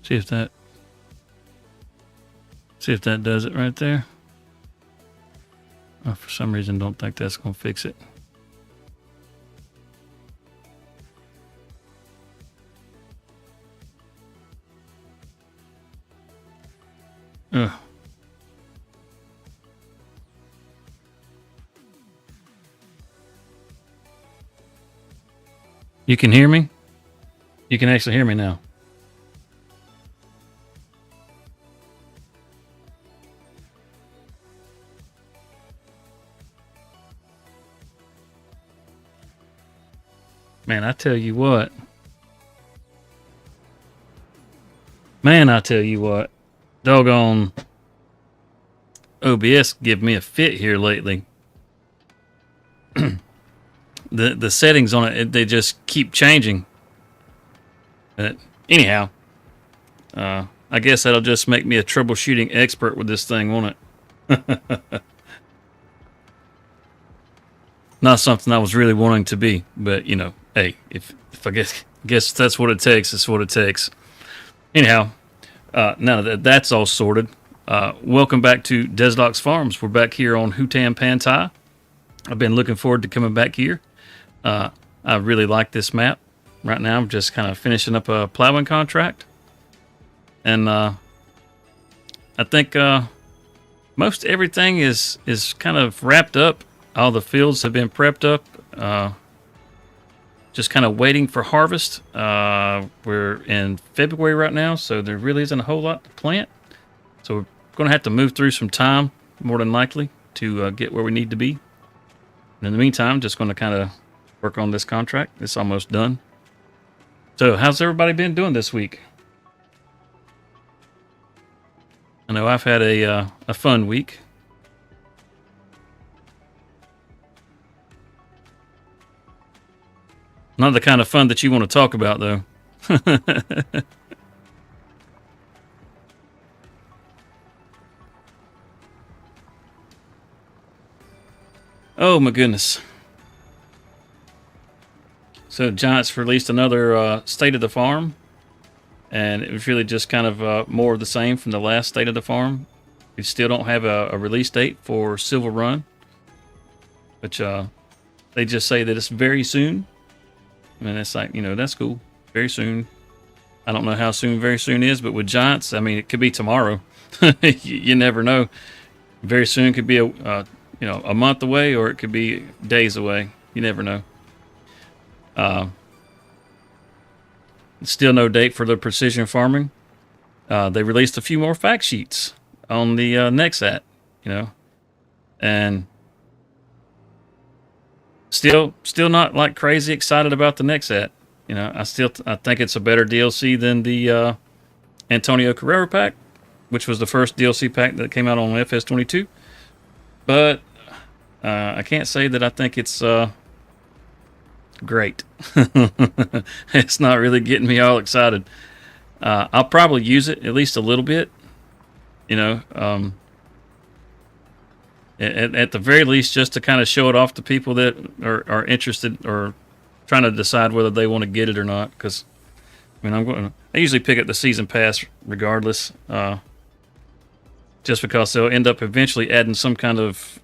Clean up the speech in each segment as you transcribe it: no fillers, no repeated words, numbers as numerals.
See if that does it right there. Oh, for some reason, don't think that's gonna fix it. Ugh. You can hear me? You can actually hear me now. Man, I tell you what. Doggone OBS give me a fit here lately. The settings on it, they just keep changing. But anyhow, I guess that'll just make me a troubleshooting expert with this thing, won't it? Not something I was really wanting to be, but hey, if I guess that's what it takes, it's what it takes. Anyhow, now that that's all sorted, welcome back to Deslox Farms. We're back here on Hutan Pantai. I've been looking forward to coming back here. I really like this map. Right now, I'm just kind of finishing up a plowing contract. And I think most everything is kind of wrapped up. All the fields have been prepped up. Just kind of waiting for harvest. We're in February right now, so there really isn't a whole lot to plant. So we're going to have to move through some time, more than likely, to get where we need to be. And in the meantime, just going to kind of work on this contract. It's almost done. So how's everybody been doing this week? I know I've had a fun week. Not the kind of fun that you want to talk about, though. Oh, my goodness. So Giants released another State of the Farm. And it was really just kind of more of the same from the last State of the Farm. We still don't have a release date for Silver Run. Which they just say that it's very soon. I mean, it's like, that's cool. Very soon. I don't know how soon very soon is, but with Giants, I mean, it could be tomorrow. You never know. Very soon could be a month away, or it could be days away. You never know. Still no date for the precision farming. They released a few more fact sheets on the next and still not like crazy excited about the next at. I think it's a better DLC than the Antonio Carrera pack, which was the first DLC pack that came out on FS22. But I can't say that I think it's great. It's not really getting me all excited. I'll probably use it at least a little bit. At the very least, just to kind of show it off to people that are interested or trying to decide whether they want to get it or not. Because I usually pick up the season pass regardless, just because they'll end up eventually adding some kind of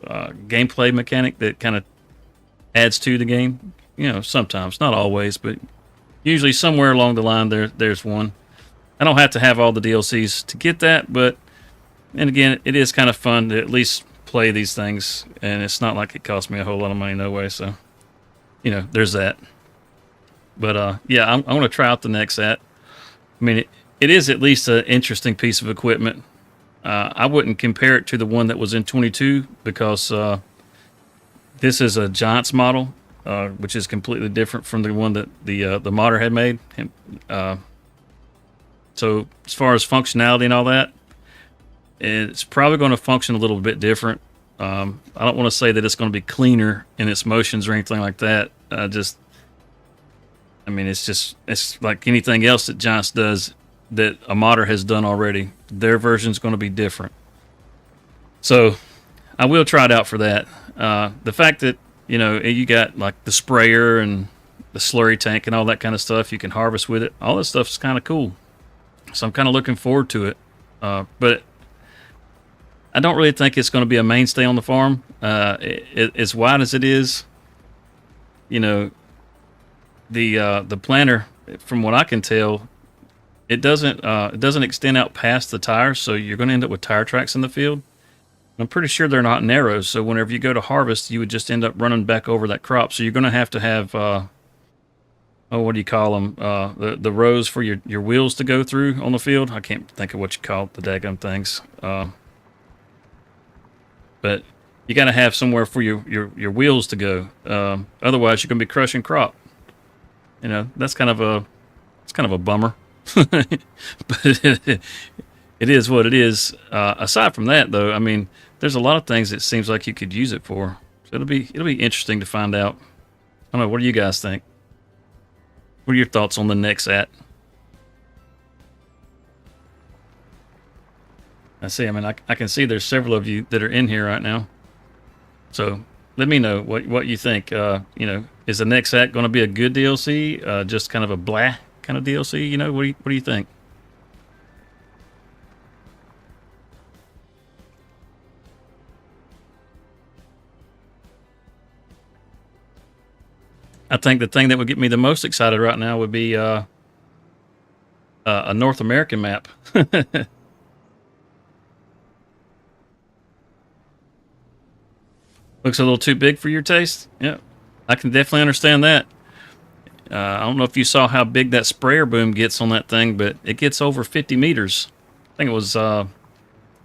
gameplay mechanic that kind of adds to the game. Sometimes, not always, but usually somewhere along the line there's one. I don't have to have all the DLCs to get that, but and again, it is kind of fun to at least play these things, and it's not like it costs me a whole lot of money no way. So, there's that. But yeah, I'm going to try out the next at. I mean, it is at least an interesting piece of equipment. I wouldn't compare it to the one that was in 22 because this is a Giants model. Which is completely different from the one that the modder had made. So as far as functionality and all that, it's probably going to function a little bit different. I don't want to say that it's going to be cleaner in its motions or anything like that. It's like anything else that Giants does that a modder has done already. Their version is going to be different. So I will try it out for that. The fact that you got like the sprayer and the slurry tank and all that kind of stuff. You can harvest with it. All that stuff is kind of cool. So I'm kind of looking forward to it. But I don't really think it's going to be a mainstay on the farm. As wide as it is, you know, the planter, from what I can tell, it doesn't extend out past the tires, so you're going to end up with tire tracks in the field. I'm pretty sure they're not narrow, so whenever you go to harvest, you would just end up running back over that crop. So you're going to have oh, what do you call them? The rows for your wheels to go through on the field. I can't think of what you call the daggum things. But you got to have somewhere for your wheels to go. Otherwise, you're going to be crushing crop. That's kind of a bummer. But it is what it is. Aside from that, though, I mean, there's a lot of things it seems like you could use it for. So it'll be interesting to find out. I don't know. What do you guys think? What are your thoughts on the next at? I see. I mean, I can see there's several of you that are in here right now. So let me know what you think. Is the next act going to be a good DLC? Just kind of a blah kind of DLC? What do you think? I think the thing that would get me the most excited right now would be a North American map. Looks a little too big for your taste. Yeah, I can definitely understand that. I don't know if you saw how big that sprayer boom gets on that thing, but it gets over 50 meters. I think it was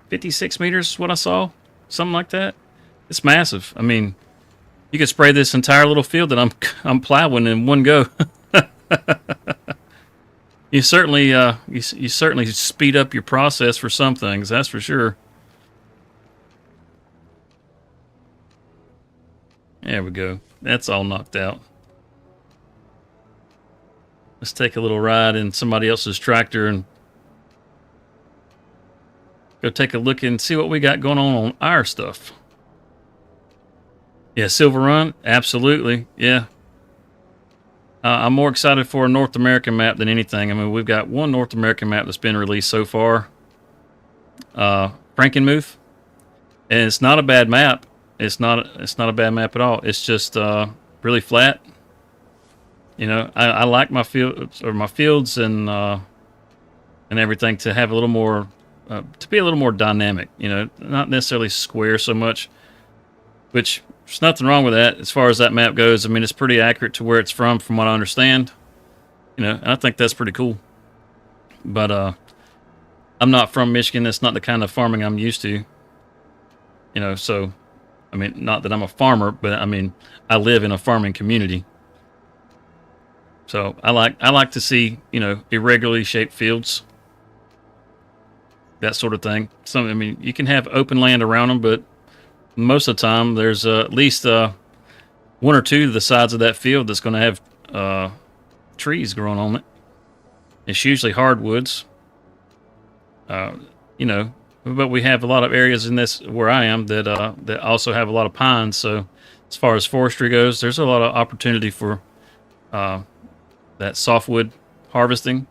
56 meters, what I saw, something like that. It's massive. I mean, you could spray this entire little field that I'm plowing in one go. You certainly speed up your process for some things. That's for sure. There we go. That's all knocked out. Let's take a little ride in somebody else's tractor and go take a look and see what we got going on our stuff. Yeah, Silver Run, absolutely. Yeah, I'm more excited for a North American map than anything. I mean, we've got one North American map that's been released so far, Frankenmuth, and it's not a bad map. It's not a bad map at all. It's just really flat. I like my fields and everything to have a little more to be a little more dynamic. Not necessarily square so much, which there's nothing wrong with that as far as that map goes. I mean, it's pretty accurate to where it's from what I understand. And I think that's pretty cool. But I'm not from Michigan. That's not the kind of farming I'm used to. So I mean, not that I'm a farmer, but I mean, I live in a farming community. So I like to see irregularly shaped fields, that sort of thing. I mean, you can have open land around them, but most of the time there's at least one or two of the sides of that field that's going to have trees growing on it. It's usually hardwoods, uh, you know, but we have a lot of areas in this where I am that also have a lot of pines. So as far as forestry goes, there's a lot of opportunity for uh, that softwood harvesting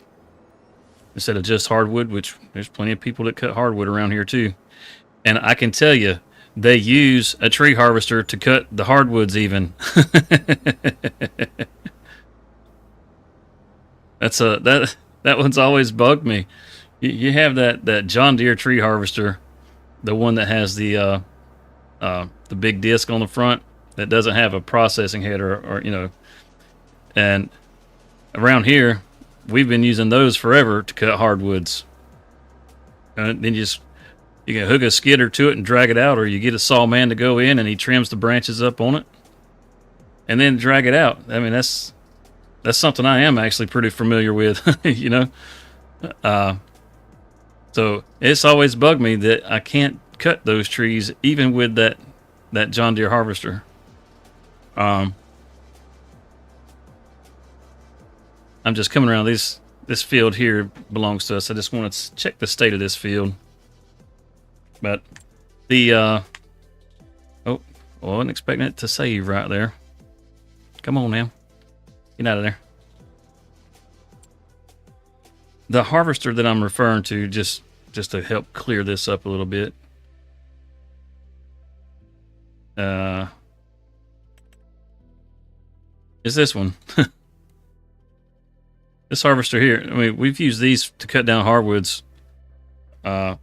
instead of just hardwood, which there's plenty of people that cut hardwood around here too. And I can tell you, they use a tree harvester to cut the hardwoods even. That one's always bugged me. You have that John Deere tree harvester, the one that has the big disc on the front that doesn't have a processing head or and around here we've been using those forever to cut hardwoods. And then you can hook a skidder to it and drag it out, or you get a saw man to go in and he trims the branches up on it and then drag it out. I mean, that's something I am actually pretty familiar with, So it's always bugged me that I can't cut those trees even with that John Deere harvester. Um, I'm just coming around this field here belongs to us. I just want to check the state of this field. But the oh, well, I wasn't expecting it to save right there. Come on now, get out of there. The harvester that I'm referring to, just to help clear this up a little bit. Is this one. This harvester here. I mean, we've used these to cut down hardwoods quite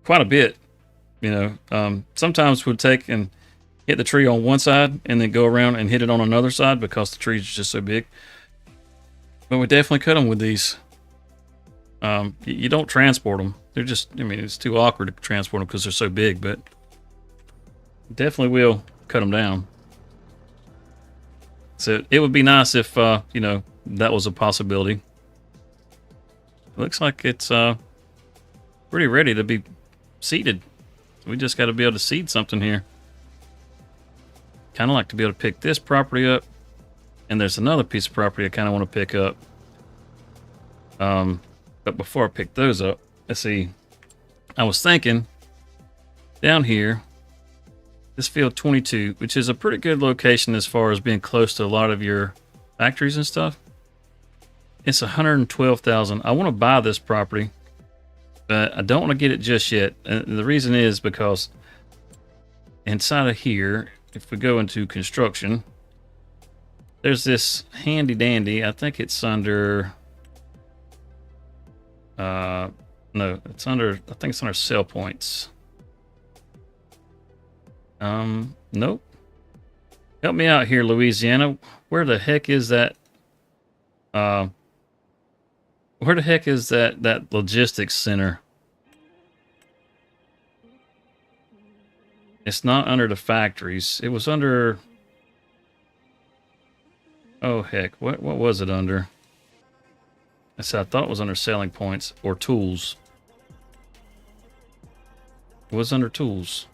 a bit. You know, sometimes we'll take and hit the tree on one side and then go around and hit it on another side because the trees are just so big. But we definitely cut them with these. You don't transport them. They're just, I mean, it's too awkward to transport them because they're so big, but definitely will cut them down. So it would be nice if, you know, that was a possibility. It looks like it's pretty ready to be seeded. We just got to be able to seed something here. Kind of like to be able to pick this property up. And there's another piece of property I kind of want to pick up. But before I pick those up, let's see. I was thinking down here, this field 22, which is a pretty good location as far as being close to a lot of your factories and stuff. It's 112,000. I want to buy this property, but I don't want to get it just yet. And the reason is because inside of here, if we go into construction, there's this handy dandy. I think it's under. No, it's under. I think it's under sell points. Nope. Help me out here, Louisiana. Where the heck is that? Where the heck is that logistics center? It's not under the factories. It was under. Oh heck! What was it under? I thought it was under selling points or tools. It was under tools.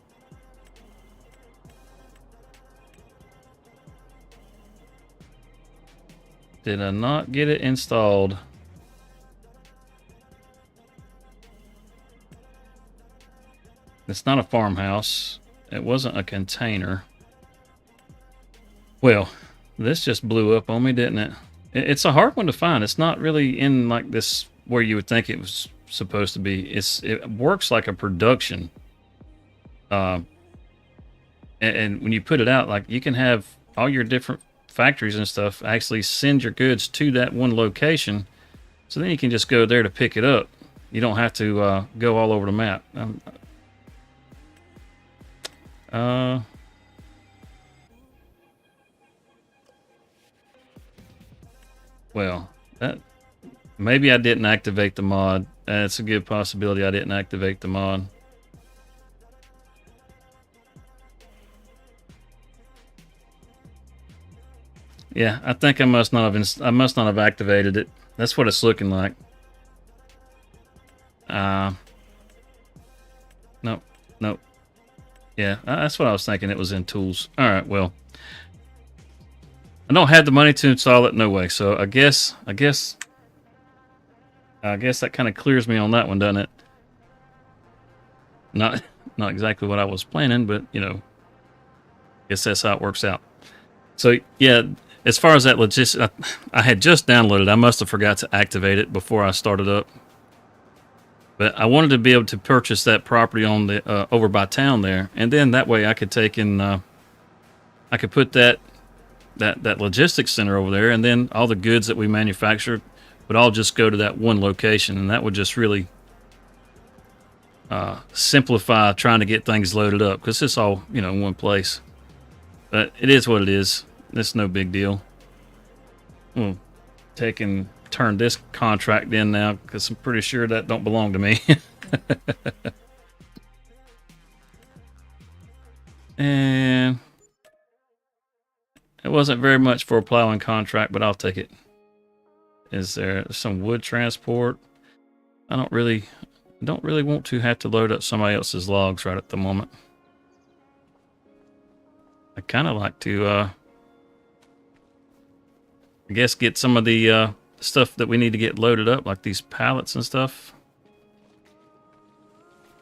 Did I not get it installed? It's not a farmhouse. It wasn't a container. Well, this just blew up on me, didn't it? It's a hard one to find. It's not really in like this where you would think it was supposed to be. It works like a production. And when you put it out, like you can have all your different factories and stuff actually send your goods to that one location. So then you can just go there to pick it up. You don't have to go all over the map. Well, that maybe I didn't activate the mod. It's a good possibility I didn't activate the mod. Yeah, I think I must not have activated it. That's what it's looking like. Nope. Yeah, that's what I was thinking. It was in tools. All right, well, I don't have the money to install it, no way. So I guess that kind of clears me on that one, doesn't it? Not exactly what I was planning, but you know, I guess that's how it works out. So yeah, as far as that logistics, I had just downloaded. I must have forgot to activate it before I started up. But I wanted to be able to purchase that property on the over by town there, and then that way I could take and I could put that logistics center over there, and then all the goods that we manufacture would all just go to that one location, and that would just really simplify trying to get things loaded up because it's all, you know, in one place. But it is what it is. It's no big deal. We'll take and turn this contract in now because I'm pretty sure that don't belong to me. And it wasn't very much for a plowing contract, but I'll take it. Is there some wood transport? I don't really want to have to load up somebody else's logs right at the moment. I kind of like to, I guess, get some of the stuff that we need to get loaded up, like these pallets and stuff.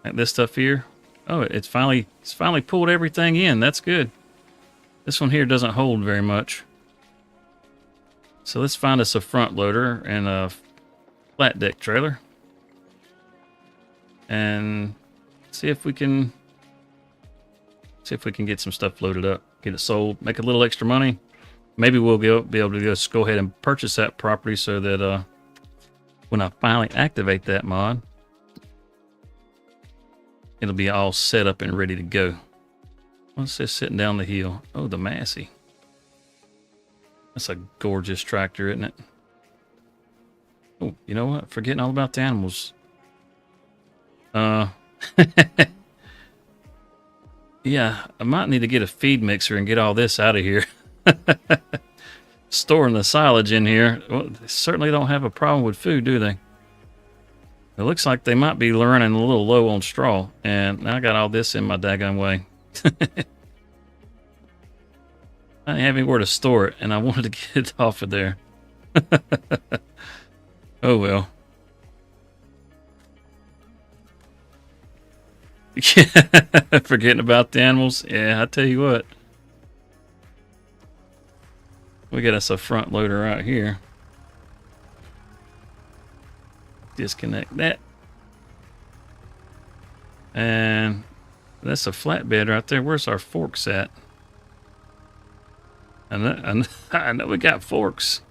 Like this stuff here. Oh, it's finally pulled everything in. That's good. This one here doesn't hold very much. So let's find us a front loader and flat deck trailer and see if we can get some stuff loaded up, get it sold, make a little extra money. Maybe we'll be able to just go ahead and purchase that property so that when I finally activate that mod, it'll be all set up and ready to go. What's this sitting down the hill? Oh, the Massey. That's a gorgeous tractor, isn't it? Oh, you know what? Forgetting all about the animals. Yeah, I might need to get a feed mixer and get all this out of here. Storing the silage in here. Well, they certainly don't have a problem with food, do they? It looks like they might be running a little low on straw. And now I got all this in my daggone way. I didn't have anywhere to store it, and I wanted to get it off of there. Oh well. Forgetting about the animals. Yeah, I tell you what. We got us a front loader right here. Disconnect that. And that's a flatbed right there. Where's our forks at? I know we got forks.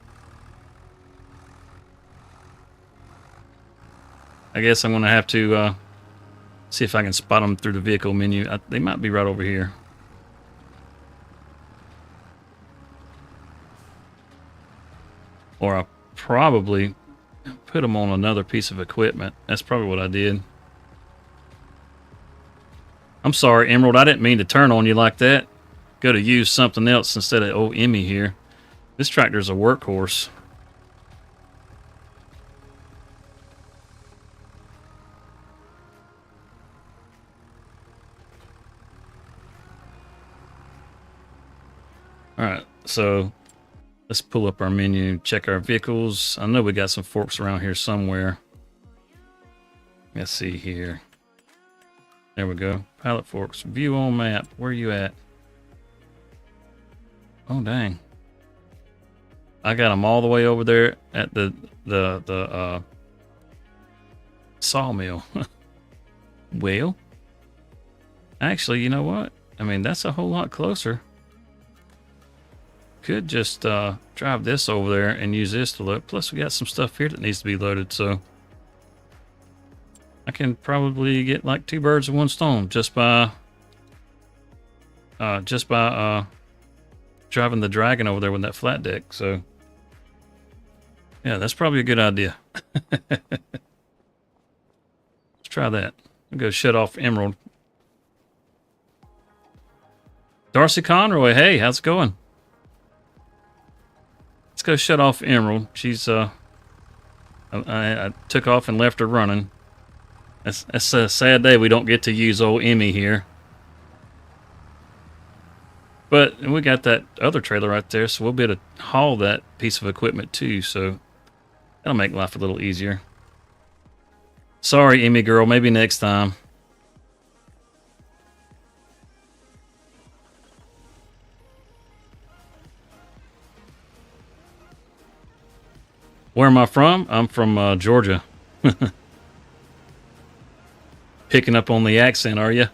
I guess I'm going to have to see if I can spot them through the vehicle menu. They might be right over here. Or I'll probably put them on another piece of equipment. That's probably what I did. I'm sorry, Emerald. I didn't mean to turn on you like that. Go to use something else instead of old Emmy here. This tractor's a workhorse. Alright, so let's pull up our menu, check our vehicles. I know we got some forks around here somewhere. Let's see here. There we go. Pilot forks. View on map. Where are you at? Oh, dang. I got them all the way over there at the sawmill. Well, actually, you know what? I mean, that's a whole lot closer. Could just drive this over there and use this to load. Plus, we got some stuff here that needs to be loaded, so I can probably get like 2 birds with 1 stone just by driving the Dragon over there with that flat deck. So yeah, that's probably a good idea. Let's try that. I'll go shut off Emerald. Darcy Conroy, hey, how's it going? Let's go shut off Emerald. She's I took off and left her running. That's a sad day we don't get to use old Emmy here. But we got that other trailer right there, so we'll be able to haul that piece of equipment too, so that'll make life a little easier. Sorry, Emmy girl, maybe next time. Where am I from? I'm from Georgia. Picking up on the accent, are you?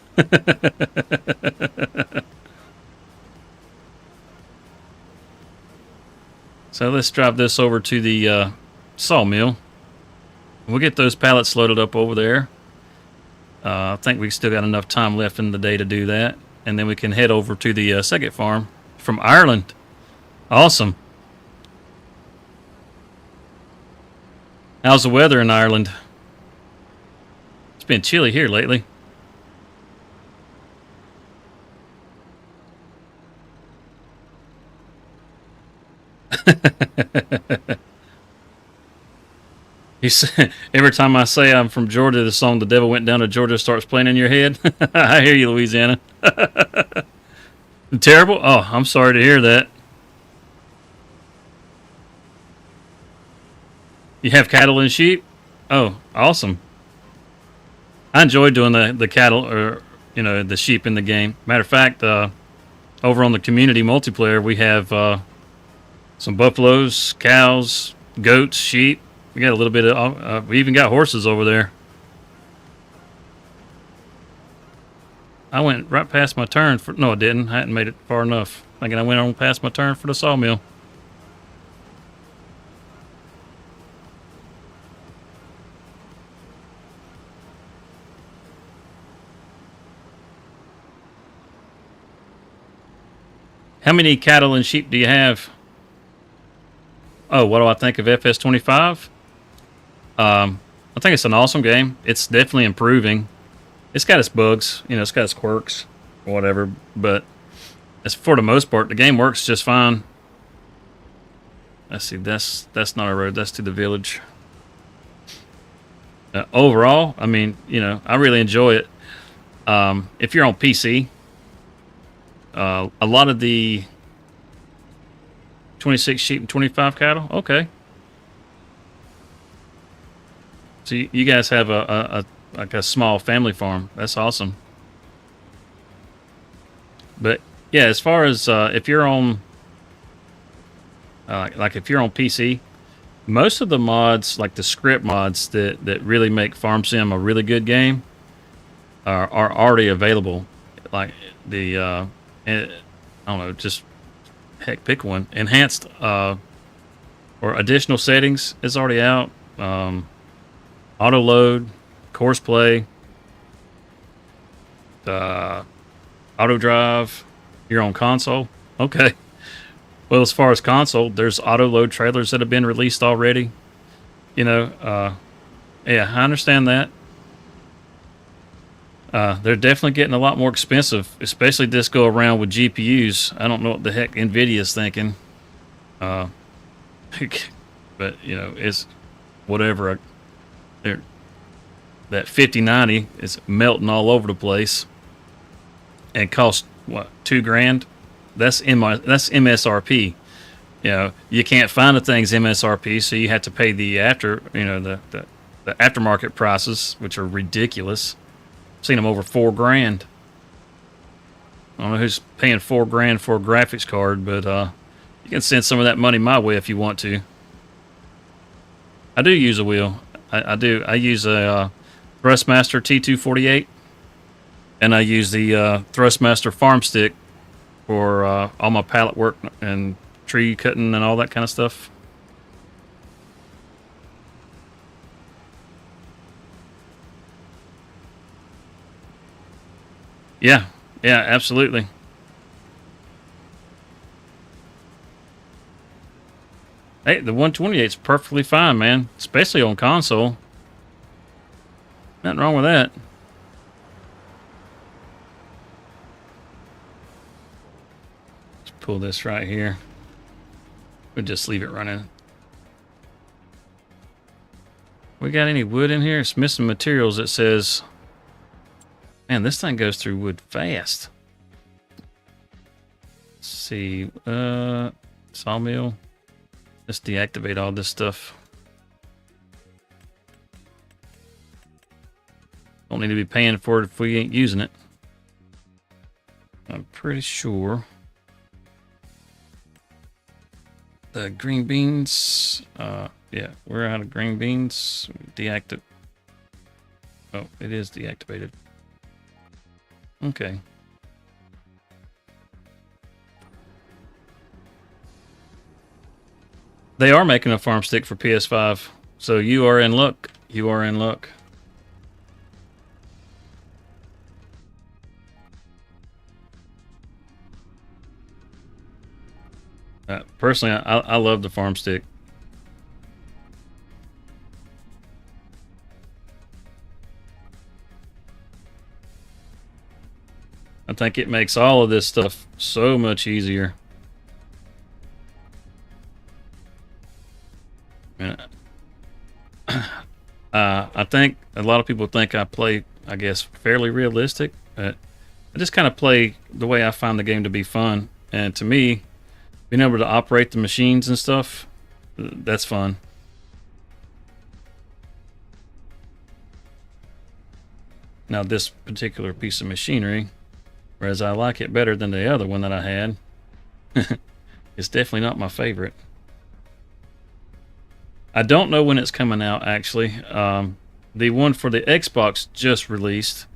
So let's drive this over to the sawmill. We'll get those pallets loaded up over there. I think we still got enough time left in the day to do that. And then we can head over to the second farm from Ireland. Awesome. How's the weather in Ireland? It's been chilly here lately. You say, every time I say I'm from Georgia, the song "The Devil Went Down to Georgia" starts playing in your head. I hear you, Louisiana. Terrible? Oh, I'm sorry to hear that. You have cattle and sheep? Oh, awesome. I enjoy doing the cattle, or the sheep in the game. Matter of fact, over on the community multiplayer, we have some buffaloes, cows, goats, sheep. We got a little bit of. We even got horses over there. I went right past my turn for. No, I didn't. I hadn't made it far enough. Thinking I went on past my turn for the sawmill. How many cattle and sheep do you have? Oh, what do I think of FS25? I think it's an awesome game. It's definitely improving. It's got its bugs, it's got its quirks, or whatever. But as for the most part, the game works just fine. Let's see, that's not a road. That's to the village. Overall, I mean, I really enjoy it. If you're on PC, a lot of the 26 sheep and 25 cattle. Okay. So you guys have like a small family farm. That's awesome. But yeah, as far as if you're on like if you're on PC, most of the mods, like the script mods that really make Farm Sim a really good game, are already available. Like the I don't know, just heck, pick one. Enhanced or additional settings is already out. Auto load, course play, auto drive. You're on console. Okay. Well, as far as console, there's auto load trailers that have been released already. Yeah, I understand that. They're definitely getting a lot more expensive, especially this go around with GPUs. I don't know what the heck Nvidia's thinking. But it's whatever. That 5090 is melting all over the place, and costs what, $2,000? That's MSRP. You can't find the thing's MSRP, so you have to pay the the aftermarket prices, which are ridiculous. I've seen them over $4,000. I don't know who's paying $4,000 for a graphics card, but you can send some of that money my way if you want to. I do use a wheel. I do. I use a Thrustmaster T248, and I use the Thrustmaster Farm Stick for all my pallet work and tree cutting and all that kind of stuff. Yeah, yeah, absolutely. Hey, the 128 is perfectly fine, man, especially on console. Nothing wrong with that. Let's pull this right here. We'll just leave it running. We got any wood in here? It's missing materials. It says, man, this thing goes through wood fast. Let's see, sawmill. Let's deactivate all this stuff. Don't need to be paying for it if we ain't using it. I'm pretty sure. The green beans, yeah, we're out of green beans. Deactivate. Oh, it is deactivated. Okay. They are making a farm stick for PS5, so you are in luck. You are in luck. Personally, I love the farm stick. I think it makes all of this stuff so much easier. I think a lot of people think I play, I guess, fairly realistic. I just kind of play the way I find the game to be fun. And to me, being able to operate the machines and stuff, that's fun. Now, this particular piece of machinery, whereas I like it better than the other one that I had, it's definitely not my favorite. I don't know when it's coming out actually. The one for the Xbox just released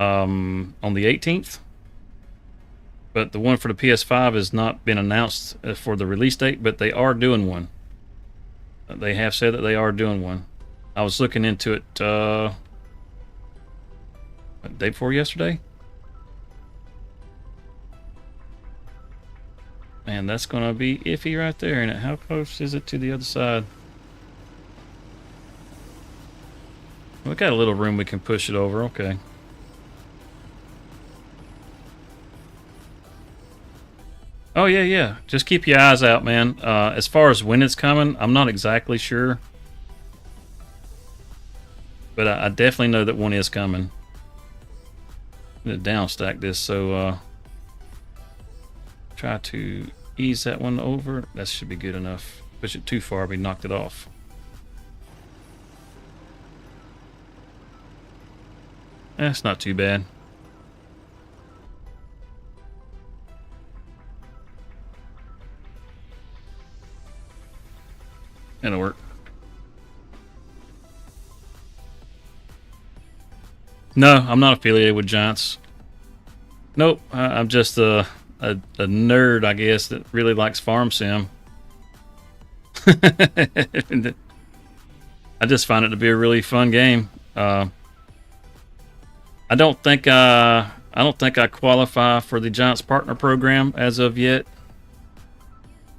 on the 18th, but the one for the PS5 has not been announced for the release date, but they are doing one. They have said that they are doing one. I was looking into it day before yesterday. Man, that's going to be iffy right there. And how close is it to the other side? We got a little room we can push it over. Okay. Oh, yeah, yeah. Just keep your eyes out, man. As far as when it's coming, I'm not exactly sure. But I definitely know that one is coming. I'm going to downstack this, so try to ease that one over. That should be good enough. Push it too far, we knocked it off. That's not too bad. That'll work. No, I'm not affiliated with Giants. Nope, I'm just a nerd, I guess, that really likes Farm Sim. I just find it to be a really fun game. I don't think I qualify for the Giants Partner Program as of yet.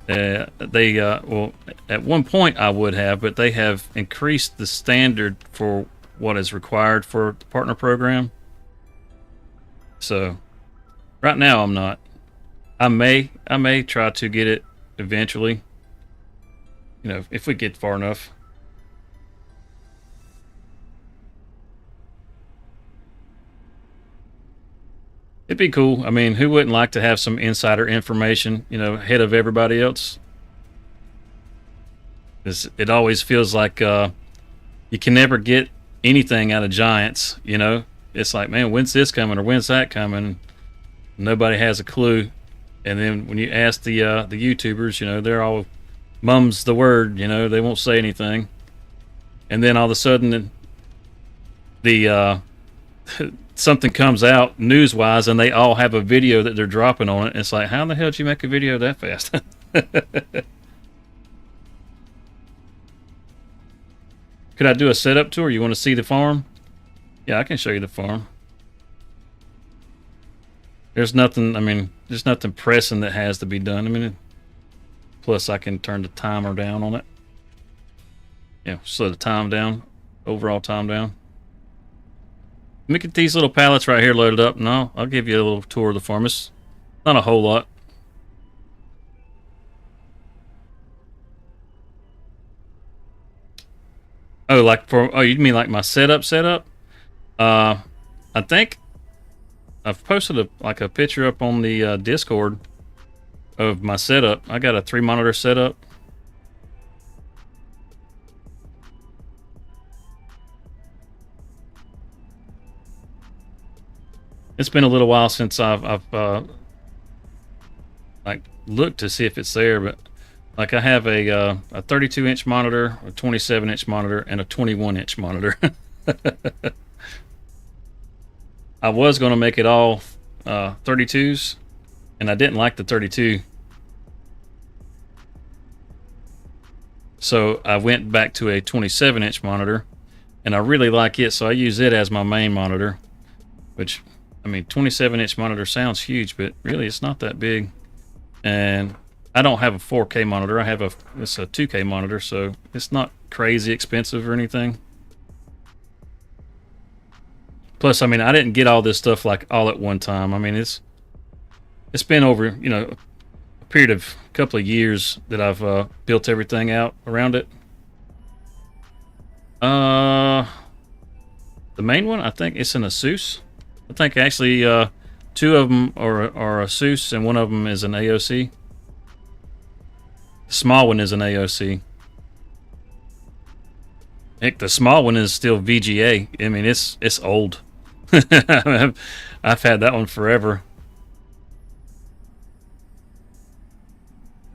Well, at one point I would have, but they have increased the standard for what is required for the partner program. So right now I'm not. I may try to get it eventually. You know, if we get far enough. It'd be cool. I mean, who wouldn't like to have some insider information, you know, ahead of everybody else? It always feels like you can never get anything out of Giants, you know? It's like, man, when's this coming or when's that coming? Nobody has a clue. And then when you ask the YouTubers, you know, they're all mum's the word, you know, they won't say anything. And then all of a sudden the something comes out news-wise and they all have a video that they're dropping on it. It's like, how in the hell did you make a video that fast? Could I do a setup tour? You want to see the farm? Yeah, I can show you the farm. There's nothing, I mean, there's nothing pressing that has to be done. I mean, plus I can turn the timer down on it. Yeah, slow the time down, overall time down. Let me get these little pallets right here loaded up. No, I'll give you a little tour of the farm. It's not a whole lot. Oh, you mean like my setup? I think I've posted a picture up on the Discord of my setup. I got a 3-monitor setup. It's been a little while since I've like looked to see if it's there, but like I have a 32-inch monitor, a 27-inch monitor, and a 21-inch monitor. I was going to make it all 32s, and I didn't like the 32. So I went back to a 27-inch monitor, and I really like it, so I use it as my main monitor, which, I mean, 27-inch monitor sounds huge, but really it's not that big. And I don't have a 4K monitor. It's a 2K monitor, so it's not crazy expensive or anything. Plus, I mean, I didn't get all this stuff like all at one time. I mean, it's been over, you know, a period of a couple of years that I've built everything out around it. The main one, I think it's an Asus. I think actually 2 of them are Asus and 1 of them is an AOC. The small one is an AOC. Heck, the small one is still VGA. I mean, it's old. I've had that one forever.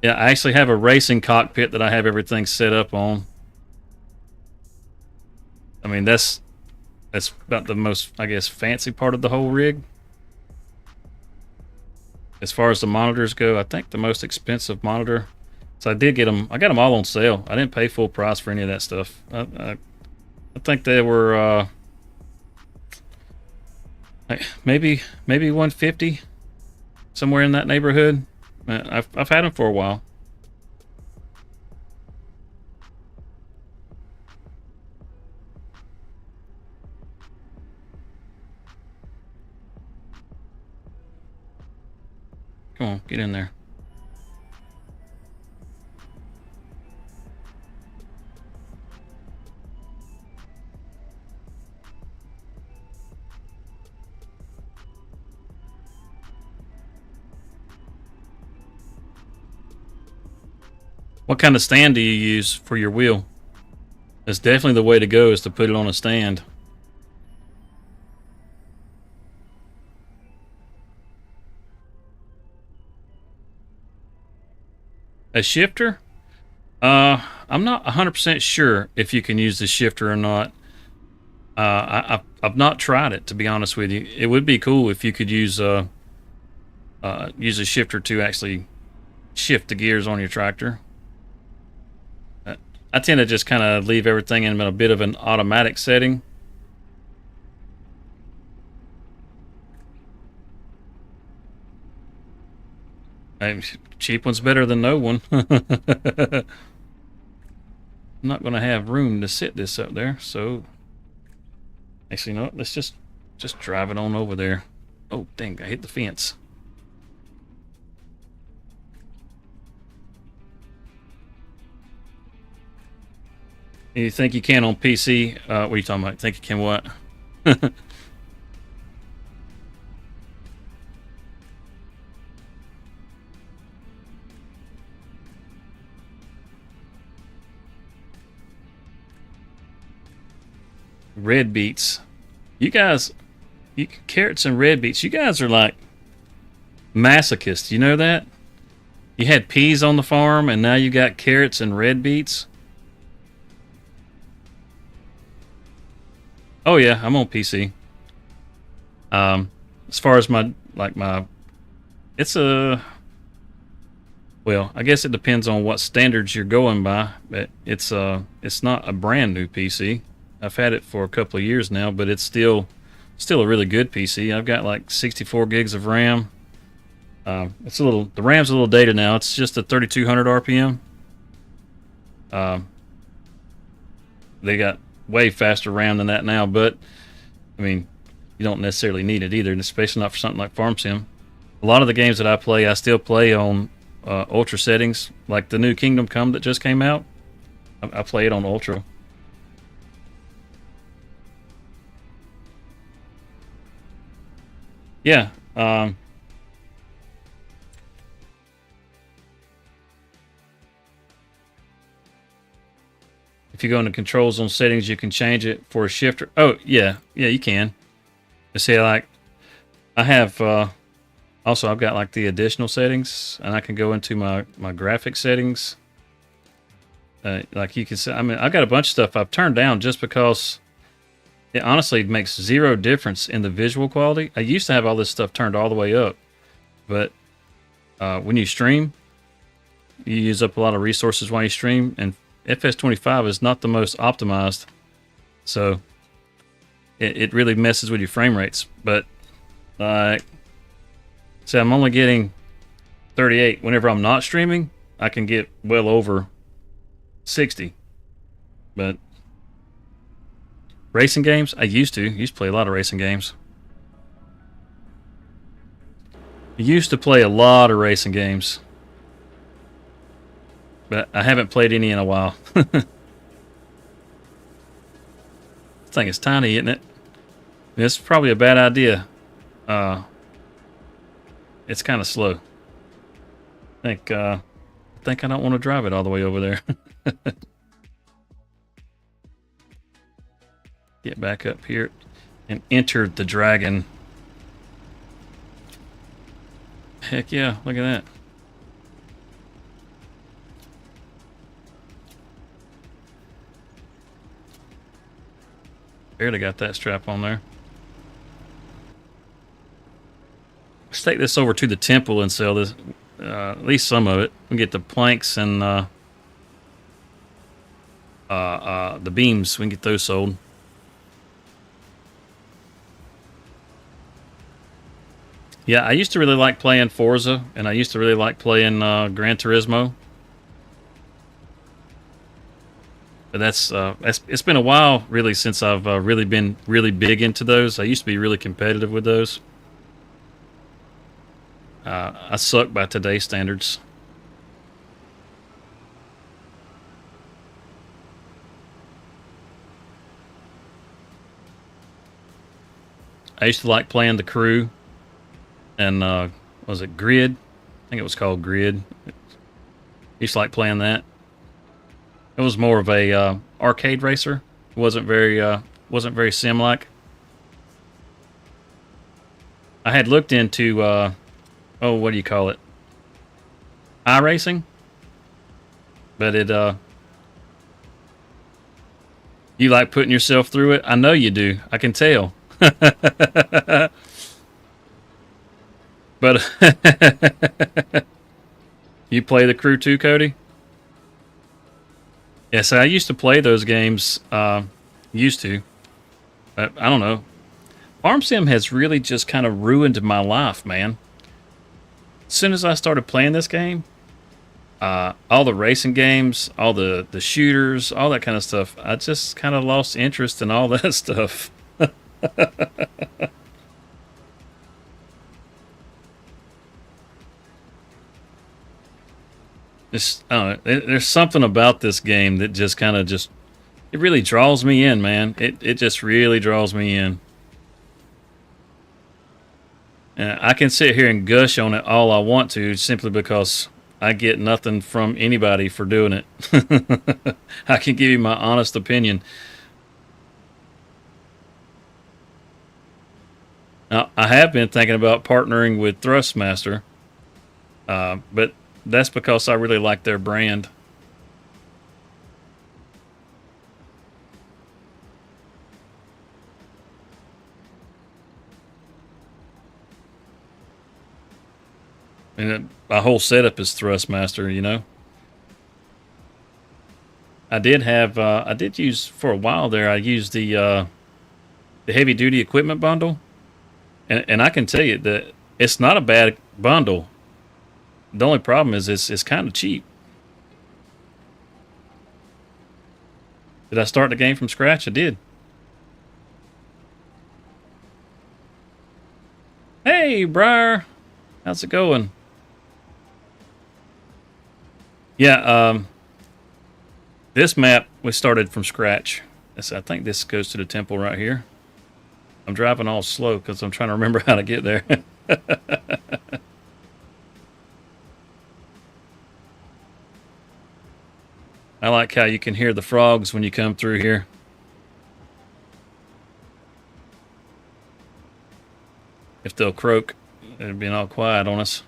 Yeah, I actually have a racing cockpit that I have everything set up on. I mean, that's about the most, I guess, fancy part of the whole rig. As far as the monitors go, I think the most expensive monitor. So I did get them. I got them all on sale. I didn't pay full price for any of that stuff. I think they were maybe 150, somewhere in that neighborhood. I've had them for a while. Come on, get in there. What kind of stand do you use for your wheel? That's definitely the way to go, is to put it on a stand. A shifter? I'm not 100% sure if you can use the shifter or not. I've not tried it, to be honest with you. It would be cool if you could use a shifter to actually shift the gears on your tractor. I tend to just kind of leave everything in a bit of an automatic setting. Cheap one's better than no one. I'm not going to have room to sit this up there, so actually, you know what? Let's just drive it on over there. Oh, dang, I hit the fence. You think you can on PC? What are you talking about? Think you can what? Red beets. You guys, carrots and red beets. You guys are like masochists. You know that? You had peas on the farm, and now you got carrots and red beets. Oh yeah, I'm on PC. As far as it's a well, I guess it depends on what standards you're going by, but it's not a brand new PC. I've had it for a couple of years now, but it's still a really good PC. I've got like 64 gigs of RAM. The RAM's a little dated now. It's just a 3200 RPM. They got way faster RAM than that now, but I mean, you don't necessarily need it either, and especially not for something like Farm Sim. A lot of the games that I play, I still play on ultra settings, like the new Kingdom Come that just came out. I play it on ultra. Yeah. If you go into controls on settings, you can change it for a shifter. Oh, yeah. Yeah, you can. You see, like, I have, also, I've got like the additional settings, and I can go into my graphic settings. Like you can see, I mean, I've got a bunch of stuff I've turned down just because it honestly makes zero difference in the visual quality. I used to have all this stuff turned all the way up, but when you stream, you use up a lot of resources while you stream, and FS25 is not the most optimized, so it really messes with your frame rates. But like, so I'm only getting 38. Whenever I'm not streaming, I can get well over 60. But racing games, I used to play a lot of racing games. I used to play a lot of racing games, but I haven't played any in a while. This thing is tiny, isn't it? This is probably a bad idea. It's kind of slow. I think I don't want to drive it all the way over there. Get back up here and enter the dragon. Heck yeah, look at that. Barely got that strap on there. Let's take this over to the temple and sell this, at least some of it. We get the planks and the beams. We can get those sold. Yeah, I used to really like playing Forza, and I used to really like playing Gran Turismo. But it's been a while, really, since I've really been really big into those. I used to be really competitive with those. I suck by today's standards. I used to like playing the crew and was it Grid? I think it was called Grid. I used to like playing that. It was more of a arcade racer. It wasn't very sim like. I had looked into oh, what do you call it? iRacing, but you like putting yourself through it. I know you do. I can tell. But you play the crew too, Cody? Yeah, so I used to play those games. Used to. But I don't know. Farm Sim has really just kind of ruined my life, man. As soon as I started playing this game, all the racing games, all the shooters, all that kind of stuff, I just kind of lost interest in all that stuff. I don't know. There's something about this game that just kind of just it really draws me in, man. It just really draws me in. And I can sit here and gush on it all I want to, simply because I get nothing from anybody for doing it. I can give you my honest opinion. Now, I have been thinking about partnering with Thrustmaster, but that's because I really like their brand. And my whole setup is Thrustmaster, you know. I did use for a while there. I used the heavy duty equipment bundle, and I can tell you that it's not a bad bundle. The only problem is it's kind of cheap. Did I start the game from scratch? I did. Hey, Briar, how's it going? Yeah, this map we started from scratch. I think this goes to the temple right here. I'm driving all slow because I'm trying to remember how to get there. I like how you can hear the frogs when you come through here. If they'll croak, they're being all quiet on us.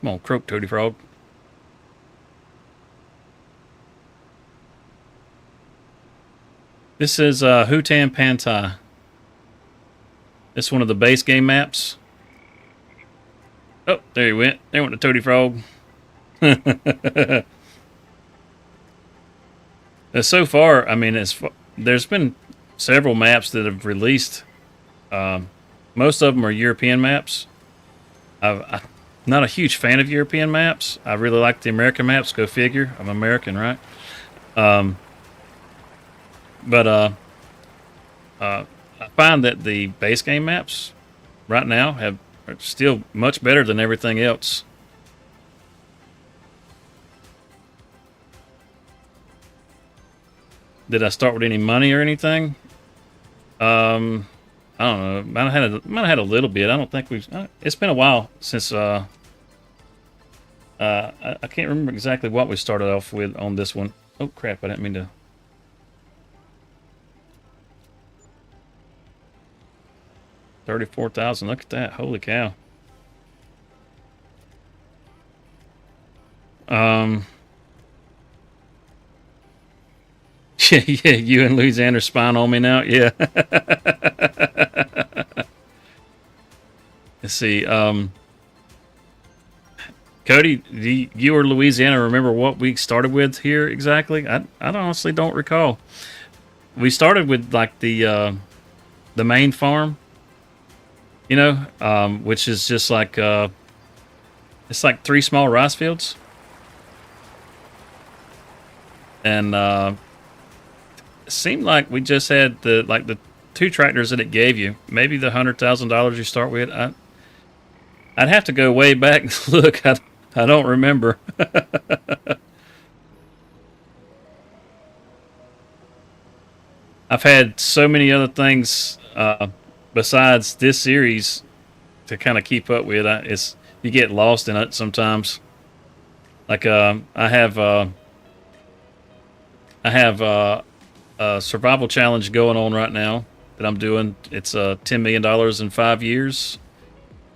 Come on, croak, Toady Frog. This is Hutan Pantai. This is one of the base game maps. Oh, there he went. There went the Toady Frog. So far, I mean, there's been several maps that have released. Most of them are European maps. I'm not a huge fan of European maps. I really like the American maps. Go figure. I'm American, right? Um, but I find that the base game maps right now are still much better than everything else. Did I start with any money or anything? I don't know. Might have had a little bit. I don't think we've. It's been a while since. I can't remember exactly what we started off with on this one. Oh crap! I didn't mean to. 34,000. Look at that! Holy cow! Um. Yeah, yeah, you and Louisiana are spying on me now. Yeah. Let's see. Cody, do you or Louisiana remember what we started with here exactly? I honestly don't recall. We started with like the main farm, which is just like it's like three small rice fields, and it seemed like we just had the two tractors that it gave you. Maybe the $100,000 you start with. I'd have to go way back and look. I don't remember. I've had so many other things besides this series to kind of keep up with. It's you get lost in it sometimes. Like I have a survival challenge going on right now that I'm doing. It's $10 million in 5 years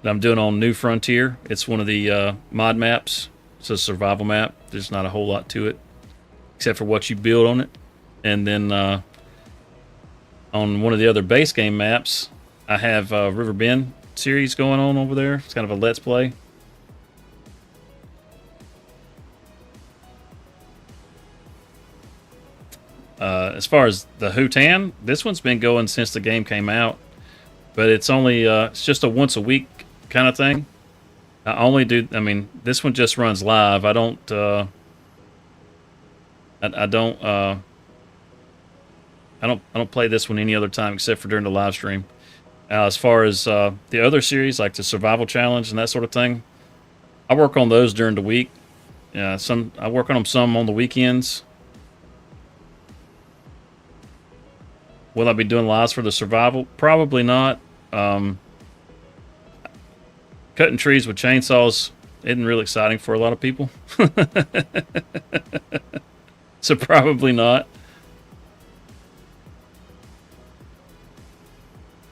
that I'm doing on New Frontier. It's one of the mod maps. It's a survival map. There's not a whole lot to it except for what you build on it. And then on one of the other base game maps, I have River Bend series going on over there. It's kind of a let's play. As far as the Hutan, this one's been going since the game came out, but it's only it's just a once a week kind of thing. I mean, this one just runs live. I don't I don't I don't play this one any other time except for during the live stream. As far as the other series, like the survival challenge and that sort of thing, I work on those during the week. I work on them some on the weekends. Will I be doing lives for the survival? Probably not. Cutting trees with chainsaws isn't real exciting for a lot of people. So probably not.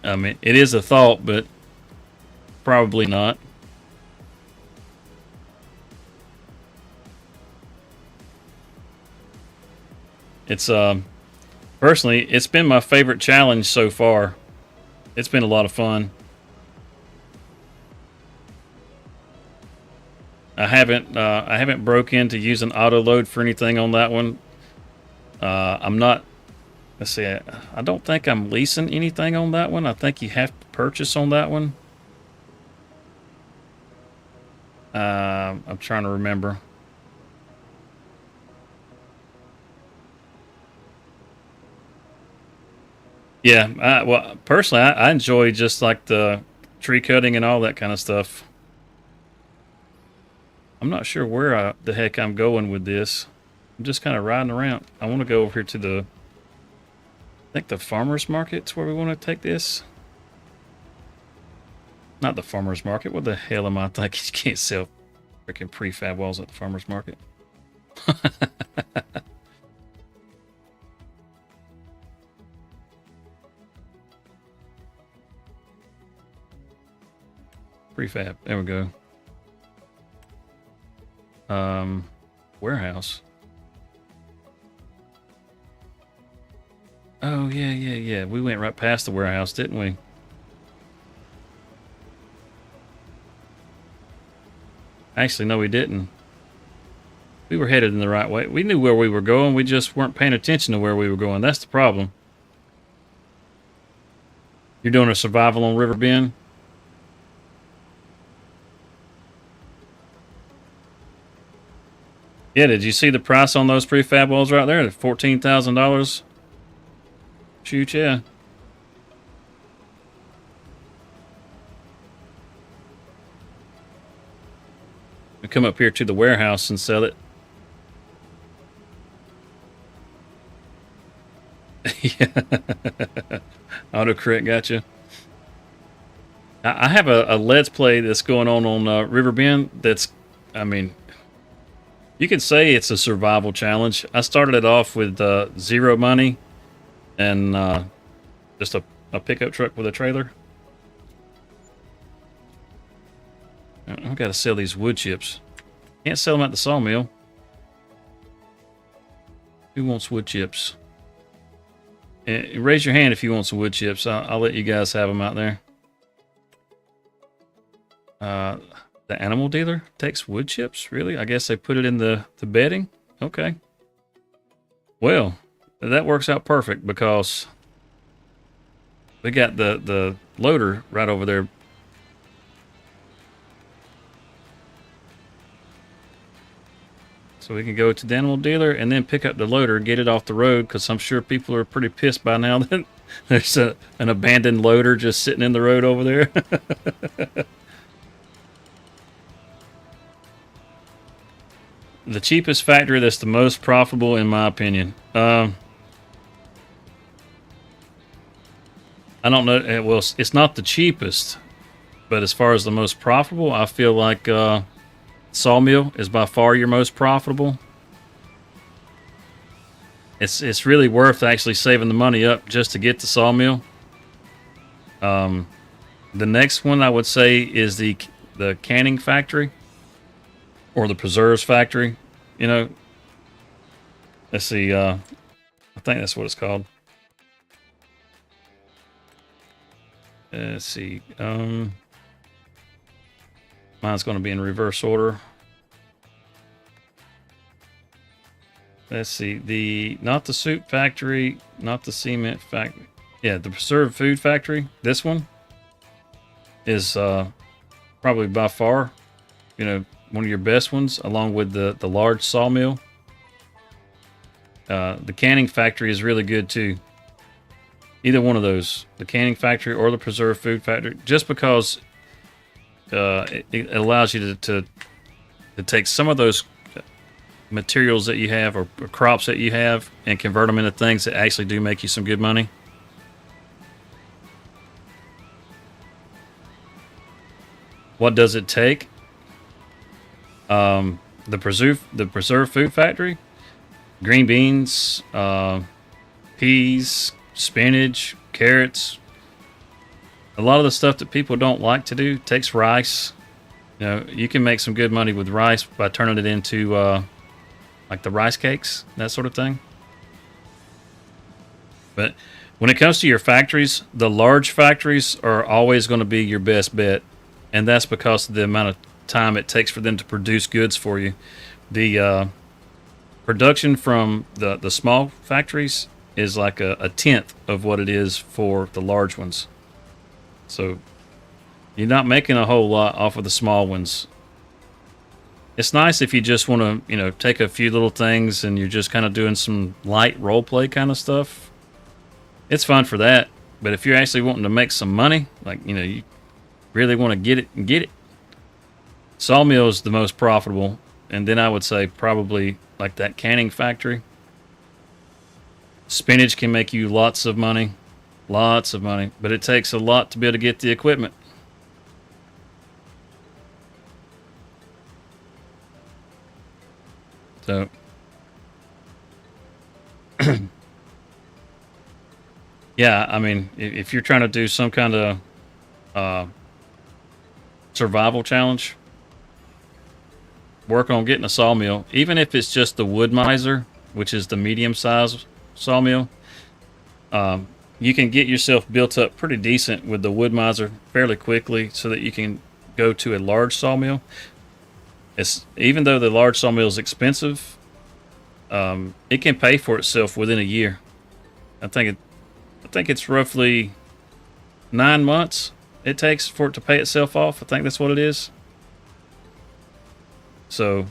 I mean, it is a thought, but probably not. It's personally, it's been my favorite challenge so far. It's been a lot of fun. I haven't broke into using auto load for anything on that one. I'm not. Let's see. I don't think I'm leasing anything on that one. I think you have to purchase on that one. I'm trying to remember. Yeah. Well, personally, I enjoy just like the tree cutting and all that kind of stuff. I'm not sure where the heck I'm going with this. I'm just kind of riding around. I want to go over here to I think the farmer's market's where we want to take this. Not the farmer's market. What the hell am I thinking? You can't sell freaking prefab walls at the farmer's market. Prefab. There we go. Warehouse. Oh, yeah. We went right past the warehouse, didn't we? Actually, no, we didn't. We were headed in the right way. We knew where we were going. We just weren't paying attention to where we were going. That's the problem. You're doing a survival on River Bend? Yeah, did you see the price on those prefab walls right there? $14,000. Shoot, yeah. We come up here to the warehouse and sell it. Yeah. Autocorrect got you. I have a Let's Play that's going on River Bend. I mean, you could say it's a survival challenge. I started it off with zero money and just a pickup truck with a trailer. I've got to sell these wood chips. Can't sell them at the sawmill. Who wants wood chips? Raise your hand if you want some wood chips. I'll let you guys have them out there. The animal dealer takes wood chips? Really? I guess they put it in the bedding? Okay. Well, that works out perfect because we got the loader right over there. So we can go to the animal dealer and then pick up the loader and get it off the road, because I'm sure people are pretty pissed by now that there's an abandoned loader just sitting in the road over there. The cheapest factory that's the most profitable, in my opinion. I don't know. Well, it's not the cheapest, but as far as the most profitable, I feel like Sawmill is by far your most profitable. It's really worth actually saving the money up just to get the sawmill. The next one I would say is the canning factory or the preserves factory. You know, let's see. I think that's what it's called. Let's see. Mine's going to be in reverse order. Let's see. Not the soup factory, not the cement factory. Yeah, the preserved food factory. This one is probably by far, one of your best ones, along with the large sawmill. The canning factory is really good too. Either one of those, the canning factory or the preserved food factory, just because it allows you to take some of those materials that you have or crops that you have and convert them into things that actually do make you some good money. What does it take? The preserved food factory, green beans, peas, spinach, carrots. A lot of the stuff that people don't like to do takes rice. You can make some good money with rice by turning it into like the rice cakes, that sort of thing. But when it comes to your factories, the large factories are always going to be your best bet, and that's because of the amount of time it takes for them to produce goods for you. The production from the small factories is like a tenth of what it is for the large ones. So you're not making a whole lot off of the small ones. It's nice if you just want to, take a few little things and you're just kind of doing some light role play kind of stuff. It's fun for that. But if you're actually wanting to make some money, like, you really want to get it and get it, sawmill is the most profitable. And then I would say probably like that canning factory. Spinach can make you lots of money, but it takes a lot to be able to get the equipment. So, yeah, I mean, if you're trying to do some kind of survival challenge, work on getting a sawmill, even if it's just the wood miser, which is the medium-sized sawmill. You can get yourself built up pretty decent with the wood miser fairly quickly, so that you can go to a large sawmill. Even though the large sawmill is expensive, it can pay for itself within a year. I think it's roughly 9 months it takes for it to pay itself off. I think that's what it is. So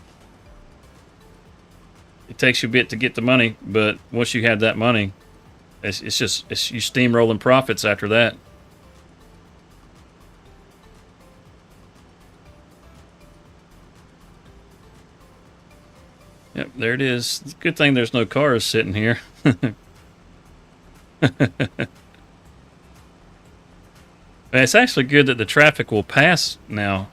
it takes you a bit to get the money, but once you have that money, it's you steamrolling profits after that. Yep, there it is. It's a good thing there's no cars sitting here. It's actually good that the traffic will pass now.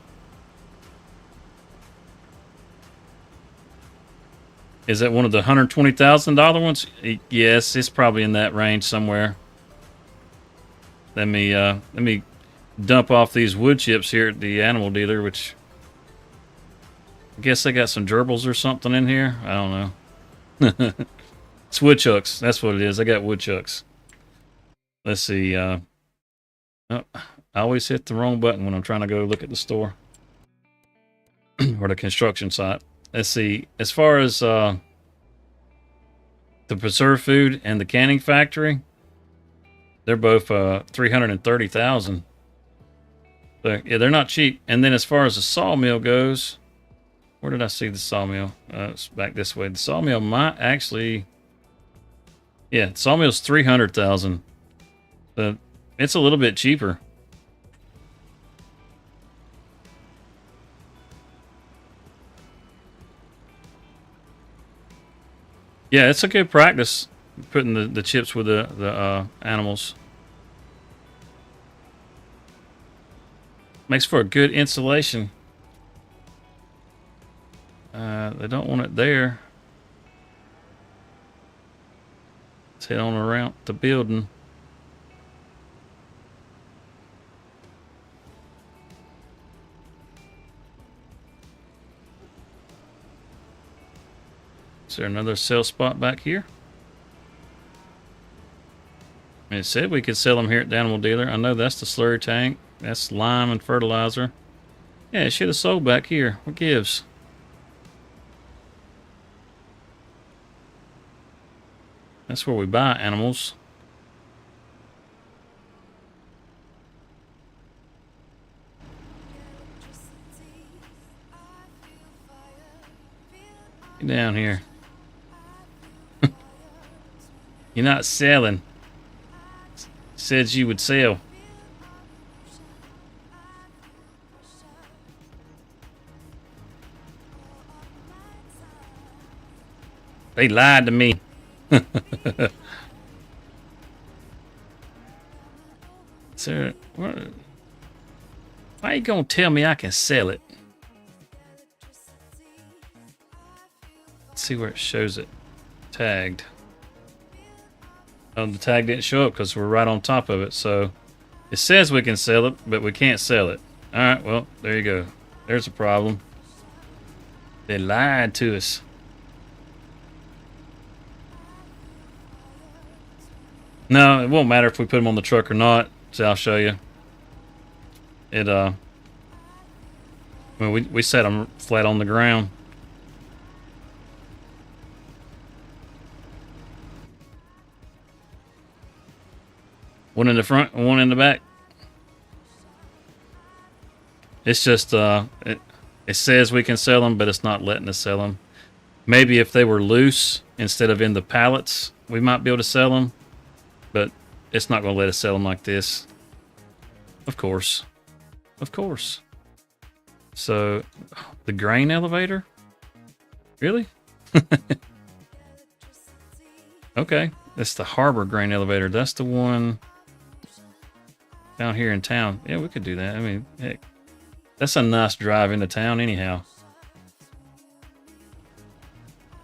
Is that one of the $120,000 ones? Yes, it's probably in that range somewhere. Let me dump off these wood chips here at the animal dealer, which I guess they got some gerbils or something in here. I don't know. It's woodchucks. That's what it is. I got woodchucks. Let's see. Oh, I always hit the wrong button when I'm trying to go look at the store or the construction site. Let's see. As far as the preserved food and the canning factory, they're both 330,000. So yeah, they're not cheap. And then as far as the sawmill goes, where did I see the sawmill? It's back this way. The sawmill might actually, yeah, the sawmill's 300,000. So it's a little bit cheaper. Yeah, it's a good practice putting the chips with the animals. Makes for a good insulation. They don't want it there. Let's head on around the building. Is there another sell spot back here? It said we could sell them here at the animal dealer. I know that's the slurry tank. That's lime and fertilizer. Yeah, it should have sold back here. What gives? That's where we buy animals. Get down here. You're not selling. Said you would sell. They lied to me. Sir, why are you gonna tell me I can sell it? Let's see where it shows it tagged. Oh, the tag didn't show up because we're right on top of it. So it says we can sell it, but we can't sell it. All right, well, there you go. There's a problem. They lied to us. No, it won't matter if we put them on the truck or not. So I'll show you. It well, we set them flat on the ground. One in the front and one in the back. It's just it says we can sell them, but it's not letting us sell them. Maybe if they were loose instead of in the pallets, we might be able to sell them. But it's not going to let us sell them like this. Of course. Of course. So, the grain elevator? Really? Okay. That's the harbor grain elevator. That's the one down here in town. Yeah, we could do that. I mean, heck. That's a nice drive into town anyhow.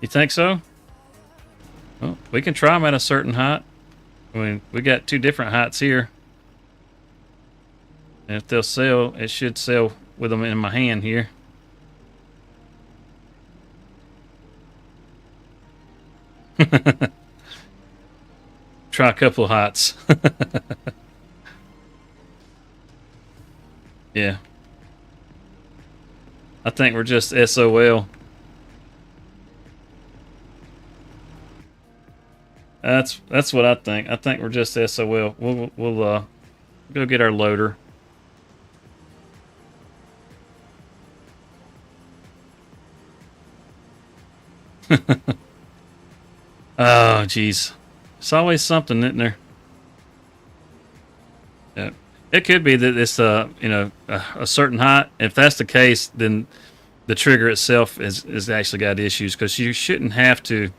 You think so? Well, we can try them at a certain height. I mean, we got two different heights here. And if they'll sell, it should sell with them in my hand here. Try a couple of heights. Yeah. I think we're just SOL. That's what I think. I think we're just SOL. We'll go get our loader. Oh, jeez. It's always something, isn't there? Yeah. It could be that it's you know, a certain height. If that's the case, then the trigger itself is actually got issues, because you shouldn't have to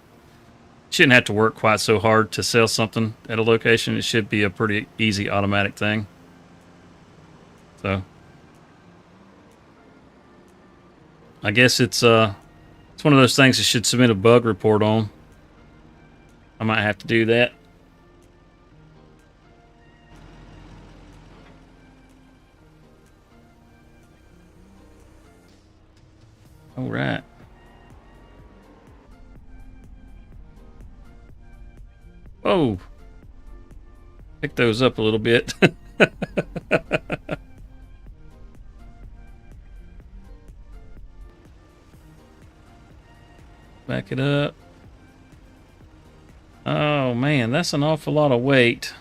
work quite so hard to sell something at a location. It should be a pretty easy automatic thing. So I guess it's one of those things that should submit a bug report on. I might have to do that. All right. Whoa. Pick those up a little bit. Back it up. Oh man, that's an awful lot of weight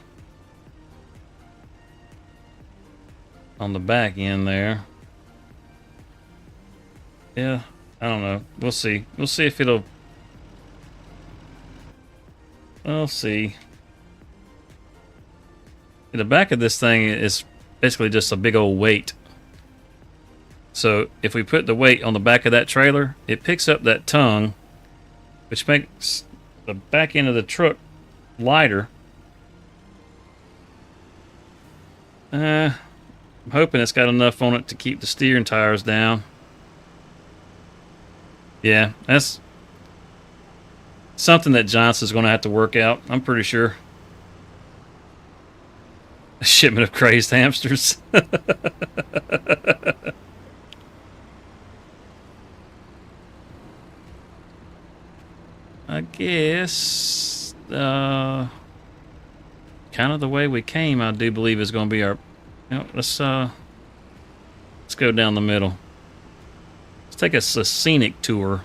on the back end there. Yeah, I don't know. We'll see. We'll see if it'll... We'll see. The back of this thing is basically just a big old weight. So if we put the weight on the back of that trailer, it picks up that tongue, which makes the back end of the truck lighter. I'm hoping it's got enough on it to keep the steering tires down. Yeah, that's something that Johnson's going to have to work out, I'm pretty sure. A shipment of crazed hamsters. I guess kind of the way we came, I do believe, is going to be our... You know, let's go down the middle. Let's take a scenic tour.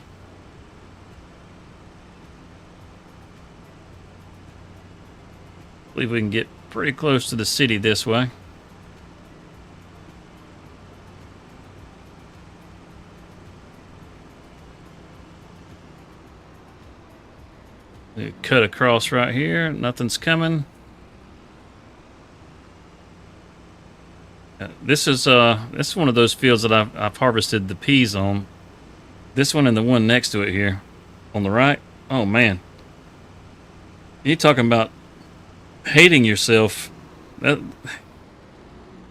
I believe we can get pretty close to the city this way. We cut across right here. Nothing's coming. This is one of those fields that I've harvested the peas on. This one and the one next to it here, on the right. Oh man, you talking about hating yourself?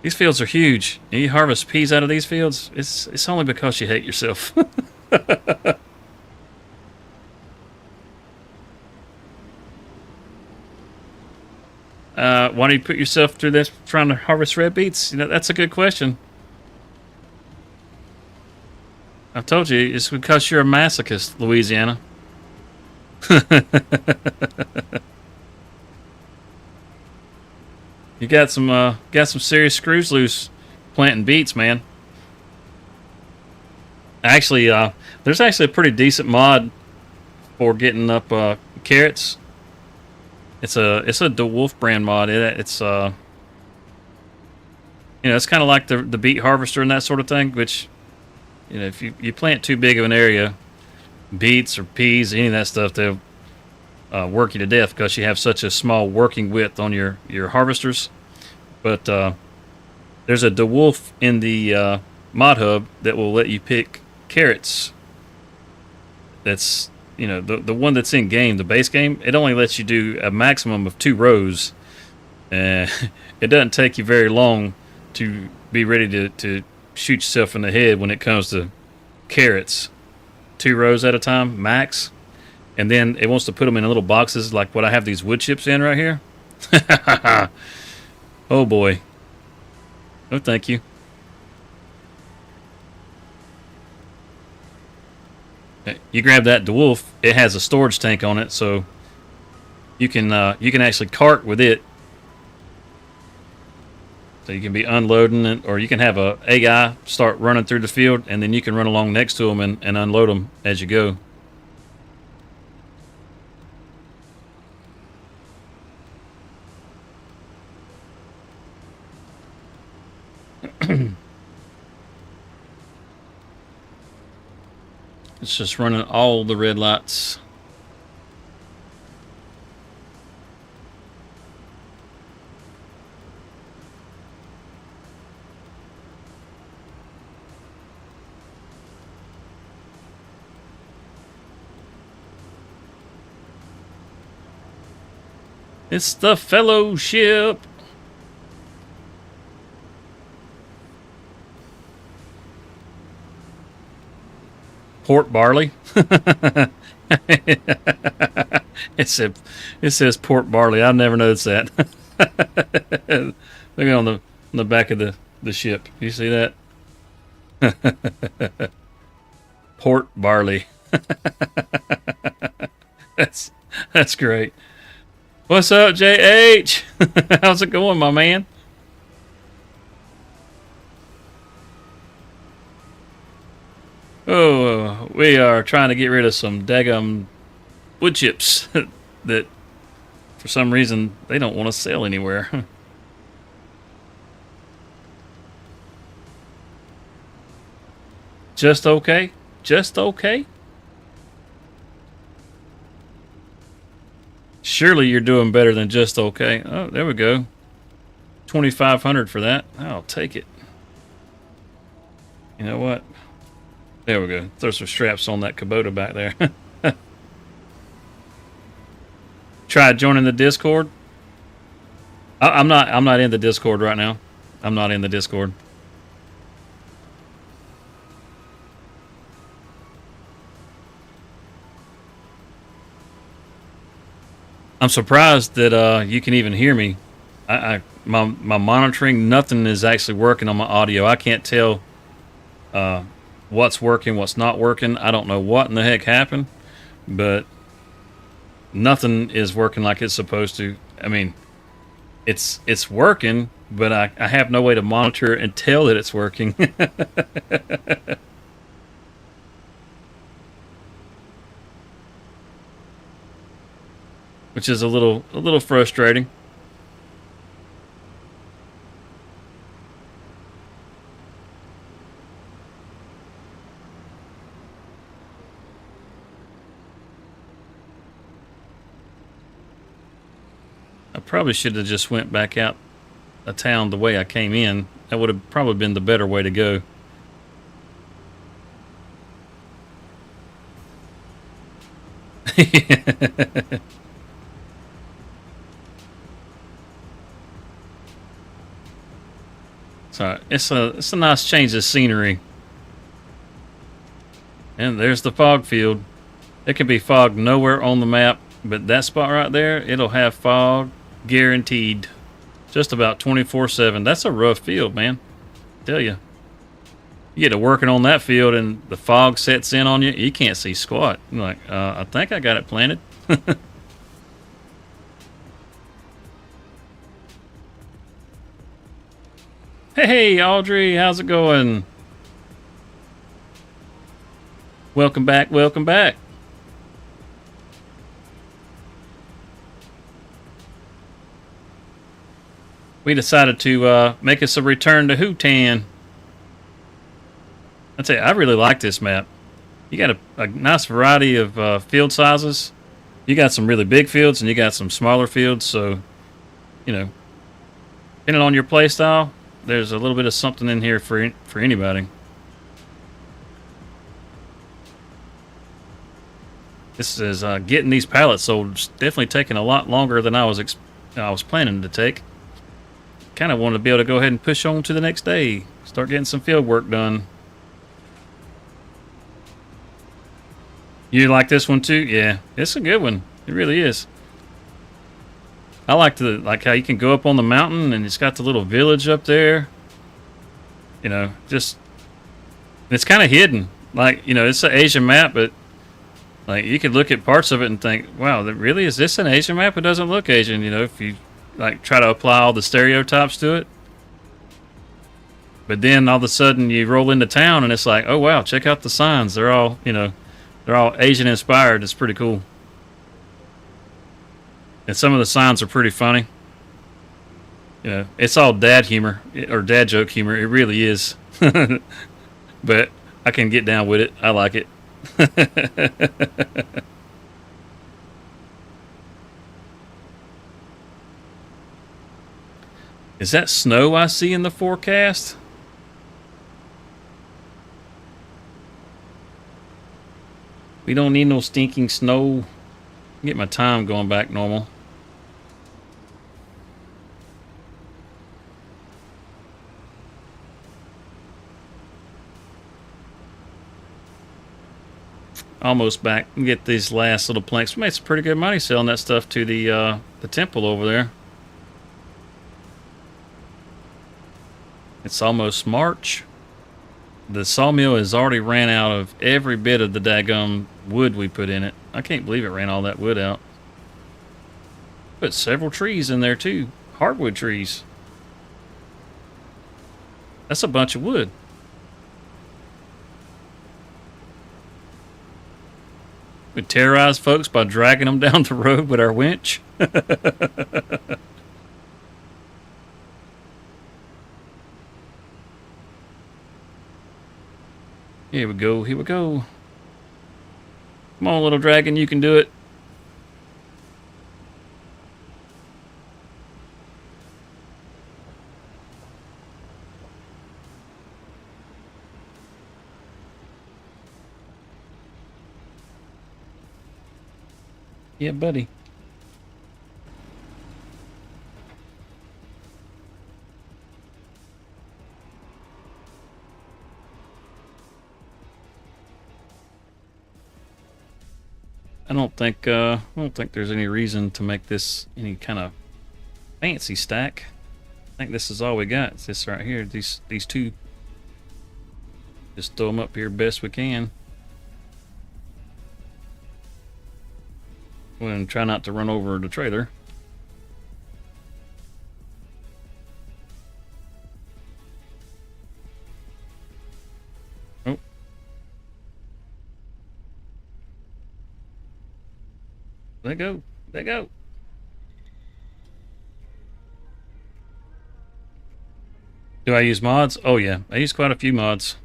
These fields are huge. And you harvest peas out of these fields. It's only because you hate yourself. Why do you put yourself through this trying to harvest red beets? You know, that's a good question. I've told you, it's because you're a masochist, Louisiana. You got some serious screws loose planting beets, man. Actually, there's actually a pretty decent mod for getting up carrots. It's a DeWolf brand mod. It's you know, it's kind of like the beet harvester and that sort of thing. Which, you know, if you plant too big of an area, beets or peas, any of that stuff, they'll work you to death because you have such a small working width on your harvesters. But there's a DeWolf in the mod hub that will let you pick carrots. That's, you know, the one that's in game, the base game. It only lets you do a maximum of 2 rows. It doesn't take you very long to be ready to shoot yourself in the head when it comes to carrots. 2 rows at a time, max. And then it wants to put them in little boxes like what I have these wood chips in right here. Oh boy. Oh, thank you. You grab that DeWolf, it has a storage tank on it, so you can actually cart with it. So you can be unloading it, or you can have a guy start running through the field, and then you can run along next to him and unload them as you go. It's just running all the red lights. It's the fellowship. Port barley. It says port barley. I've never noticed that. Look on the back of the ship. You see that? Port barley. That's great. What's up, JH? How's it going, my man? Oh, we are trying to get rid of some daggum wood chips that for some reason they don't want to sell anywhere. Just okay? Just okay? Surely you're doing better than just okay. Oh, there we go. 2,500 for that. I'll take it. You know what? There we go. Throw some straps on that Kubota back there. Try joining the Discord. I'm not. I'm not in the Discord right now. I'm not in the Discord. I'm surprised that you can even hear me. My monitoring, nothing is actually working on my audio. I can't tell uh, what's working, what's not working. I don't know what in the heck happened, but nothing is working like it's supposed to. I mean, it's working, but I have no way to monitor it and tell that it's working. Which is a little frustrating. I probably should have just went back out of town the way I came in. That would have probably been the better way to go. So it's a nice change of scenery. And there's the fog field. There can be fog nowhere on the map, but that spot right there, it'll have fog guaranteed. Just about 24/7. That's a rough field, man. Tell you. You get to working on that field and the fog sets in on you, you can't see squat. You're like, I think I got it planted. Hey, Audrey, how's it going? Welcome back, welcome back. We decided to make us a return to Hutan. I tell you, I really like this map. You got a nice variety of field sizes. You got some really big fields and you got some smaller fields. So, you know, depending on your play style, there's a little bit of something in here for anybody. This is getting these pallets sold. It's definitely taking a lot longer than I was planning to take. Kind of wanted to be able to go ahead and push on to the next day, start getting some field work done. You like this one too? Yeah, it's a good one. It really is. I like how you can go up on the mountain and it's got the little village up there. You know, just it's kind of hidden. Like, you know, it's an Asian map, but like you could look at parts of it and think, wow, really is this an Asian map? It doesn't look Asian. You know, if you like try to apply all the stereotypes to it. But then all of a sudden you roll into town and it's like, oh wow, check out the signs. They're all, you know, they're all Asian inspired. It's pretty cool. And some of the signs are pretty funny. You know, it's all dad humor or dad joke humor. It really is. But I can get down with it. I like it. Is that snow I see in the forecast? We don't need no stinking snow. Get my time going back normal. Almost back. Get these last little planks. We made some pretty good money selling that stuff to the temple over there. It's almost March. The sawmill has already ran out of every bit of the daggum wood we put in it. I can't believe it ran all that wood out. Put several trees in there too. Hardwood trees. That's a bunch of wood. We terrorize folks by dragging them down the road with our winch. Here we go. Here we go. Come on, little dragon. You can do it. Yeah, buddy. I don't think there's any reason to make this any kind of fancy stack. I think this is all we got. It's this right here. These two. Just throw them up here best we can. And try not to run over the trailer. Oh. Let go. Let go. Do I use mods? Oh yeah, I use quite a few mods.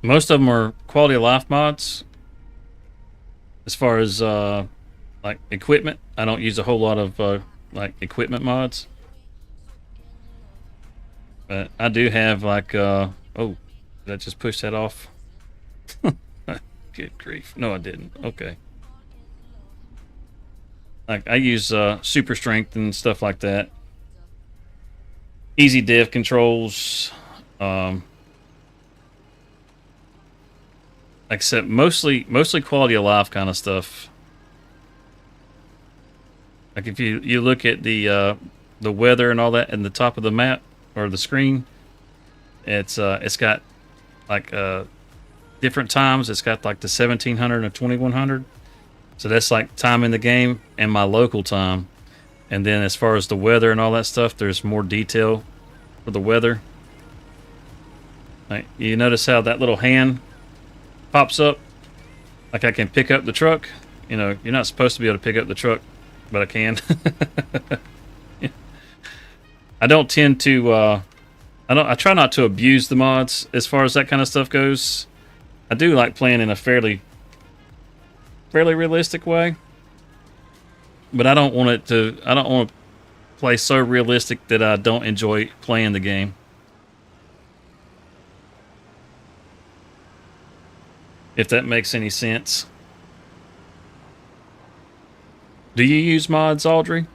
Most of them are quality of life mods. As far as like equipment, I don't use a whole lot of like equipment mods. But I do have like oh, did I just push that off? Good grief! No, I didn't. Okay. Like I use super strength and stuff like that. Easy diff controls. Except mostly quality of life kind of stuff. Like if you look at the weather and all that in the top of the map or the screen, it's got like different times. It's got like the 1700 and 2100. So that's like time in the game and my local time. And then as far as the weather and all that stuff, there's more detail for the weather. Like you notice how that little hand pops up, like I can pick up the truck. You know, you're not supposed to be able to pick up the truck, but I can. I don't tend to I try not to abuse the mods as far as that kind of stuff goes. I do like playing in a fairly realistic way, but I don't want to play so realistic that I don't enjoy playing the game. If that makes any sense. Do you use mods, Audrey?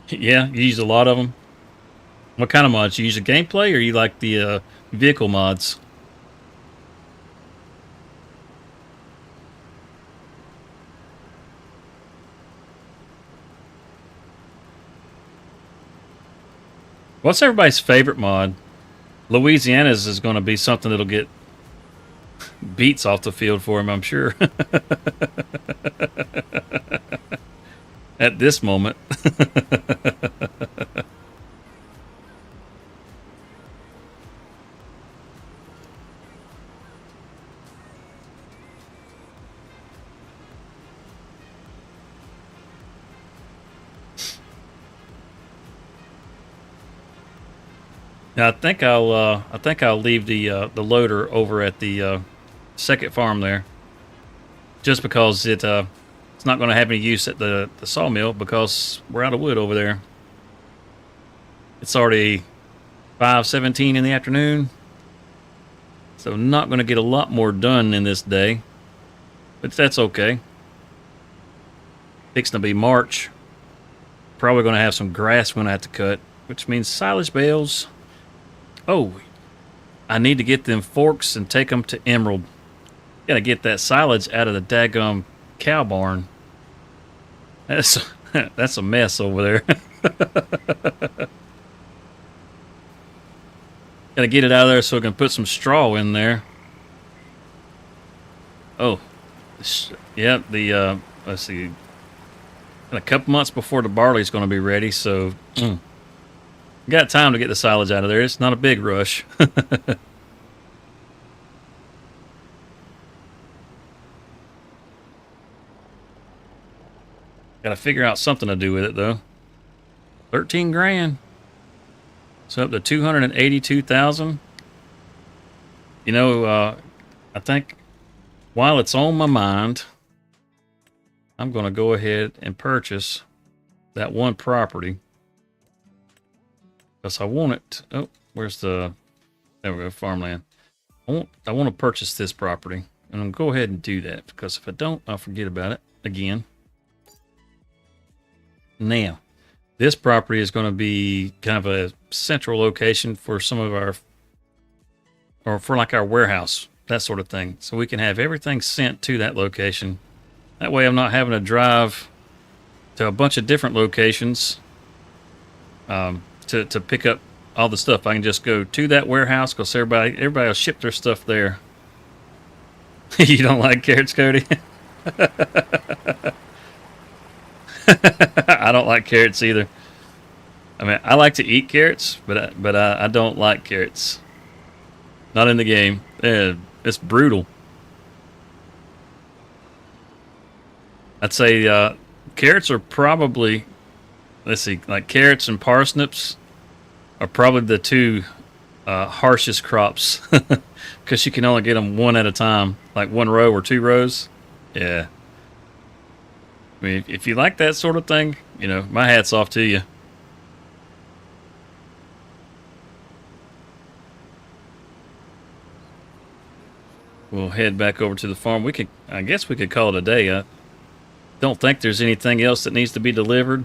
Yeah, you use a lot of them. What kind of mods? You use a gameplay or you like the vehicle mods? What's everybody's favorite mod? Louisiana's is going to be something that'll get beats off the field for him, I'm sure. At this moment. Now, I think I'll leave the loader over at the second farm there, just because it's not going to have any use at the sawmill because we're out of wood over there. It's already 5:17 in the afternoon, so not going to get a lot more done in this day, but that's okay. Fixing to be March. Probably going to have some grass we're going to have to cut, which means silage bales. Oh, I need to get them forks and take them to Emerald. Gotta get that silage out of the daggum cow barn. That's that's a mess over there. Gotta get it out of there so we can put some straw in there. Oh, yeah. Let's see. A couple months before the barley's going to be ready, so got time to get the silage out of there. It's not a big rush. Got to figure out something to do with it though. 13 grand. So up to 282,000. You know, I think while it's on my mind, I'm going to go ahead and purchase that one property because I want it. Oh, where's the? There we go, farmland. I want to purchase this property, and I'm going to go ahead and do that because if I don't, I'll forget about it again. Now, this property is going to be kind of a central location for some of our, or for like our warehouse, that sort of thing. So we can have everything sent to that location. That way I'm not having to drive to a bunch of different locations to pick up all the stuff. I can just go to that warehouse because everybody will ship their stuff there. You don't like carrots, Cody? I don't like carrots either. I mean, I like to eat carrots, but I don't like carrots. Not in the game. It's brutal. I'd say carrots are probably, let's see, like carrots and parsnips are probably the two harshest crops because you can only get them one at a time, like one row or two rows. Yeah. I mean, if you like that sort of thing, you know, my hat's off to you. We'll head back over to the farm. I guess we could call it a day. I don't think there's anything else that needs to be delivered.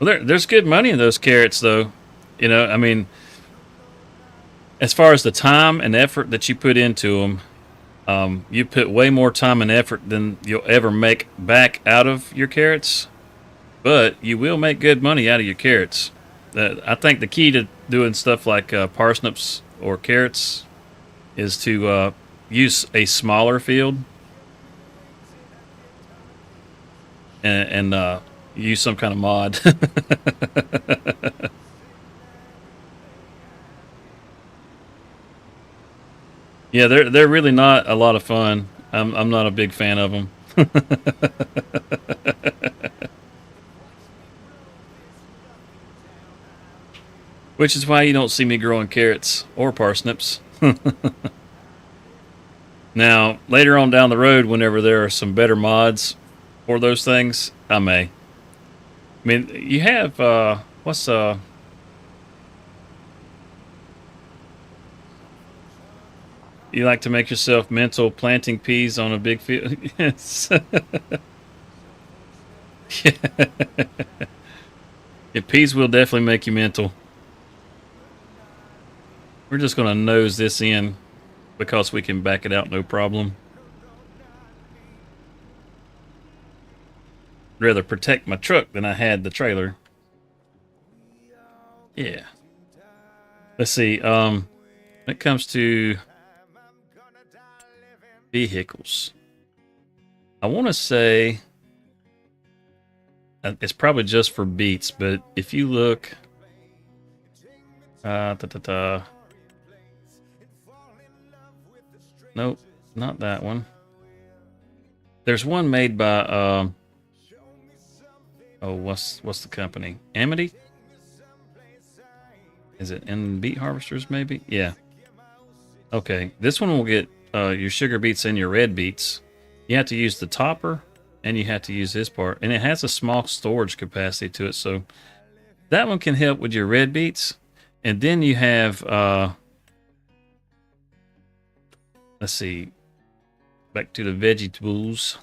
Well, there's good money in those carrots, though. You know, I mean, as far as the time and effort that you put into them, you put way more time and effort than you'll ever make back out of your carrots. But you will make good money out of your carrots. I think the key to doing stuff like parsnips or carrots is to use a smaller field and use some kind of mod. Yeah, they're really not a lot of fun. I'm not a big fan of them. Which is why you don't see me growing carrots or parsnips. Now, later on down the road, whenever there are some better mods for those things, I may. I mean, you have what's you like to make yourself mental planting peas on a big field? Yes. Yeah, peas will definitely make you mental. We're just going to nose this in because we can back it out no problem. Rather protect my truck than I had the trailer. Yeah. Let's see. When it comes to vehicles, I want to say it's probably just for beats, but if you look, nope, not that one. There's one made by oh, what's the company? Amity? Is it in beet harvesters? Maybe. Yeah. Okay. This one will get your sugar beets and your red beets. You have to use the topper, and you have to use this part, and it has a small storage capacity to it, so that one can help with your red beets. And then you have let's see, back to the vegetables.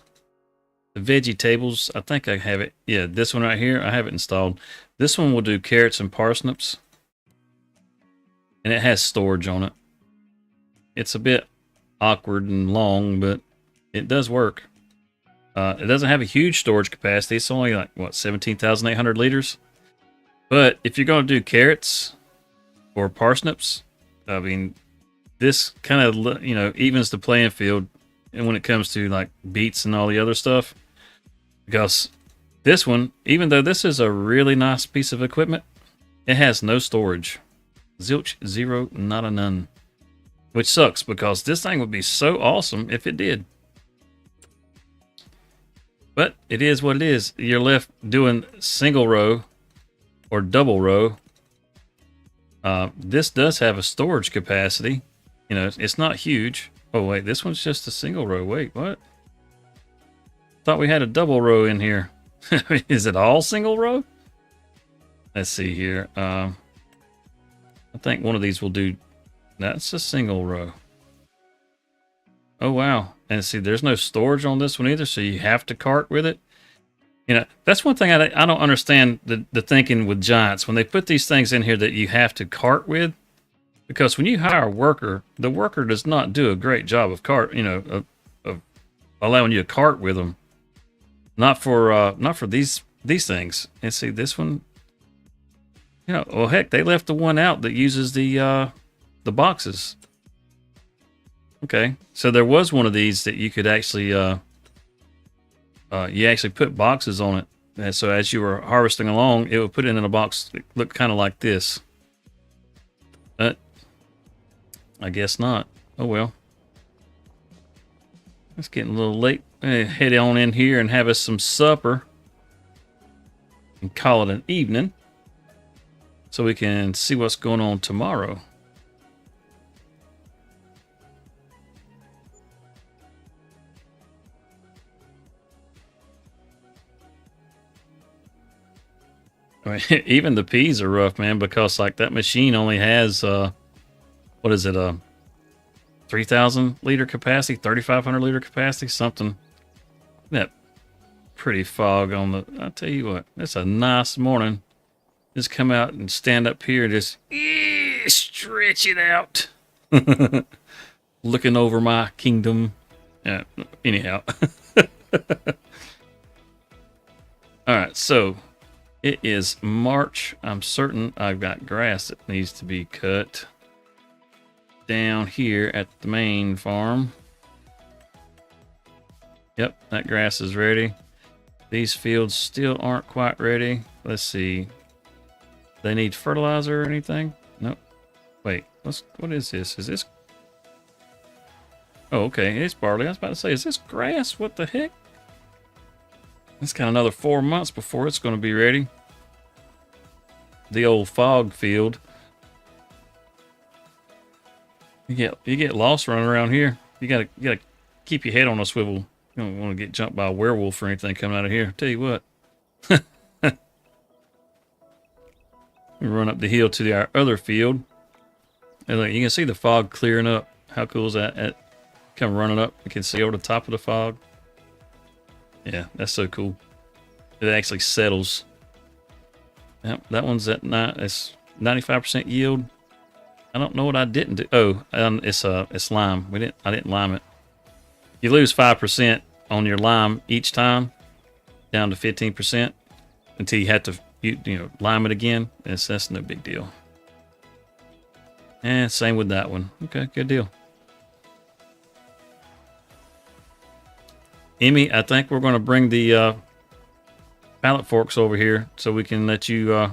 The veggie tables, I think I have it. Yeah, this one right here, I have it installed. This one will do carrots and parsnips. and it has storage on it. It's a bit awkward and long, but it does work. It doesn't have a huge storage capacity. It's only like, what, 17,800 liters? But if you're going to do carrots or parsnips, I mean, this kind of, evens the playing field. And when it comes to like beets and all the other stuff, because this one, even though this is a really nice piece of equipment, it has no storage. Zilch, zero, not a none. Which sucks because this thing would be so awesome if it did. But it is what it is. You're left doing single row or double row. This does have a storage capacity. It's not huge. Oh, wait, this one's just a single row. Wait, what? Thought we had a double row in here. Is it all single row? Let's see here. I think one of these will do. That's a single row. Oh, wow. And see, there's no storage on this one either, so you have to cart with it. That's one thing I don't understand the thinking with giants. When they put these things in here that you have to cart with, because when you hire a worker, the worker does not do a great job of of allowing you to cart with them. Not for these things. And see, this one, well, heck, they left the one out that uses the boxes. Okay, so there was one of these that you could actually you actually put boxes on it, and so as you were harvesting along, it would put it in a box that looked kind of like this. But I guess not. Oh well. It's getting a little late. Head on in here and have us some supper and call it an evening so we can see what's going on tomorrow. I mean, even the peas are rough, man, because like that machine only has what is it, 3,000 liter capacity, 3,500 liter capacity, something. That pretty fog on the. I'll tell you what, it's a nice morning. Just come out and stand up here and just stretch it out, looking over my kingdom. Yeah. Anyhow, all right, so. It is March. I'm certain I've got grass that needs to be cut down here at the main farm. Yep, that grass is ready. These fields still aren't quite ready. Let's see. They need fertilizer or anything? Nope. Wait, what is this? Is this? Oh, okay, it's barley. I was about to say, is this grass? What the heck? It's got another 4 months before it's going to be ready. The old fog field. You get lost running around here. You gotta keep your head on a swivel. You don't want to get jumped by a werewolf or anything coming out of here. Tell you what. We run up the hill to our other field. And look, you can see the fog clearing up. How cool is that? Come running up. You can see over the top of the fog. Yeah, that's so cool. It actually settles. Yep, that one's at it's 95% yield. I don't know what I didn't do. Oh, it's lime. I didn't lime it. You lose 5% on your lime each time, down to 15% until you have to lime it again. That's no big deal. And same with that one. Okay, good deal. Emmy, I think we're going to bring the pallet forks over here so we can let you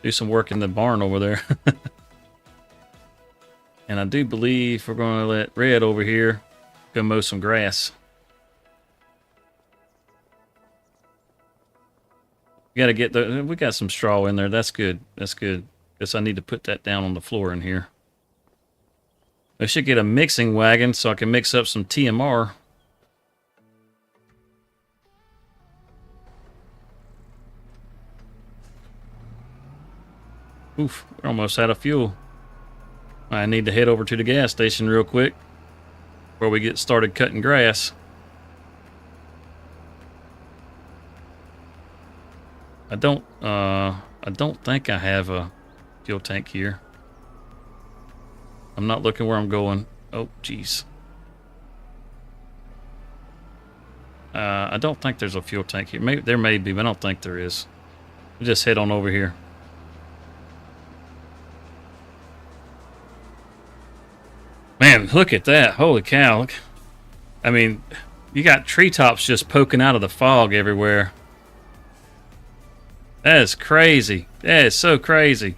do some work in the barn over there. And I do believe we're going to let Red over here go mow some grass. We got to get we got some straw in there. That's good. That's good. Guess I need to put that down on the floor in here. I should get a mixing wagon so I can mix up some TMR. Oof, we're almost out of fuel. I need to head over to the gas station real quick before we get started cutting grass. I don't think I have a fuel tank here. I'm not looking where I'm going. Oh, jeez. I don't think there's a fuel tank here. Maybe there may be, but I don't think there is. We'll just head on over here. Man, look at that. Holy cow. Look. I mean, you got treetops just poking out of the fog everywhere. That is crazy. That is so crazy.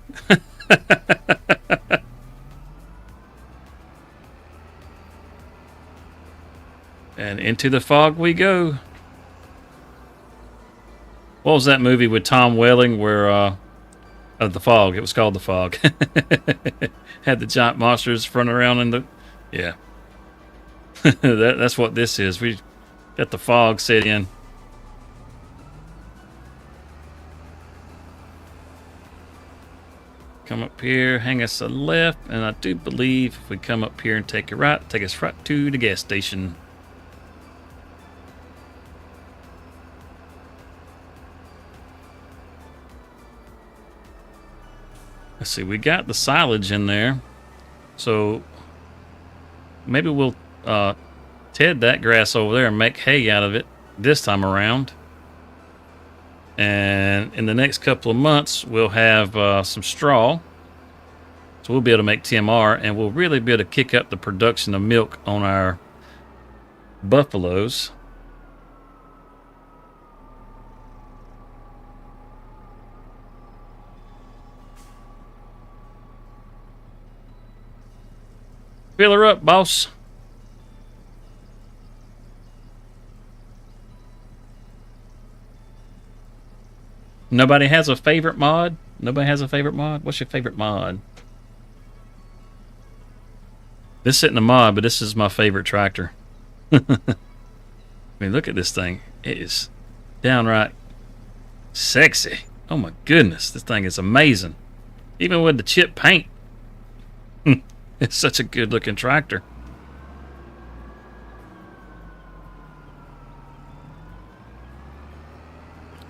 And into the fog we go. What was that movie with Tom Welling where, The Fog? It was called The Fog. Had the giant monsters running around in the... Yeah. That's what this is. We got the fog set in. Come up here, hang us a left, and I do believe if we come up here and take a right, take us right to the gas station. Let's see, we got the silage in there, so maybe we'll ted that grass over there and make hay out of it this time around. And in the next couple of months, we'll have some straw. So we'll be able to make TMR, and we'll really be able to kick up the production of milk on our buffaloes. Fill her up, boss. Nobody has a favorite mod? Nobody has a favorite mod? What's your favorite mod? This isn't a mod, but this is my favorite tractor. I mean, look at this thing. It is downright sexy. Oh my goodness, this thing is amazing. Even with the chip paint. It's such a good looking tractor.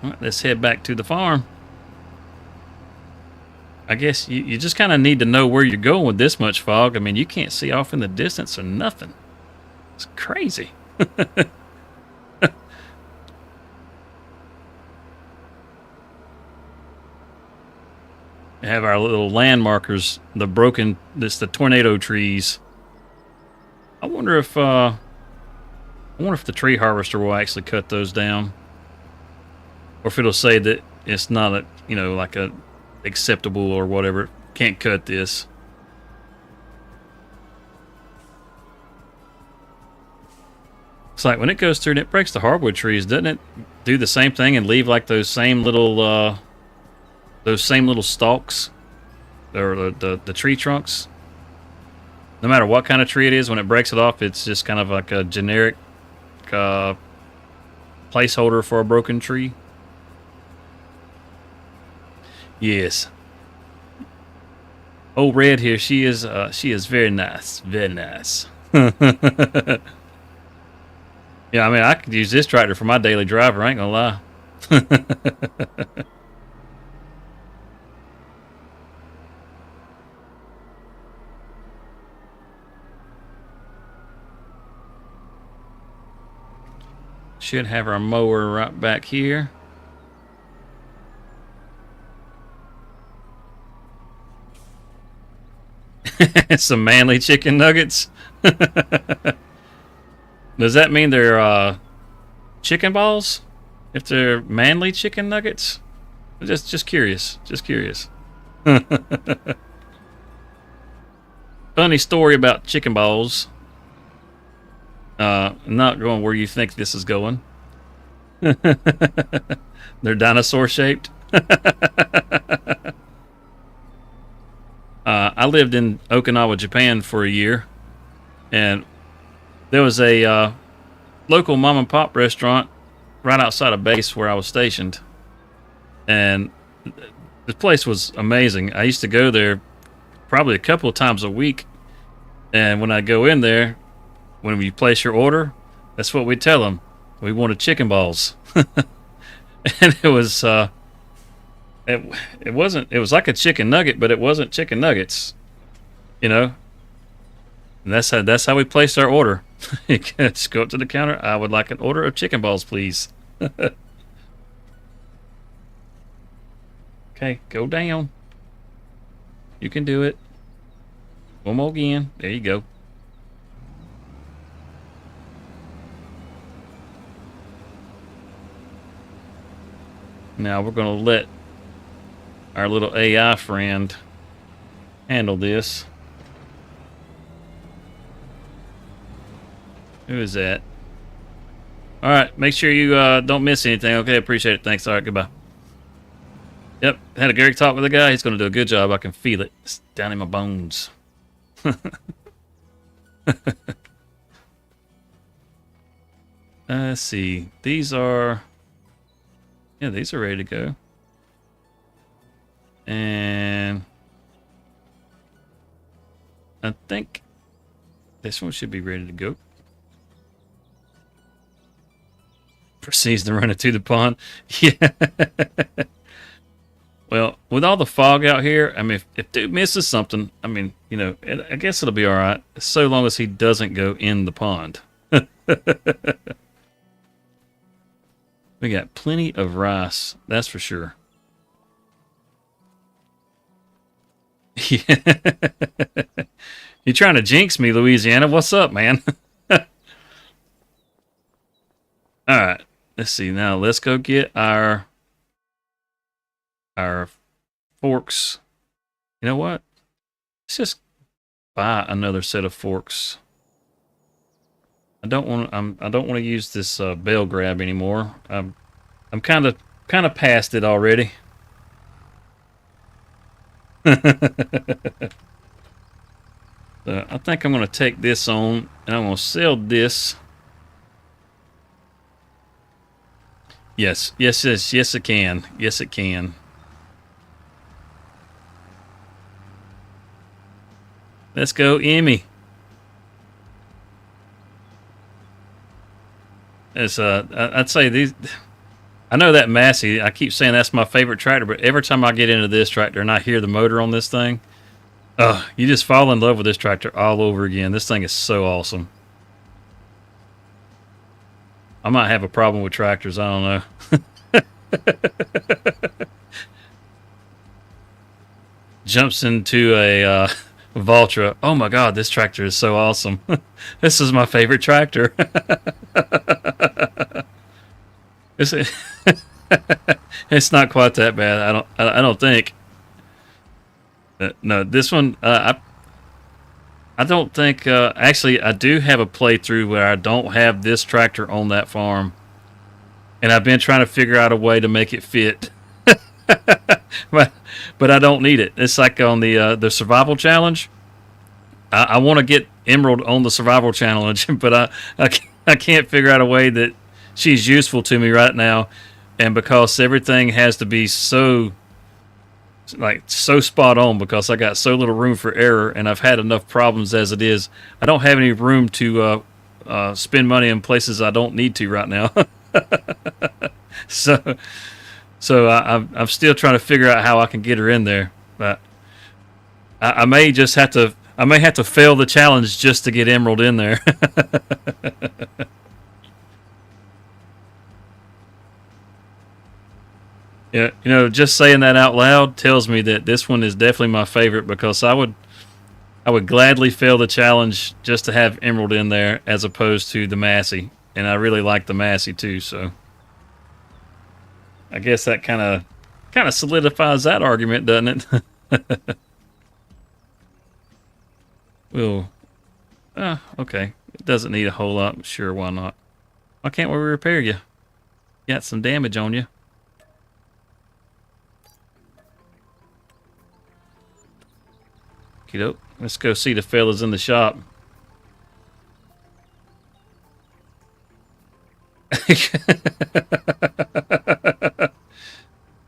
All right, let's head back to the farm. I guess you just kind of need to know where you're going with this much fog. I mean, you can't see off in the distance or nothing. It's crazy. We have our little land markers, the tornado trees. I wonder if the tree harvester will actually cut those down, or if it'll say that it's not like a acceptable or whatever. Can't cut this. It's like when it goes through and it breaks the hardwood trees, doesn't it do the same thing and leave like those same little stalks, or the tree trunks? No matter what kind of tree it is, when it breaks it off, it's just kind of like a generic placeholder for a broken tree. Yes. Old Red here, she is very nice. Very nice. Yeah, I mean, I could use this tractor for my daily driver, I ain't gonna lie. Should have our mower right back here. Some manly chicken nuggets. Does that mean they're chicken balls? If they're manly chicken nuggets? Just curious. Just curious. Funny story about chicken balls. Not going where you think this is going. They're dinosaur shaped. I lived in Okinawa, Japan for a year, and there was a local mom and pop restaurant right outside of base where I was stationed, and the place was amazing. I used to go there probably a couple of times a week, and when I go in there, when you place your order, that's what we tell them. We wanted chicken balls. And it was it was like a chicken nugget, but it wasn't chicken nuggets, you know. And that's how we placed our order. You can just go up to the counter. I would like an order of chicken balls, please. Okay, go down. You can do it. One more again. There you go. Now we're going to let our little AI friend handle this. Who is that? All right, make sure you don't miss anything. Okay, appreciate it. Thanks. All right, goodbye. Yep, had a great talk with the guy. He's going to do a good job. I can feel it. It's down in my bones. Let's see. These are... Yeah, these are ready to go. And... I think this one should be ready to go. Proceeds to run it to the pond. Yeah. Well, with all the fog out here, I mean, if dude misses something, I mean, you know, I guess it'll be all right, so long as he doesn't go in the pond. We got plenty of rice, that's for sure. Yeah. You trying to jinx me, Louisiana? What's up, man? All right, let's see. Now let's go get our forks. You know what? Let's just buy another set of forks. I don't want to use this bell grab anymore. I'm kind of past it already. So I think I'm going to take this on and I'm going to sell this. Yes, it can. Yes, it can. Let's go, Emmy. It's I'd say these. I know that Massey. I keep saying that's my favorite tractor, but every time I get into this tractor and I hear the motor on this thing, you just fall in love with this tractor all over again. This thing is so awesome. I might have a problem with tractors. I don't know. Jumps into a Valtra. Oh my God, this tractor is so awesome. This is my favorite tractor. It's not quite that bad. I don't think. No, this one. I don't think. Actually, I do have a playthrough where I don't have this tractor on that farm, and I've been trying to figure out a way to make it fit. But I don't need it. It's like on the survival challenge. I want to get Emerald on the survival challenge, but I can't figure out a way that she's useful to me right now, and because everything has to be so spot on, because I got so little room for error, and I've had enough problems as it is. I don't have any room to spend money in places I don't need to right now. So I'm still trying to figure out how I can get her in there, but I may just have to. I may have to fail the challenge just to get Emerald in there. Yeah, you know, just saying that out loud tells me that this one is definitely my favorite, because I would gladly fail the challenge just to have Emerald in there as opposed to the Massey, and I really like the Massey too. So I guess that kind of solidifies that argument, doesn't it? Well, okay. It doesn't need a whole lot. Sure, why not? Why can't we repair you? You got some damage on you. Okey-doke. Let's go see the fellas in the shop.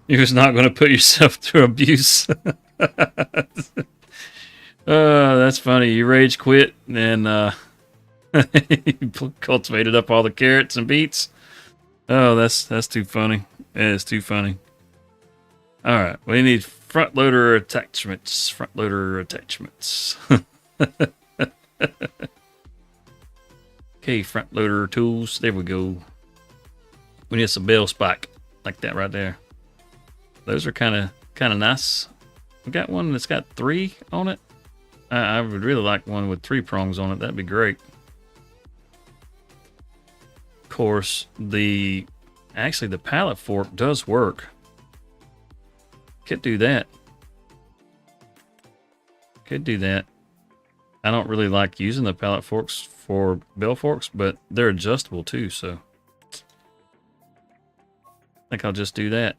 You're just not going to put yourself through abuse. That's funny. You rage quit and you cultivated up all the carrots and beets. Oh, that's too funny. It is too funny. All right, we need front loader attachments. Front loader attachments. Okay, front loader tools. There we go. We need some bell spike like that right there. Those are kind of nice. We got one that's got 3 on it. I would really like one with 3 prongs on it. That'd be great. Of course, the pallet fork does work. Could do that. Could do that. I don't really like using the pallet forks for bell forks, but they're adjustable too, so I think I'll just do that.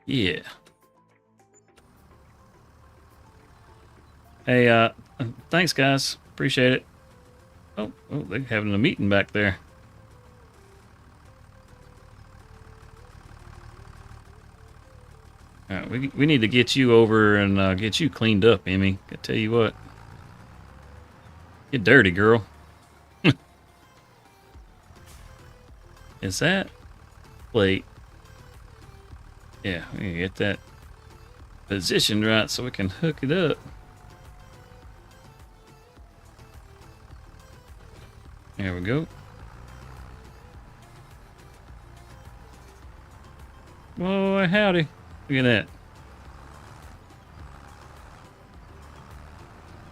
Yeah. Hey, thanks guys. Appreciate it. Oh, they're having a meeting back there. All right, we need to get you over and get you cleaned up, Emmy. I tell you what. Get dirty, girl. Is that plate? Yeah, we can get that positioned right so we can hook it up. There we go. Boy, howdy. Look at that.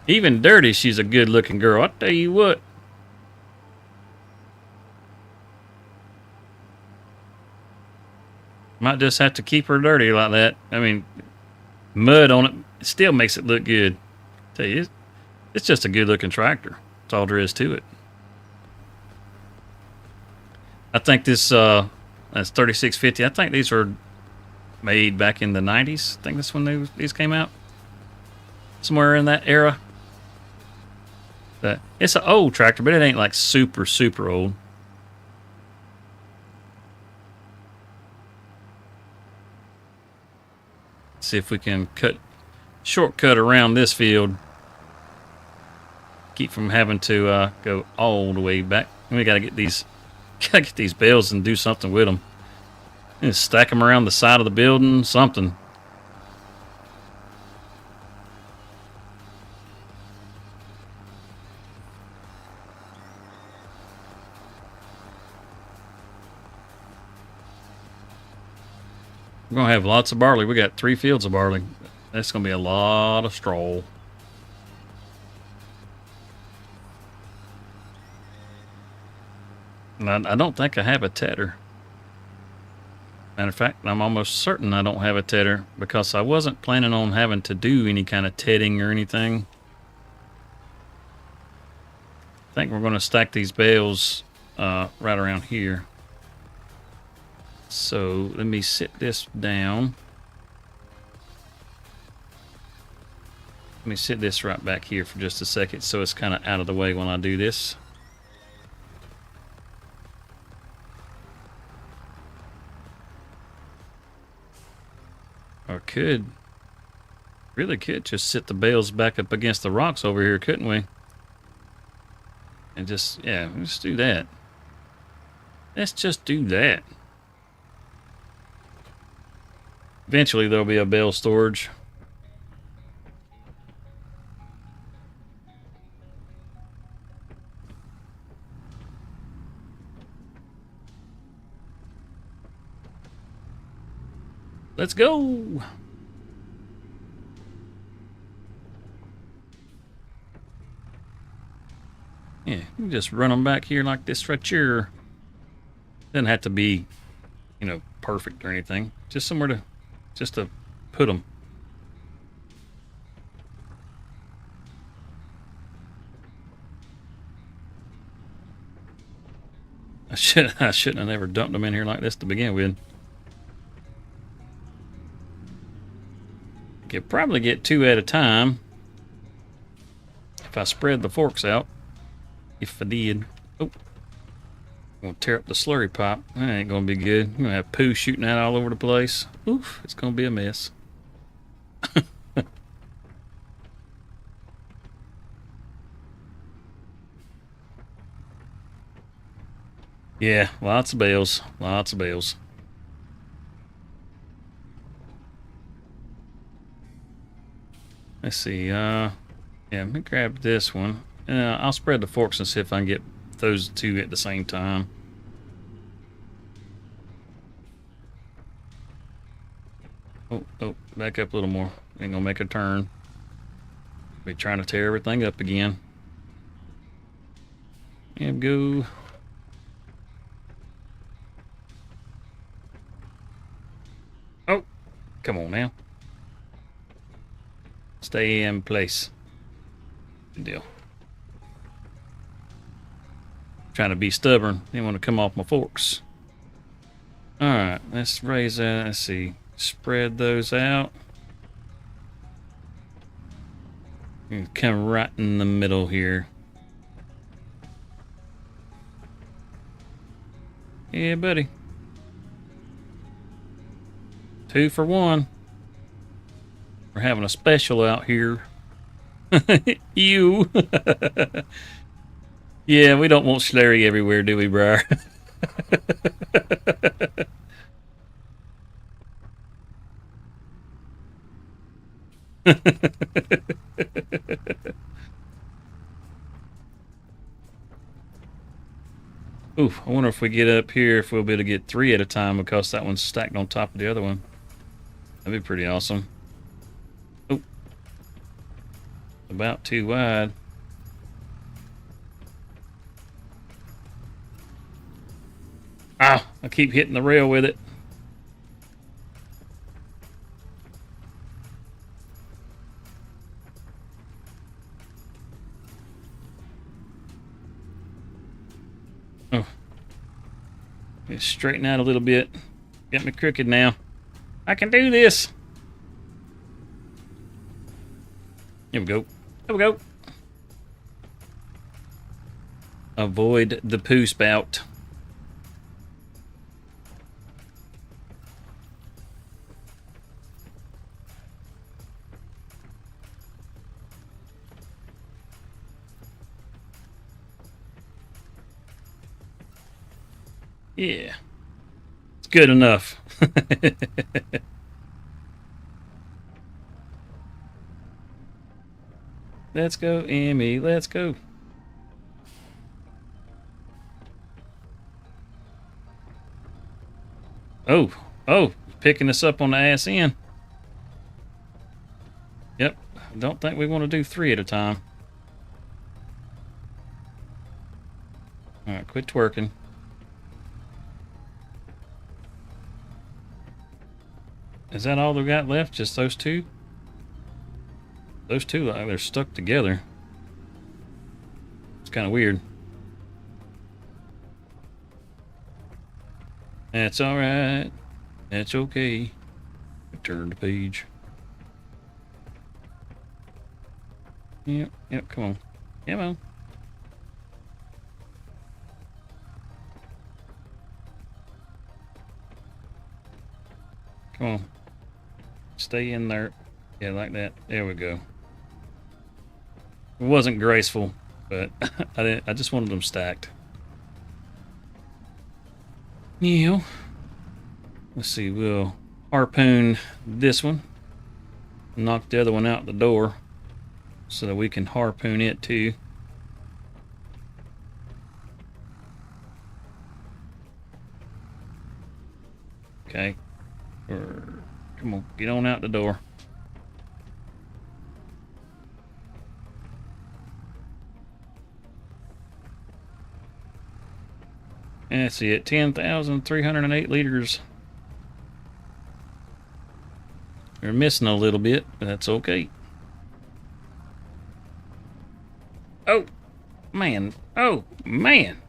Even dirty, she's a good looking girl. I'll tell you what. Might just have to keep her dirty like that. I mean, mud on it still makes it look good. Tell you, it's just a good looking tractor. That's all there is to it. I think this that's 3650. I think these were made back in the 90s. I think that's when these came out. Somewhere in that era. It's an old tractor, but it ain't like super, super old. See if we can shortcut around this field. Keep from having to go all the way back. We gotta get these bales and do something with them. Just stack them around the side of the building, something. We're going to have lots of barley. We got 3 fields of barley. That's going to be a lot of straw. And I don't think I have a tedder. Matter of fact, I'm almost certain I don't have a tedder because I wasn't planning on having to do any kind of tedding or anything. I think we're going to stack these bales right around here. So let me sit this down. Let me sit this right back here for just a second so it's kind of out of the way when I do this. Or really could just sit the bales back up against the rocks over here, couldn't we? And just, yeah, let's do that. Let's just do that. Eventually there'll be a bale storage. Let's go. Yeah, you can just run them back here like this right here. Doesn't have to be, perfect or anything. Just somewhere to put them. I shouldn't have never dumped them in here like this to begin with. Could probably get 2 at a time if I spread the forks out. If I did. Oh, I'm gonna tear up the slurry pipe. That ain't gonna be good. I'm gonna have poo shooting out all over the place. Oof, it's gonna be a mess. Yeah, lots of bales. Lots of bales. Let's see, Yeah, let me grab this one. I'll spread the forks and see if I can get those two at the same time. Oh, back up a little more. Ain't gonna make a turn. Be trying to tear everything up again. And go. Oh, come on now. Stay in place. Good deal. Trying to be stubborn. Didn't want to come off my forks. Alright, let's raise that. Let's see. Spread those out. And come right in the middle here. Yeah, buddy. 2 for 1. We're having a special out here. You. Yeah, we don't want slurry everywhere, do we, Briar? Oof, I wonder if we get up here if we'll be able to get 3 at a time because that one's stacked on top of the other one. That'd be pretty awesome. Oh, about too wide. Ah, I keep hitting the rail with it. Oh, let's straighten out a little bit. Got me crooked now. I can do this. Here we go. There we go. Avoid the poo spout. Yeah. It's good enough. Let's go, Emmy. Let's go. Oh, picking us up on the ass end. Yep. I don't think we want to do 3 at a time. Alright, quit twerking. Is that all they got left? Just those 2? Those 2, like they're stuck together. It's kind of weird. That's alright. That's okay. Turn the page. Yep, come on. Come on. Come on. Stay in there. Yeah, like that. There we go. It wasn't graceful, but I just wanted them stacked. Yeah. Let's see, we'll harpoon this one. Knock the other one out the door so that we can harpoon it too. Okay. Come on, get on out the door. And that's it, 10,308 liters. We're missing a little bit, but that's okay. Oh, man. Oh, man.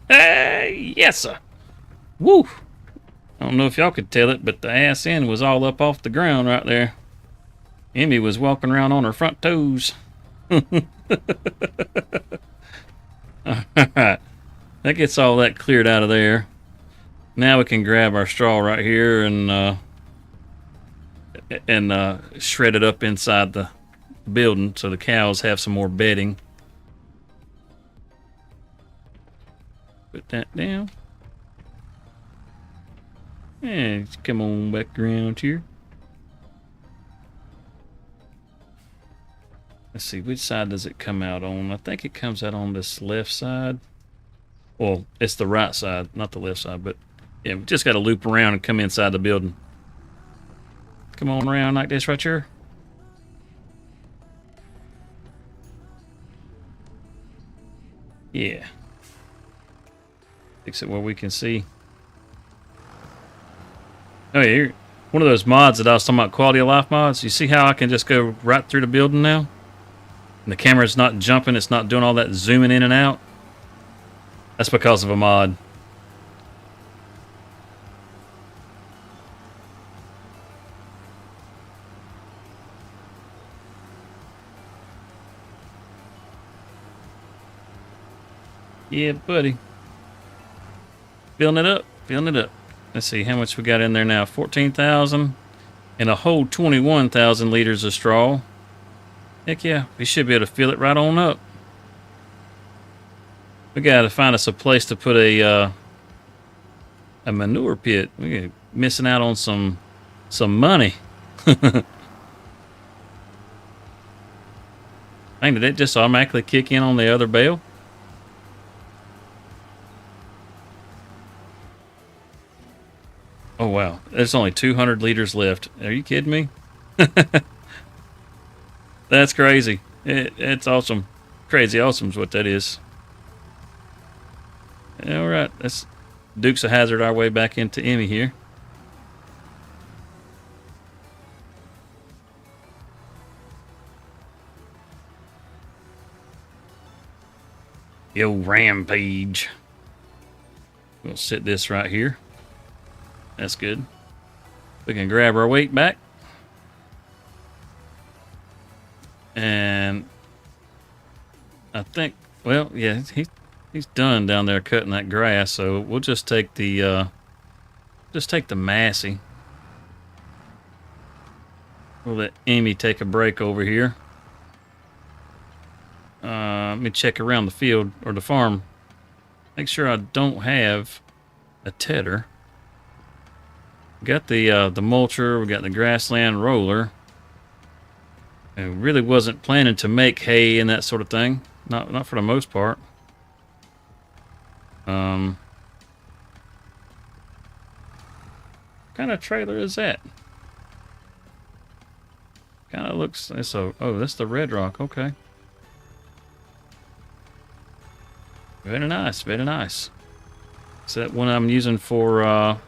Yes, sir. Woo. I don't know if y'all could tell it, but the ass end was all up off the ground right there. Emmy was walking around on her front toes. Alright. That gets all that cleared out of there. Now we can grab our straw right here and shred it up inside the building so the cows have some more bedding. Put that down. And come on back around here. Let's see, which side does it come out on? I think it comes out on this left side. Well, it's the right side, not the left side, but yeah, we just got to loop around and come inside the building. Come on around like this right here. Yeah. Fix it where we can see. Oh yeah, here. One of those mods that I was talking about, quality of life mods. You see how I can just go right through the building now? And the camera's not jumping, it's not doing all that zooming in and out. That's because of a mod. Yeah, buddy. Filling it up, filling it up. Let's see how much we got in there now. 14,000 and a whole 21,000 liters of straw. Heck yeah, we should be able to fill it right on up. We got to find us a place to put a manure pit. We're missing out on some money. Dang, did it just automatically kick in on the other bale? Oh wow, there's only 200 liters left. Are you kidding me? That's crazy. It's awesome. Crazy awesome is what that is. All right, let's Dukes of Hazzard our way back into Emmy here. Yo, rampage. We'll sit this right here. That's good. We can grab our weight back. And I think, well, yeah, he's done down there cutting that grass, so we'll just take the Massey. We'll let Amy take a break over here. Let me check around the field or the farm. Make sure I don't have a tedder. We got the mulcher, we got the grassland roller. I really wasn't planning to make hay and that sort of thing. Not for the most part. What kind of trailer is that? Kind of looks so. Oh, that's the Red Rock. Okay. Very nice. Very nice. Is that one I'm using for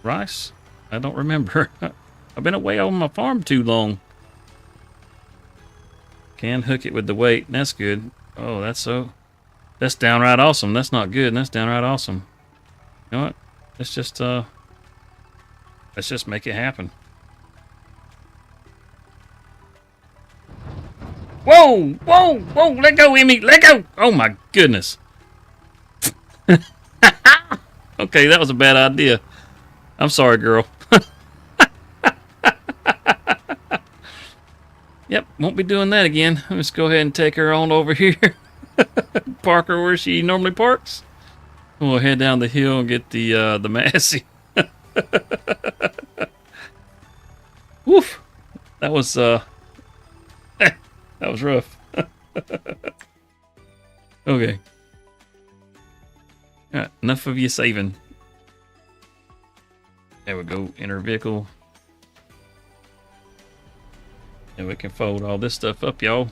rice? I don't remember. I've been away on my farm too long. Can hook it with the weight. That's good. Oh, that's downright awesome. That's not good. That's downright awesome. You know what? Let's just make it happen. Whoa! Whoa! Whoa! Let go, Emmy! Let go! Oh my goodness. Okay, that was a bad idea. I'm sorry, girl. Yep, won't be doing that again. Let's go ahead and take her on over here. Park her where she normally parks. We'll head down the hill and get the Massey. Woof! That was that was rough. Okay. All right, enough of you saving. There we go. Enter vehicle. And we can fold all this stuff up, y'all.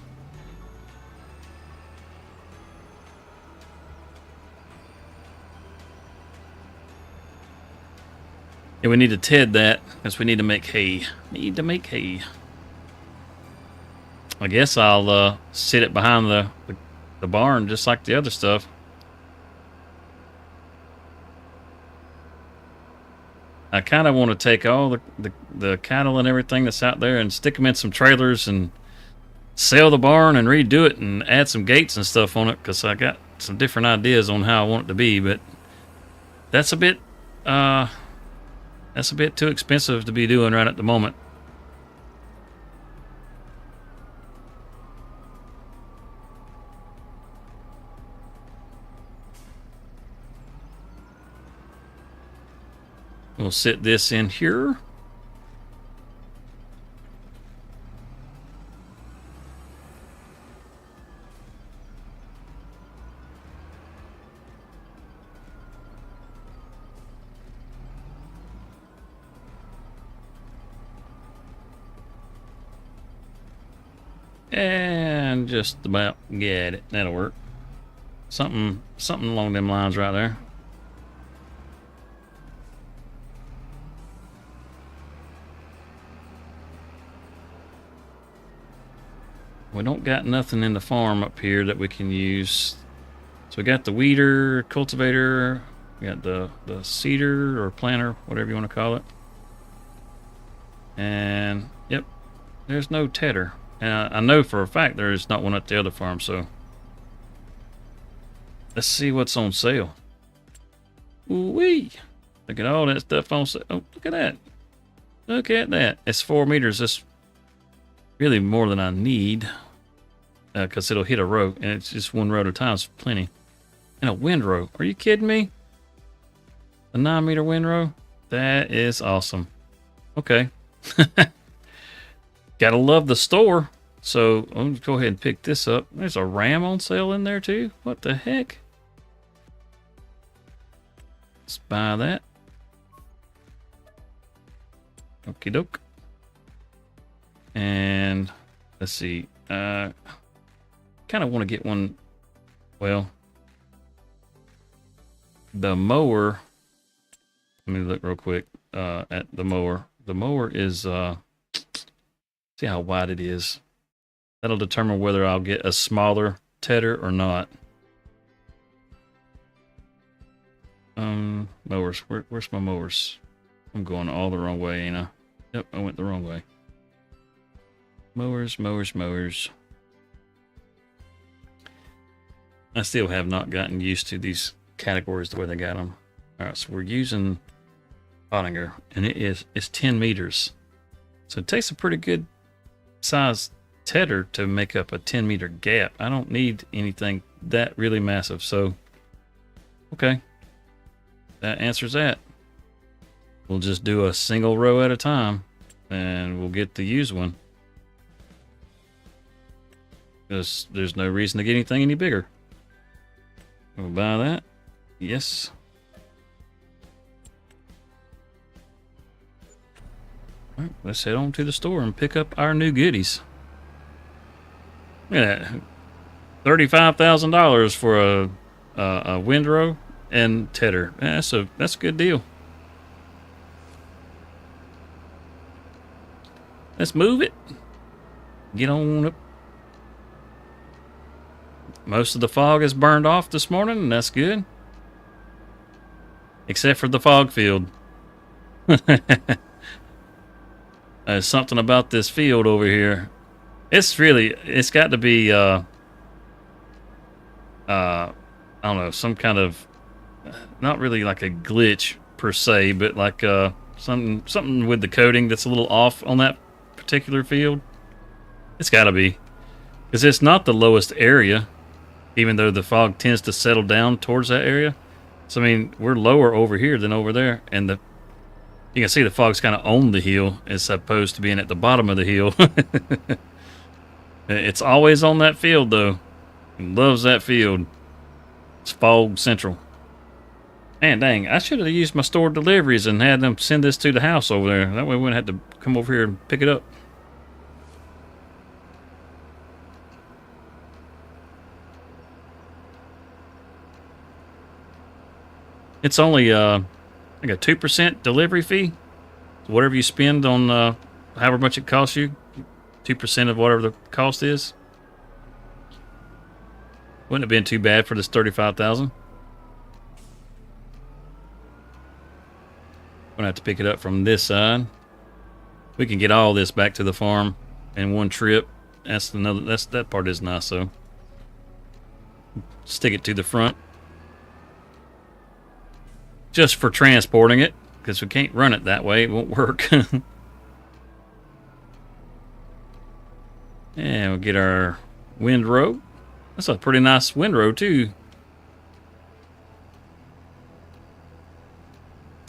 And we need to TED that because we need to make hay. Need to make hay. I guess I'll sit it behind the barn just like the other stuff. I kind of want to take all the cattle and everything that's out there and stick them in some trailers and sell the barn and redo it and add some gates and stuff on it because I got some different ideas on how I want it to be, but that's a bit too expensive to be doing right at the moment. We'll sit this in here. And just about get it. That'll work. Something along them lines right there. We don't got nothing in the farm up here that we can use. So we got the weeder, cultivator, we got the seeder or planter, whatever you want to call it. And yep, there's no tedder. And I know for a fact there is not one at the other farm, so let's see what's on sale. Ooh-wee! Look at all that stuff on sale. Oh, look at that. Look at that. It's 4 meters. That's really more than I need. Because it'll hit a row, and it's just one row at a time. It's plenty. And a windrow. Are you kidding me? A 9-meter windrow? That is awesome. Okay. Gotta love the store. So I'm gonna go ahead and pick this up. There's a ram on sale in there too. What the heck? Let's buy that. Okie doke. And let's see. Kind of want to get one. Well, the mower. Let me look real quick at the mower. The mower is see how wide it is. That'll determine whether I'll get a smaller tedder or not. Mowers. Where's my mowers? I'm going all the wrong way, ain't I? Yep, I went the wrong way. Mowers. I still have not gotten used to these categories the way they got them. All right, so we're using Pottinger, and it's 10 meters. So it takes a pretty good size tedder to make up a 10-meter gap. I don't need anything that really massive. So, okay, that answers that. We'll just do a single row at a time, and we'll get the used one. Because there's no reason to get anything any bigger. We'll buy that. Yes. All right, let's head on to the store and pick up our new goodies. Look at that. $35,000 for a windrow and tedder. That's a good deal. Let's move it. Get on up. Most of the fog is burned off this morning, and that's good. Except for the fog field. There's something about this field over here. It's got to be, I don't know, some kind of, not really like a glitch per se, but like something with the coating that's a little off on that particular field. It's got to be. Because it's not the lowest area, even though the fog tends to settle down towards that area. So, I mean, we're lower over here than over there. And you can see the fog's kind of on the hill as opposed to being at the bottom of the hill. It's always on that field, though. He loves that field. It's fog central. Man, dang, I should have used my store deliveries and had them send this to the house over there. That way we wouldn't have to come over here and pick it up. It's only like a 2% delivery fee. So whatever you spend on however much it costs you, 2% of whatever the cost is. Wouldn't have been too bad for this $35,000. Gonna have to pick it up from this side. We can get all this back to the farm in one trip. That part is nice, so stick it to the front. Just for transporting it, because we can't run it that way. It won't work. And we'll get our windrow. That's a pretty nice windrow, too.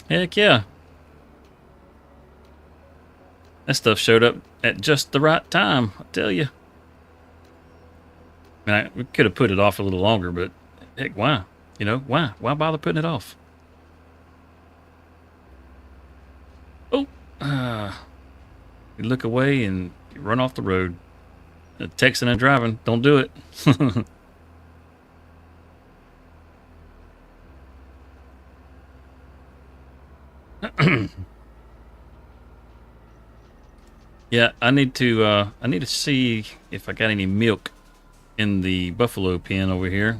Heck yeah. That stuff showed up at just the right time, I tell you. I mean, we could have put it off a little longer, but heck, why? You know, why? Why bother putting it off? Oh, you look away and you run off the road. Texting and driving, don't do it. Yeah, I need to see if I got any milk in the buffalo pen over here.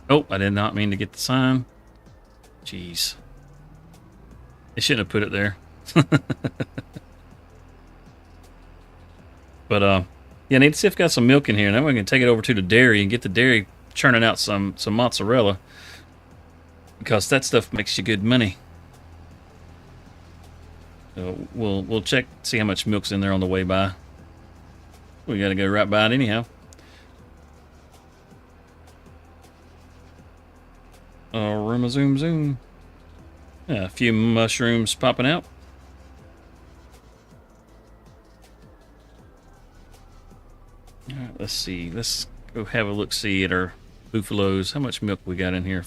Oh, I did not mean to get the sign. Jeez. They shouldn't have put it there. But yeah, I need to see if I've got some milk in here. Then we can take it over to the dairy and get the dairy churning out some mozzarella, because that stuff makes you good money. So we'll check, see how much milk's in there on the way by. We got to go right by it anyhow. Room a zoom zoom. Yeah, a few mushrooms popping out. All right, let's see. Let's go have a look see at our buffaloes. How much milk we got in here?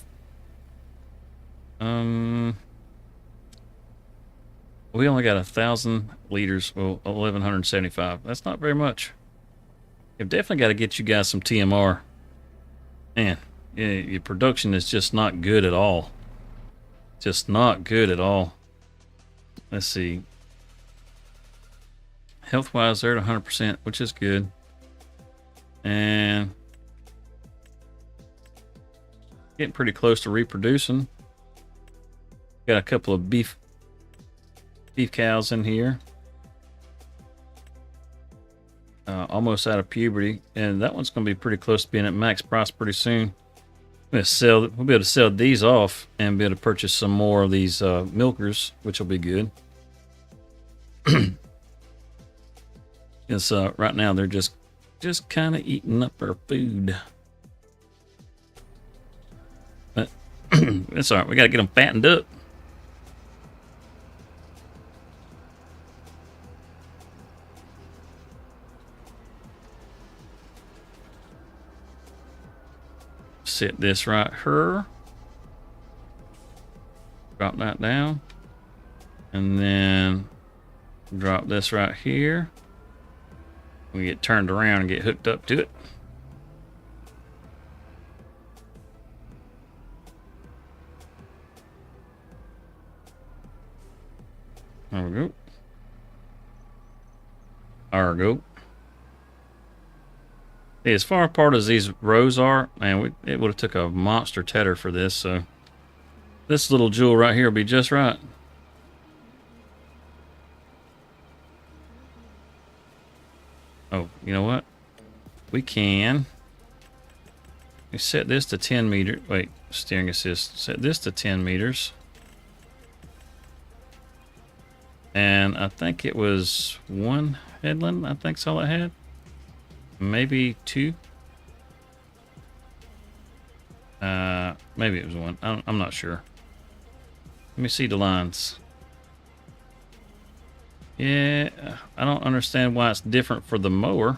We only got 1,000 liters. Well, 1,175. That's not very much. You've definitely got to get you guys some TMR. Man, yeah, your production is just not good at all. Just not good at all. Let's see. Health-wise, they're at 100%, which is good. And getting pretty close to reproducing. Got a couple of beef cows in here. Almost out of puberty, and that one's going to be pretty close to being at max price pretty soon. We'll be able to sell these off and be able to purchase some more of these milkers, which will be good. Because right now they're just kind of eating up our food. But that's all right. We got to get them fattened up. Set this right here. Drop that down. And then drop this right here. We get turned around and get hooked up to it. There we go. There we go. As far apart as these rows are, man, it would have took a monster tedder for this, so this little jewel right here will be just right. Oh, you know what? We can set this to 10 meters. Wait, steering assist. Set this to 10 meters. And I think it was one headland. I think's all it had. Maybe two. Maybe it was one. I'm not sure. Let me see the lines. Yeah, I don't understand why it's different for the mower.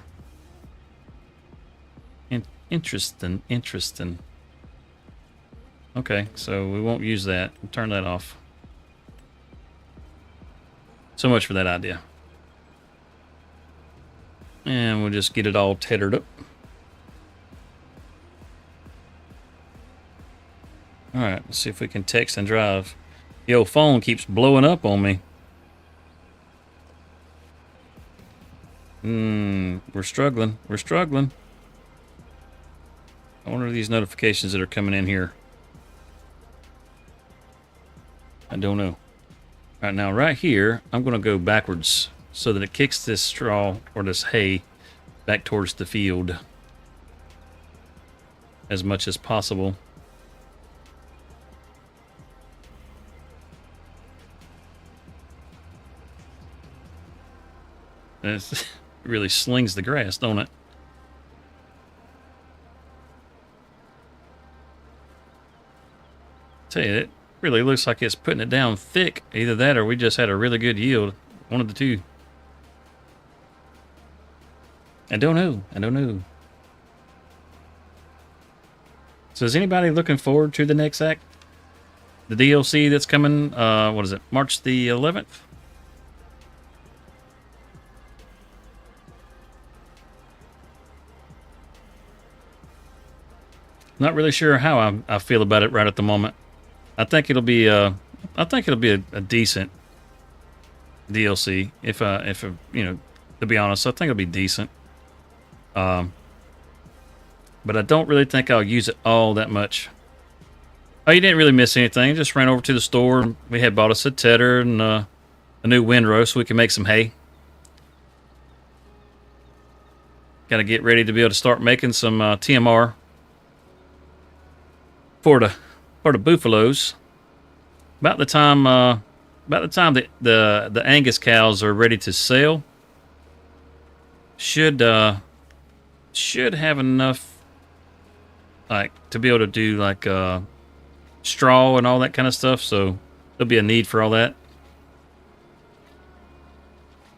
Interesting. Okay, so we won't use that. We'll turn that off. So much for that idea. And we'll just get it all tethered up. Alright, let's see if we can text and drive. The old phone keeps blowing up on me. We're struggling. I wonder these notifications that are coming in here. I don't know. Alright, now right here, I'm going to go backwards so that it kicks this straw or this hay back towards the field as much as possible. It really slings the grass, don't it? Tell you, it really looks like it's putting it down thick. Either that or we just had a really good yield. One of the two. I don't know. So is anybody looking forward to the next act? The DLC that's coming, what is it, March the 11th? Not really sure how I feel about it right at the moment. I think it'll be a decent DLC if to be honest, I think it'll be decent. Um, but I don't really think I'll use it all that much. Oh, you didn't really miss anything. Just ran over to the store and we had bought us a tedder and a new windrow so we can make some hay. Got to get ready to be able to start making some TMR for the buffaloes. About the time that the Angus cows are ready to sell, should have enough like to be able to do like straw and all that kind of stuff. So there'll be a need for all that.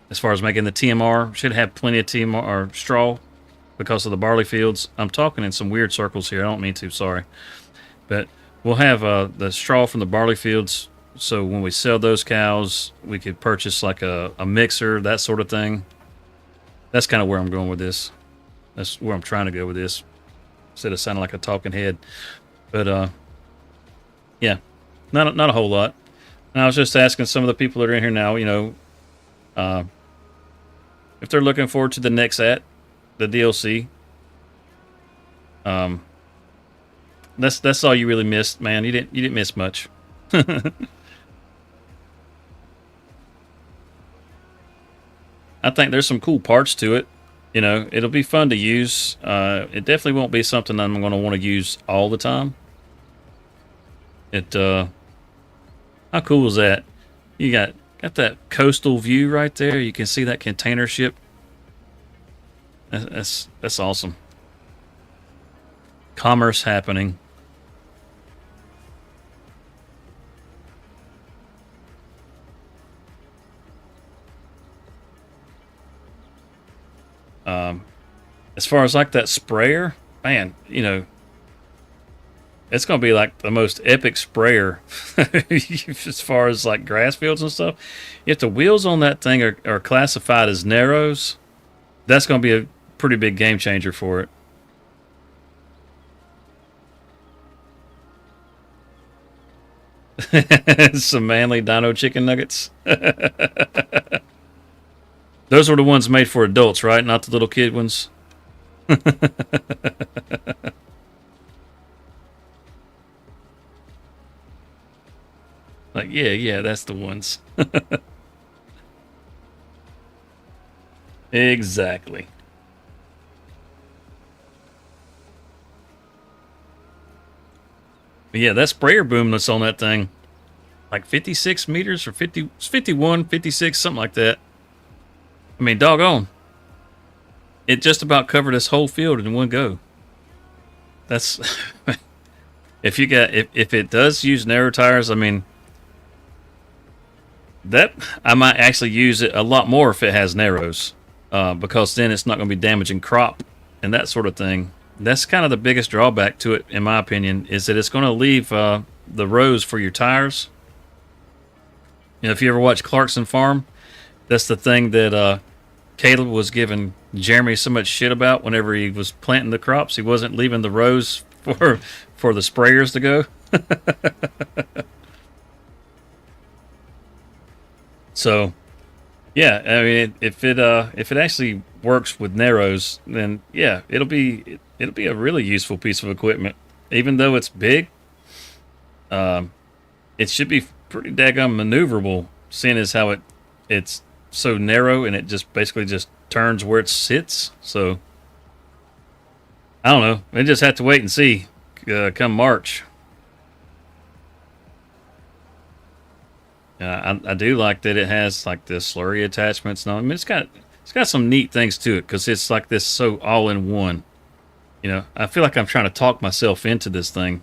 As far as making the TMR, should have plenty of TMR or straw because of the barley fields. I'm talking in some weird circles here. I don't mean to. Sorry, but we'll have the straw from the barley fields. So when we sell those cows, we could purchase like a mixer, that sort of thing. That's kind of where I'm going with this. That's where I'm trying to go with this. Instead of sounding like a talking head. But yeah, not a whole lot. And I was just asking some of the people that are in here now, if they're looking forward to the next the DLC. That's all you really missed, man. You didn't miss much. I think there's some cool parts to it. It'll be fun to use. It definitely won't be something I'm going to want to use all the time. How cool is that? You got that coastal view right there. You can see that container ship. That's awesome. Commerce happening. As far as like that sprayer, man, it's going to be like the most epic sprayer as far as like grass fields and stuff. If the wheels on that thing are classified as narrows, that's going to be a pretty big game changer for it. Some manly dino chicken nuggets. Those were the ones made for adults, right? Not the little kid ones. Like, yeah, that's the ones. Exactly. But yeah, that sprayer boom that's on that thing, like 56 meters or 50, 51, 56, something like that. I mean, doggone. It just about covered this whole field in one go. That's if it does use narrow tires, I mean that I might actually use it a lot more if it has narrows, because then it's not going to be damaging crop and that sort of thing. That's kind of the biggest drawback to it, in my opinion, is that it's going to leave the rows for your tires. If you ever watch Clarkson Farm, that's the thing that Caleb was giving Jeremy so much shit about whenever he was planting the crops. He wasn't leaving the rows for the sprayers to go. So, yeah, I mean, if it actually works with narrows, then yeah, it'll be a really useful piece of equipment. Even though it's big, it should be pretty daggone maneuverable, seeing as how it's so narrow and it just basically just turns where it sits. So I don't know. We just have to wait and see come March. I do like that it has like the slurry attachments. No, I mean it's got some neat things to it because it's like this so all in one. I feel like I'm trying to talk myself into this thing.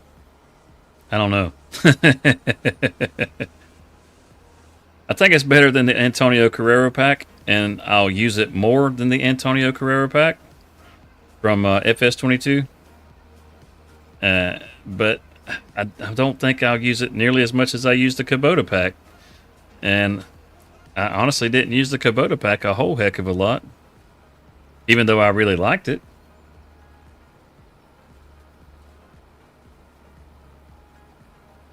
I don't know. I think it's better than the Antonio Carrera pack, and I'll use it more than the Antonio Carrera pack from FS22. But I don't think I'll use it nearly as much as I use the Kubota pack. And I honestly didn't use the Kubota pack a whole heck of a lot, even though I really liked it.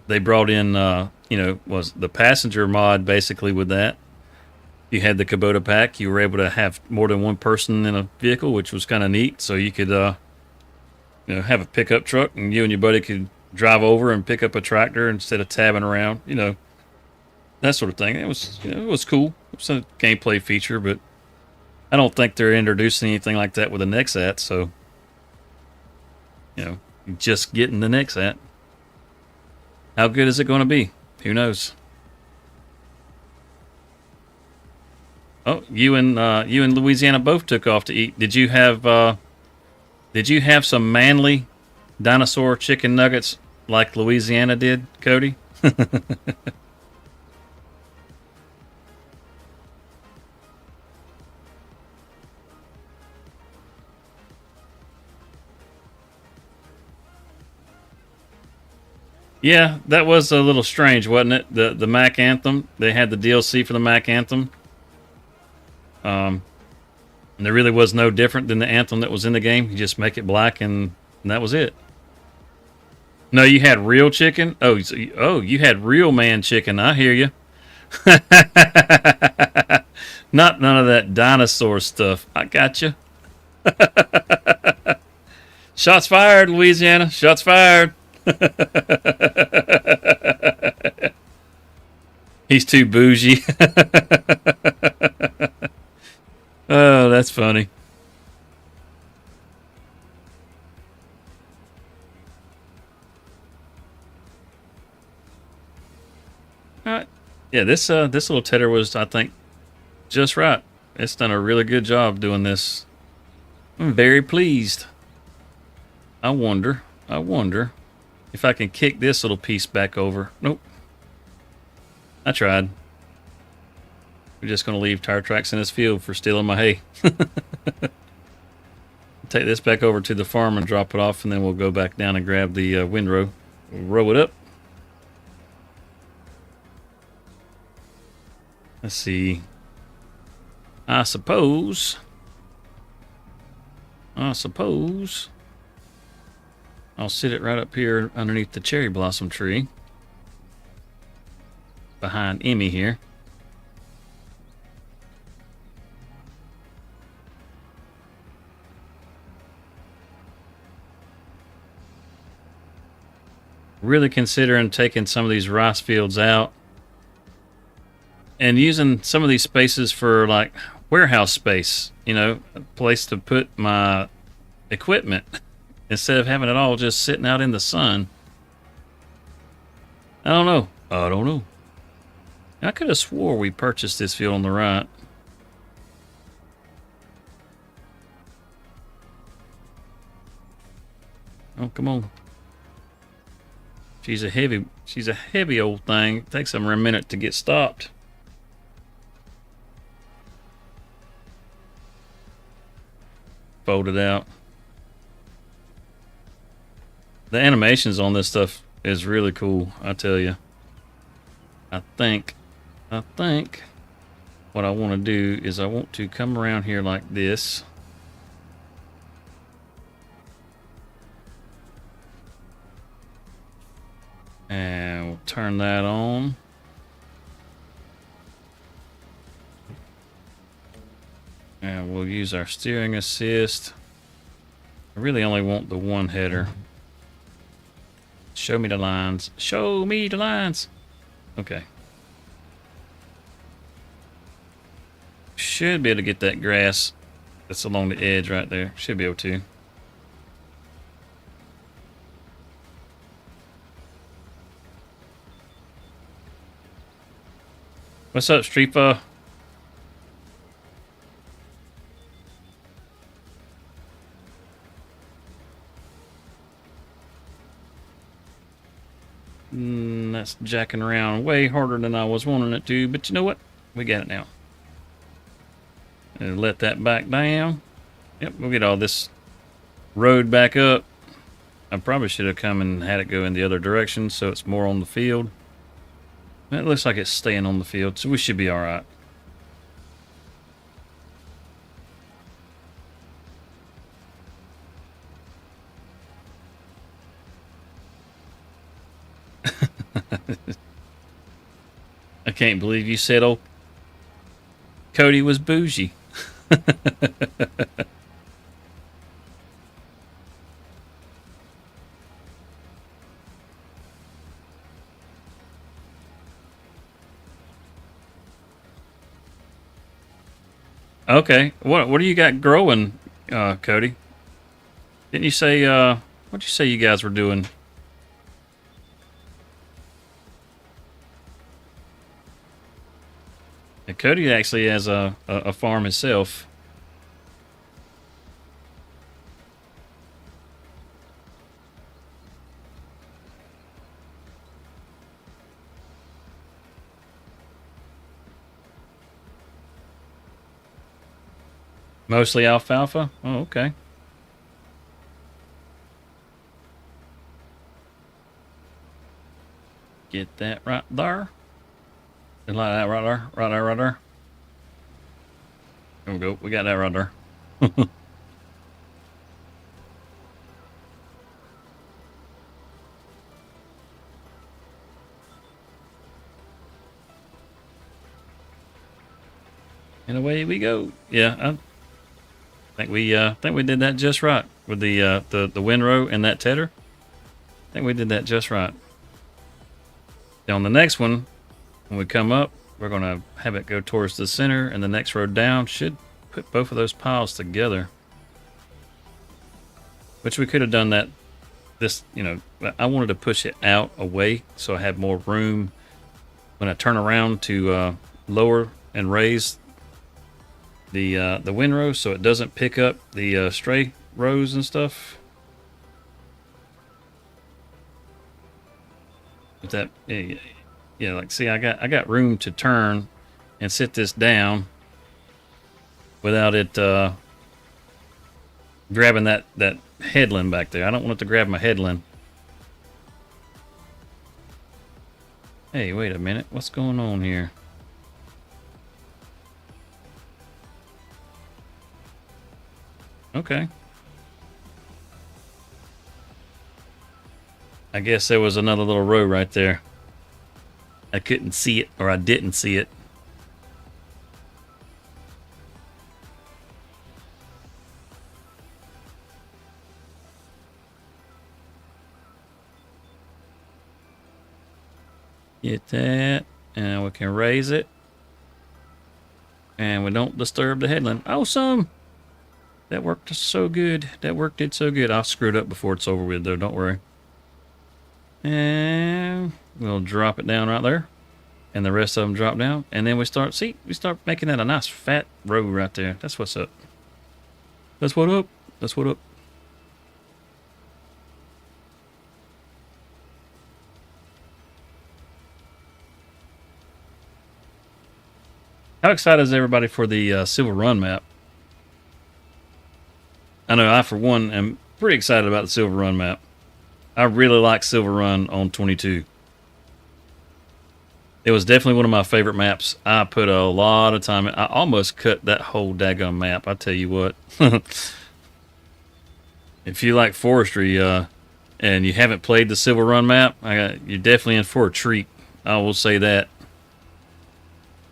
They brought in, was the passenger mod basically with that. You had the Kubota pack. You were able to have more than one person in a vehicle, which was kind of neat. So you could, have a pickup truck, and you and your buddy could drive over and pick up a tractor instead of tabbing around. That sort of thing. It was cool. It was a gameplay feature, but I don't think they're introducing anything like that with the Nexat. So, just getting the Nexat. How good is it going to be? Who knows? Oh, you and Louisiana both took off to eat. Did you have some manly dinosaur chicken nuggets like Louisiana did, Cody? Yeah, that was a little strange, wasn't it? The Mac Anthem. They had the DLC for the Mac Anthem. Um, and there really was no different than the anthem that was in the game. You just make it black, and that was it. No, you had real chicken. You had real man chicken. I hear you. Not none of that dinosaur stuff. I got you. Shots fired, Louisiana. Shots fired. He's too bougie. Oh, that's funny. All right. Yeah, this little tedder was, I think, just right. It's done a really good job doing this. I'm very pleased. I wonder if I can kick this little piece back over. Nope. I tried. We're just going to leave tire tracks in this field for stealing my hay. Take this back over to the farm and drop it off, and then we'll go back down and grab the windrow. We'll row it up. Let's see. I suppose I'll sit it right up here underneath the cherry blossom tree behind Emmy here. Really considering taking some of these rice fields out and using some of these spaces for like warehouse space, a place to put my equipment instead of having it all just sitting out in the sun. I don't know. I could have swore we purchased this field on the right. Oh, come on. She's a heavy old thing. It takes them a minute to get stopped. Fold it out. The animations on this stuff is really cool, I tell you. I think what I want to do is I want to come around here like this. And we'll turn that on. And we'll use our steering assist. I really only want the one header. Show me the lines. Show me the lines. Okay. Should be able to get that grass that's along the edge right there. Should be able to. What's up, Streepa? That's jacking around way harder than I was wanting it to, but you know what? We got it now. And let that back down. Yep, we'll get all this road back up. I probably should have come and had it go in the other direction so it's more on the field. It looks like it's staying on the field, so we should be all right. I can't believe you said old Cody was bougie. Okay, what do you got growing, Cody? Didn't you say what'd you say you guys were doing? Yeah, Cody actually has a farm himself. Mostly alfalfa. Oh, okay. Get that right there. And like that right there, right there, right there. There we go. We got that right there. And away we go. Yeah, I think we did that just right with the windrow and that tedder. I think we did that just right. Now on the next one, when we come up, we're gonna have it go towards the center, and the next row down should put both of those piles together. Which we could have done that. This, I wanted to push it out away so I had more room when I turn around to lower and raise the windrow so it doesn't pick up the stray rows and stuff. With that, yeah, like see, I got room to turn and sit this down without it grabbing that headland back there. I don't want it to grab my headland. Hey, wait a minute. What's going on here? Okay. I guess there was another little row right there. I couldn't see it, or I didn't see it. Get that, and we can raise it. And we don't disturb the headland. Awesome! That worked so good. That worked it so good. I'll screw it up before it's over with, though. Don't worry. And we'll drop it down right there. And the rest of them drop down. And then we start making that a nice fat row right there. That's what's up. That's what up. That's what up. How excited is everybody for the Silver Run map? I know I, for one, am pretty excited about the Silver Run map. I really like Silver Run on 22. It was definitely one of my favorite maps. I put a lot of time in. I almost cut that whole daggone map. I tell you what. If you like forestry and you haven't played the Silver Run map, you're definitely in for a treat. I will say that.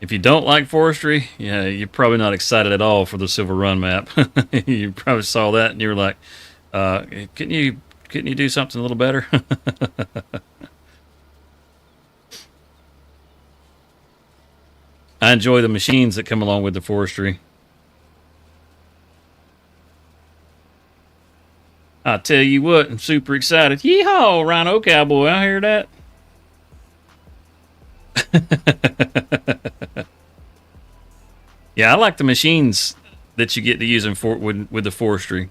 If you don't like forestry, yeah, you're probably not excited at all for the Silver Run map. You probably saw that and you were like, couldn't you do something a little better? I enjoy the machines that come along with the forestry. I tell you what, I'm super excited. Yeehaw, Rhino Cowboy, I hear that. Yeah, I like the machines that you get to use with the forestry.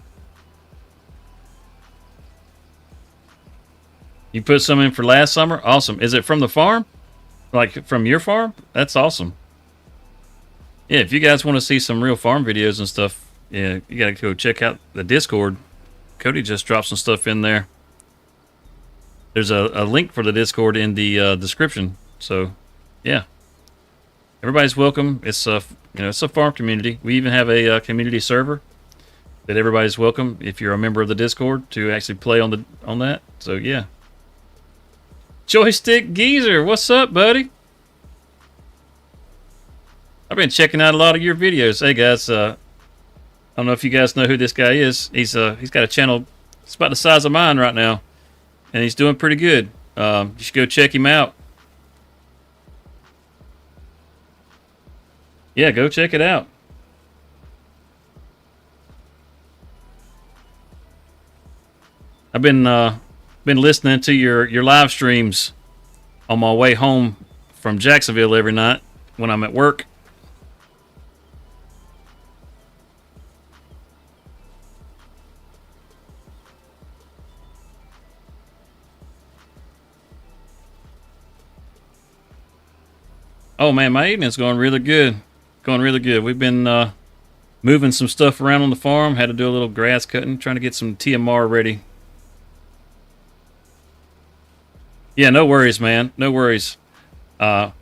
You put some in for last summer? Awesome. Is it from the farm? Like from your farm? That's awesome. Yeah, if you guys want to see some real farm videos and stuff, yeah, you gotta go check out the Discord. Cody just dropped some stuff in there. There's a link for the Discord in the description. So, yeah, everybody's welcome. It's it's a farm community. We even have a community server that everybody's welcome if you're a member of the Discord to actually play on that. So yeah. Joystick Geezer, what's up, buddy? I've been checking out a lot of your videos. Hey guys, I don't know if you guys know who this guy is. He's got a channel. It's about the size of mine right now, and he's doing pretty good. You should go check him out. Yeah, go check it out. I've been listening to your live streams on my way home from Jacksonville every night when I'm at work. Oh man, my evening's going really good. Going really good. We've been moving some stuff around on the farm. Had to do a little grass cutting, trying to get some TMR ready. Yeah, no worries, man. No worries. Uh,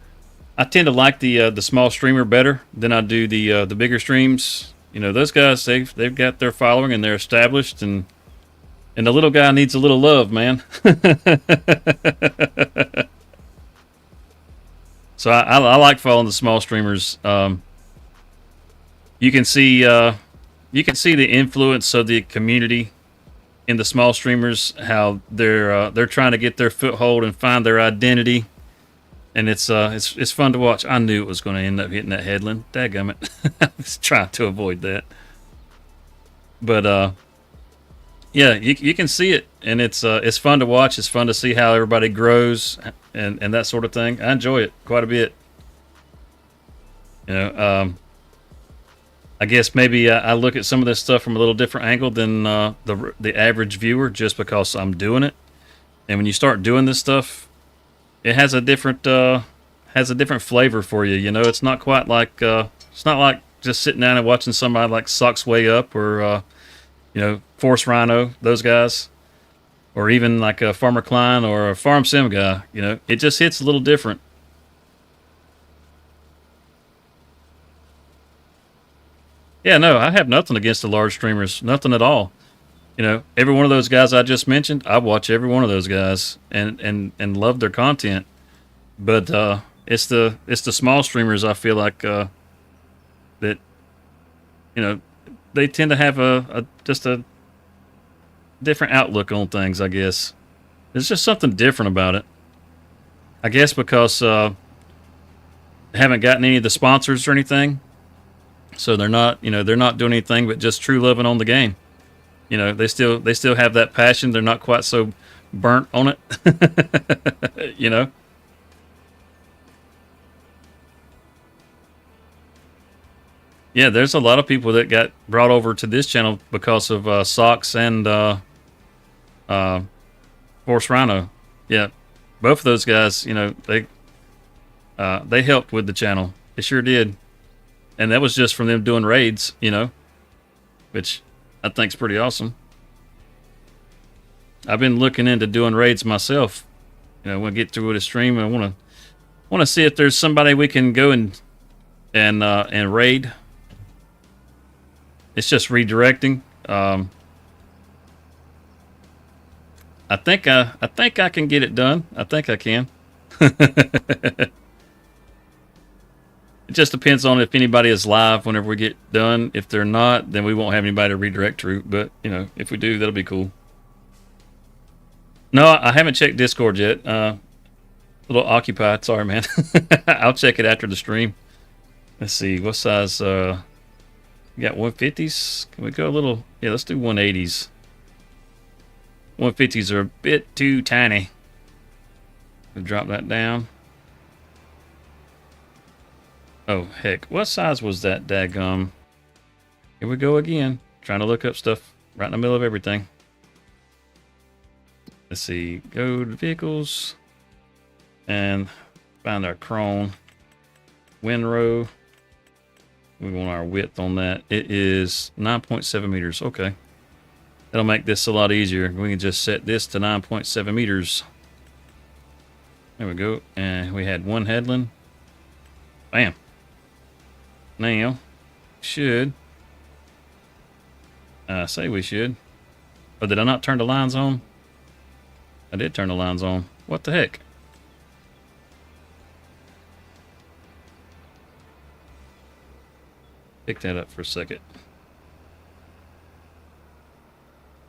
I tend to like the small streamer better than I do the bigger streams. You know, those guys they've got their following and they're established, and the little guy needs a little love, man. So I like following the small streamers. You can see the influence of the community in the small streamers, how they're trying to get their foothold and find their identity, and it's fun to watch. I knew it was going to end up hitting that headland. Dadgummit. I was trying to avoid that, but yeah, you can see it, and it's fun to watch. It's fun to see how everybody grows and that sort of thing. I enjoy it quite a bit. You know, I guess maybe I look at some of this stuff from a little different angle than the average viewer, just because I'm doing it. And when you start doing this stuff, it has a different flavor for you. You know, it's not quite like it's not like just sitting down and watching somebody like Socks Way Up or you know, Force Rhino, those guys, or even like a Farmer Klein or a Farm Sim guy. You know, it just hits a little different. Yeah, no, I have nothing against the large streamers, nothing at all. You know, every one of those guys I just mentioned, I watch every one of those guys and love their content. But it's the small streamers I feel like that, you know, they tend to have a just a different outlook on things. I guess there's just something different about it. I guess because they haven't gotten any of the sponsors or anything, so they're not doing anything but just true loving on the game. You know, they still have that passion. They're not quite so burnt on it. You know. Yeah, there's a lot of people that got brought over to this channel because of Socks and uh, Force Rhino. Yeah, both of those guys, you know, they helped with the channel. They sure did, and that was just from them doing raids, you know, which I think's pretty awesome. I've been looking into doing raids myself. You know, when I get through with a stream, I want to see if there's somebody we can go and raid. It's just redirecting. I think I can get it done. I think I can. It just depends on if anybody is live whenever we get done. If they're not, then we won't have anybody to redirect to. But you know, if we do, that'll be cool. No, I haven't checked Discord yet. A little occupied. Sorry, man. I'll check it after the stream. Let's see what size. We got 150s. Can we go a little? Yeah, let's do 180s. 150s are a bit too tiny. We'll drop that down. Oh, heck. What size was that daggum? Here we go again. Trying to look up stuff right in the middle of everything. Let's see. Go to vehicles. And find our Krone. Windrow. We want our width on that. It is 9.7 meters. Okay. That'll make this a lot easier. We can just set this to 9.7 meters. There we go. And we had one headland. Bam. Now, should. I say we should. Oh, did I not turn the lines on? I did turn the lines on. What the heck? Pick that up for a second.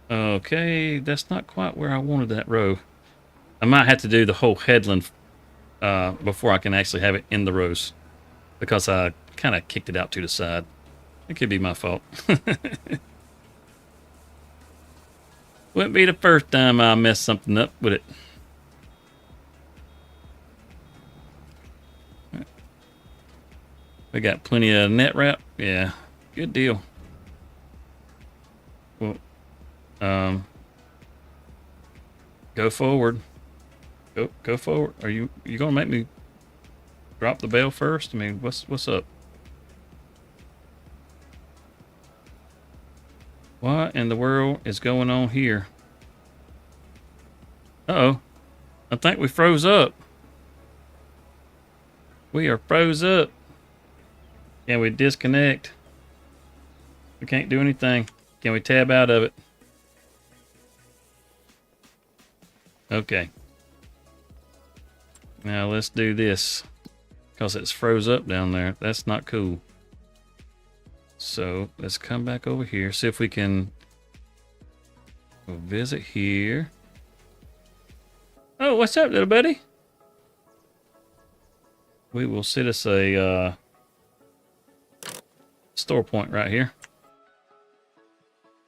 Okay, that's not quite where I wanted that row. I might have to do the whole headland before I can actually have it in the rows, because I kind of kicked it out to the side. It could be my fault. Wouldn't be the first time I messed something up with it. We got plenty of net wrap. Yeah, good deal. Well, go forward. Go forward. Are you gonna make me drop the bale first? I mean, what's up? What in the world is going on here? Uh-oh. I think we froze up. We are froze up. Can we disconnect? We can't do anything. Can we tab out of it? Okay. Now let's do this, because it's froze up down there. That's not cool. So let's come back over here, see if we can go visit here. Oh, what's up, little buddy? We will set us a store point right here.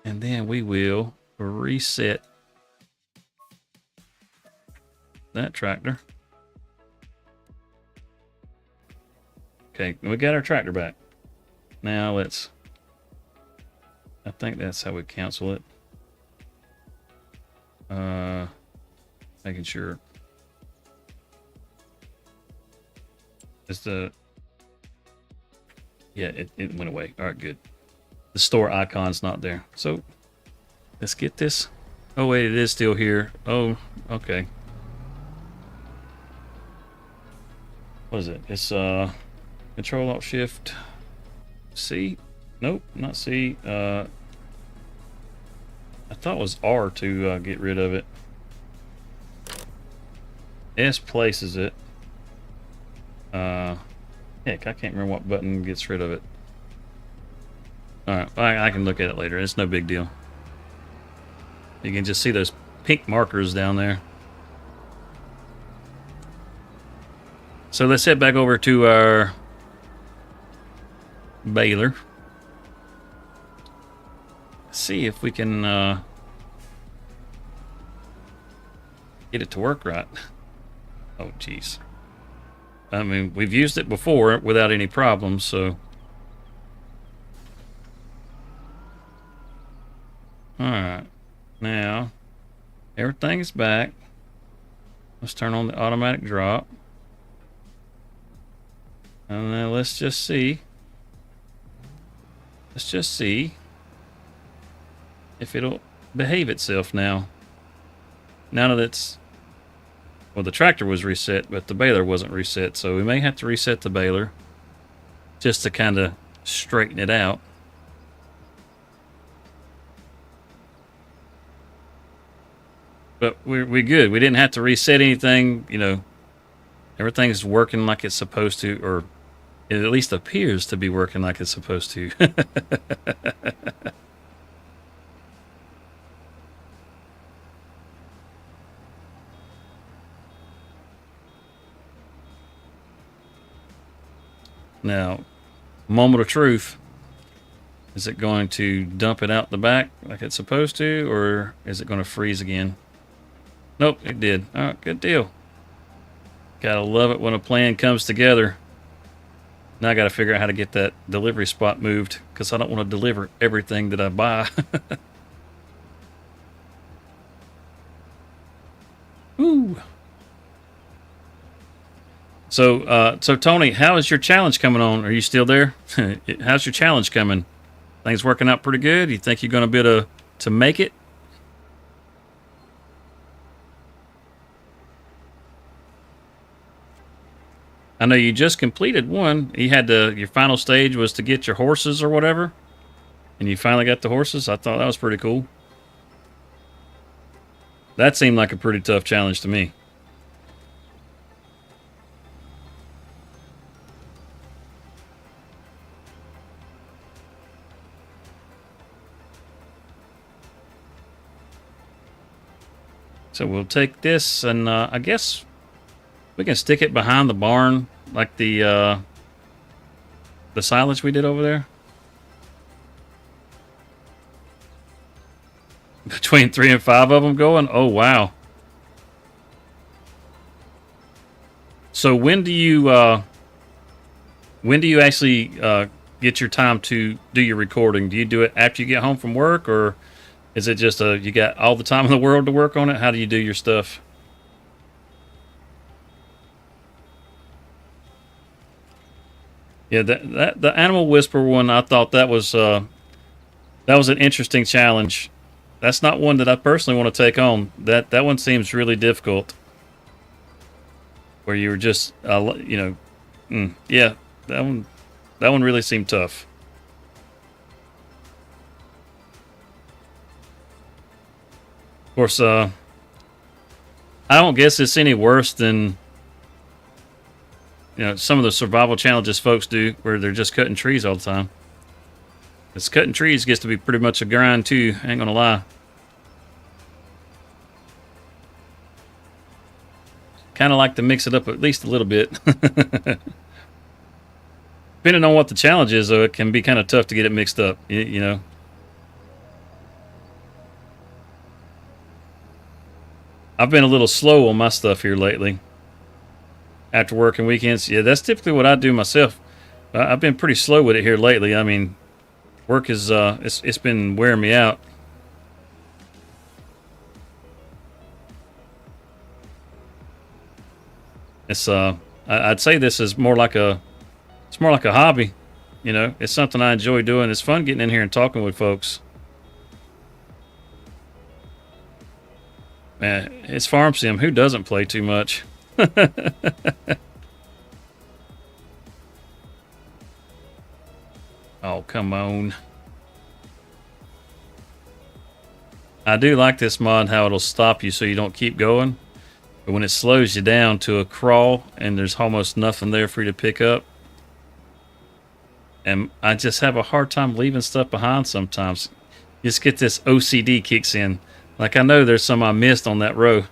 And then we will reset that tractor. Okay, we got our tractor back. Now let's, I think that's how we cancel it. Making sure. It's the, yeah, it went away. All right, good. The store icon's not there. So let's get this. Oh wait, it is still here. Oh, okay. What is it? It's Control Alt Shift C. Nope, not C. I thought it was R to get rid of it. S places it. Heck, I can't remember what button gets rid of it. Alright, I can look at it later. It's no big deal. You can just see those pink markers down there. So let's head back over to our baler. See if we can get it to work right. Oh, jeez. I mean, we've used it before without any problems, so. Alright. Now, everything is back. Let's turn on the automatic drop. And then let's just see. Let's just see if it'll behave itself now. Now that it's, well, the tractor was reset, but the baler wasn't reset, so we may have to reset the baler just to kind of straighten it out. But we're good. We didn't have to reset anything, you know. Everything's working like it's supposed to, or it at least appears to be working like it's supposed to. Now, moment of truth. Is it going to dump it out the back like it's supposed to, or is it going to freeze again? Nope, it did. All right, good deal. Gotta love it when a plan comes together. Now I gotta figure out how to get that delivery spot moved, because I don't want to deliver everything that I buy. Ooh. So Tony, how is your challenge coming on? Are you still there? How's your challenge coming? Things working out pretty good? You think you're gonna be able to make it? I know you just completed one. You had your final stage was to get your horses or whatever, and you finally got the horses. I thought that was pretty cool. That seemed like a pretty tough challenge to me. So we'll take this, and I guess we can stick it behind the barn, like the silage we did over there. Between 3 and 5 of them going. Oh wow. So when do you actually get your time to do your recording? Do you do it after you get home from work, or is it just you got all the time in the world to work on it? How do you do your stuff? Yeah, that the animal whisper one, I thought that was an interesting challenge. That's not one that I personally want to take on. That one seems really difficult. Where you were just, yeah, that one really seemed tough. Of course, I don't guess it's any worse than some of the survival challenges folks do, where they're just cutting trees all the time. It's cutting trees gets to be pretty much a grind too. I ain't gonna lie. Kind of like to mix it up at least a little bit. Depending on what the challenge is, though, it can be kind of tough to get it mixed up. You know. I've been a little slow on my stuff here lately. After working weekends, yeah, that's typically what I do myself. I've been pretty slow with it here lately. I mean, work is it's been wearing me out. It's I'd say this is more like a hobby. You know, it's something I enjoy doing. It's fun getting in here and talking with folks. Man, it's Farm Sim. Who doesn't play too much? Oh, come on. I do like this mod, how it'll stop you so you don't keep going. But when it slows you down to a crawl and there's almost nothing there for you to pick up. And I just have a hard time leaving stuff behind sometimes. You just get this OCD kicks in. Like I know there's some I missed on that row.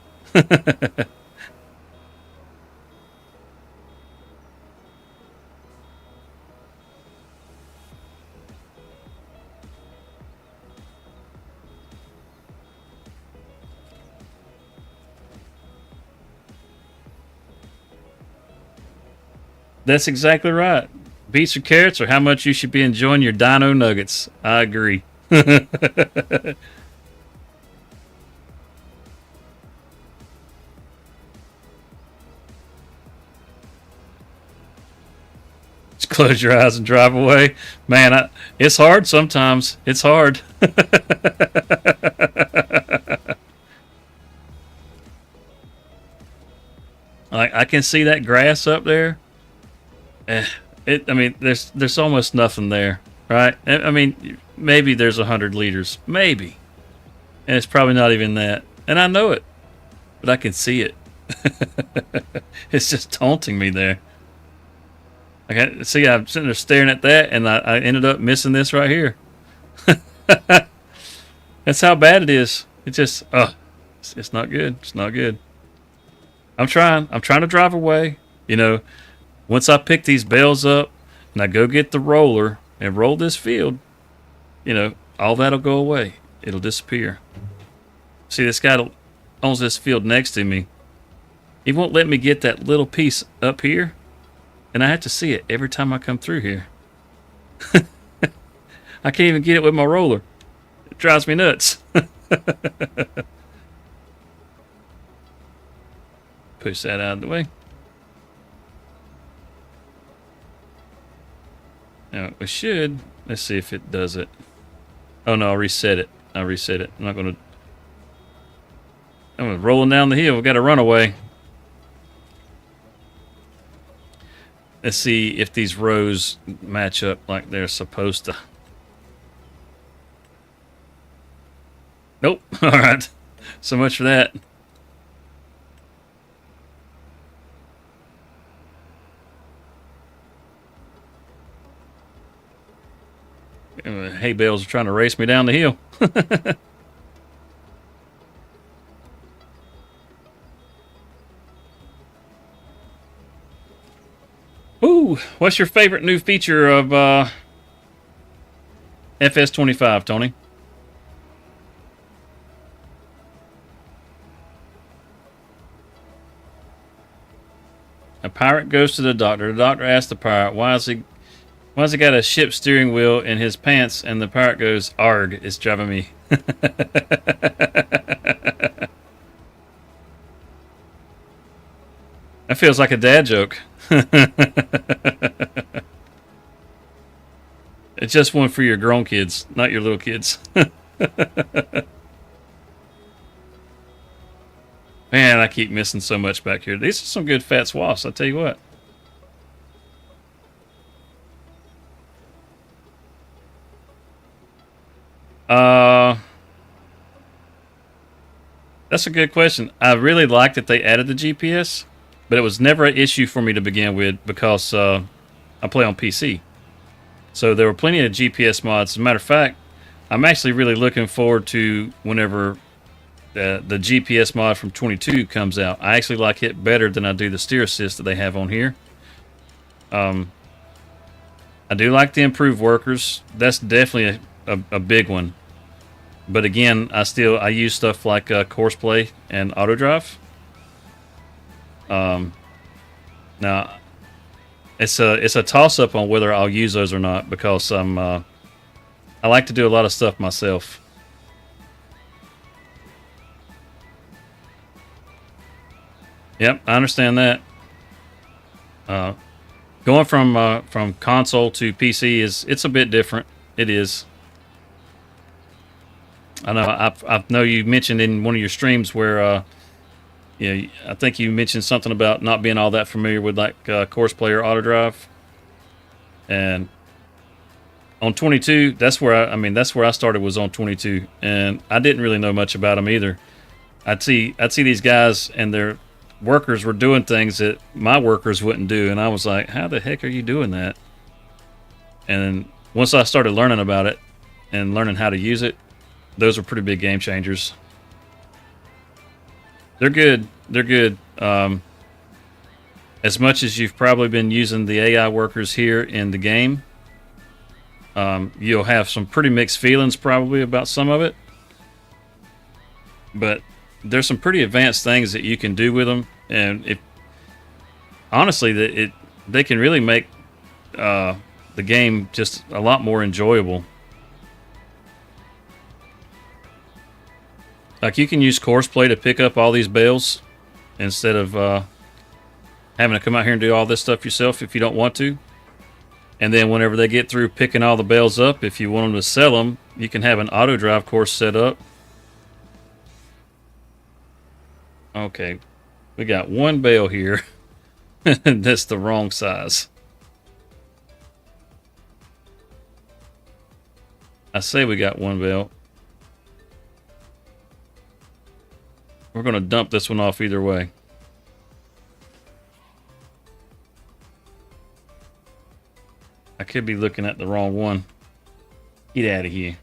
That's exactly right. Beets or carrots, or how much you should be enjoying your dino nuggets. I agree. Just close your eyes and drive away. Man, it's hard sometimes. It's hard. I can see that grass up there. I mean, there's almost nothing there, right? I mean, maybe there's 100 liters, maybe, and it's probably not even that. And I know it, but I can see it. It's just taunting me there. See, I'm sitting there staring at that, and I ended up missing this right here. That's how bad it is. It just, it's not good. It's not good. I'm trying to drive away. You know, once I pick these bales up and I go get the roller and roll this field, all that'll go away. It'll disappear. See, this guy owns this field next to me. He won't let me get that little piece up here, and I have to see it every time I come through here. I can't even get it with my roller. It drives me nuts. Push that out of the way. Now, we should. Let's see if it does it. Oh, no, I'll reset it. I'm not going to. I'm rolling down the hill. We've got a runaway. Let's see if these rows match up like they're supposed to. Nope. All right. So much for that. Hay bales are trying to race me down the hill. Ooh, what's your favorite new feature of FS25, Tony? A pirate goes to the doctor. The doctor asks the pirate, why has he got a ship steering wheel in his pants? And the pirate goes, "Arg, it's driving me." That feels like a dad joke. It's just one for your grown kids, not your little kids. Man, I keep missing so much back here. These are some good fat swaths, I tell you what. Uh, that's a good question. I really like that they added the GPS, but it was never an issue for me to begin with because I play on PC. So there were plenty of GPS mods. As a matter of fact, I'm actually really looking forward to whenever the GPS mod from 22 comes out. I actually like it better than I do the steer assist that they have on here. Um, I do like the improved workers. That's definitely a big one. But again, I use stuff like Courseplay and Auto Drive. Um, Now it's a toss up on whether I'll use those or not because I like to do a lot of stuff myself. Yep, I understand that. Uh, Going from console to PC it's a bit different. It is. I know. I know you mentioned in one of your streams where I think you mentioned something about not being all that familiar with like Course Player Auto Drive, and on 22, that's where I started was on 22, and I didn't really know much about them either. I'd see these guys and their workers were doing things that my workers wouldn't do, and I was like, how the heck are you doing that? And once I started learning about it and learning how to use it, those are pretty big game changers. They're good. They're good. As much as you've probably been using the AI workers here in the game, you'll have some pretty mixed feelings probably about some of it. But there's some pretty advanced things that you can do with them, and if honestly, they can really make the game just a lot more enjoyable. Like you can use Courseplay to pick up all these bales instead of having to come out here and do all this stuff yourself if you don't want to. And then whenever they get through picking all the bales up, if you want them to sell them, you can have an auto drive course set up. Okay, we got one bale here. That's the wrong size. I say we got one bale. We're going to dump this one off either way. I could be looking at the wrong one. Get out of here.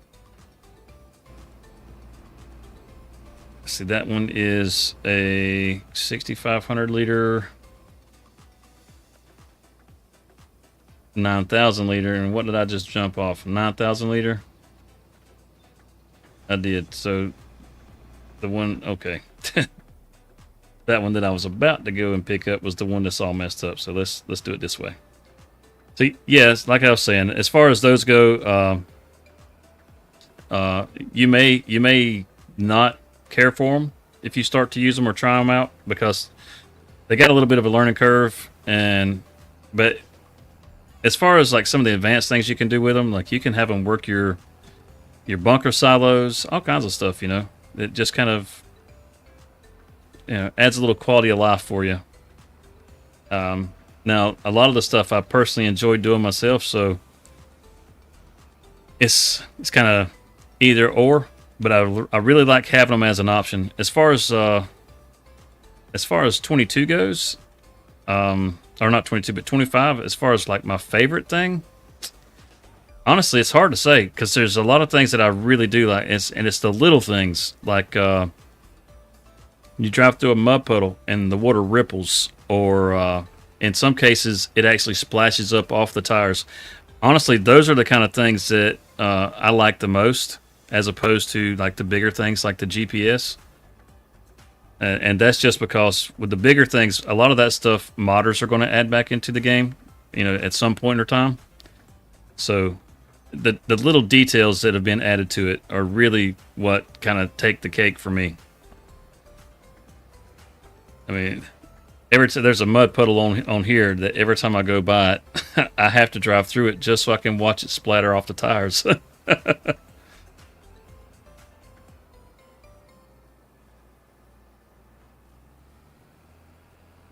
See, that one is a 6,500 liter, 9,000 liter. And what did I just jump off? 9,000 liter? I did. So the one, okay. That one that I was about to go and pick up was the one that's all messed up. So let's do it this way. So yes, like I was saying, as far as those go, you may not care for them if you start to use them or try them out because they got a little bit of a learning curve. But as far as like some of the advanced things you can do with them, like you can have them work your bunker silos, all kinds of stuff. It just kind of adds a little quality of life for you. Now, a lot of the stuff I personally enjoy doing myself, so it's kind of either or. But I really like having them as an option. As far as 22 goes, or not 22, but 25. As far as like my favorite thing, honestly, it's hard to say because there's a lot of things that I really do like, and it's the little things like you drive through a mud puddle and the water ripples, or in some cases, it actually splashes up off the tires. Honestly, those are the kind of things that I like the most, as opposed to like the bigger things like the GPS. And that's just because with the bigger things, a lot of that stuff modders are going to add back into the game, at some point in time. So the little details that have been added to it are really what kind of take the cake for me. I mean, there's a mud puddle on here that every time I go by it, I have to drive through it just so I can watch it splatter off the tires.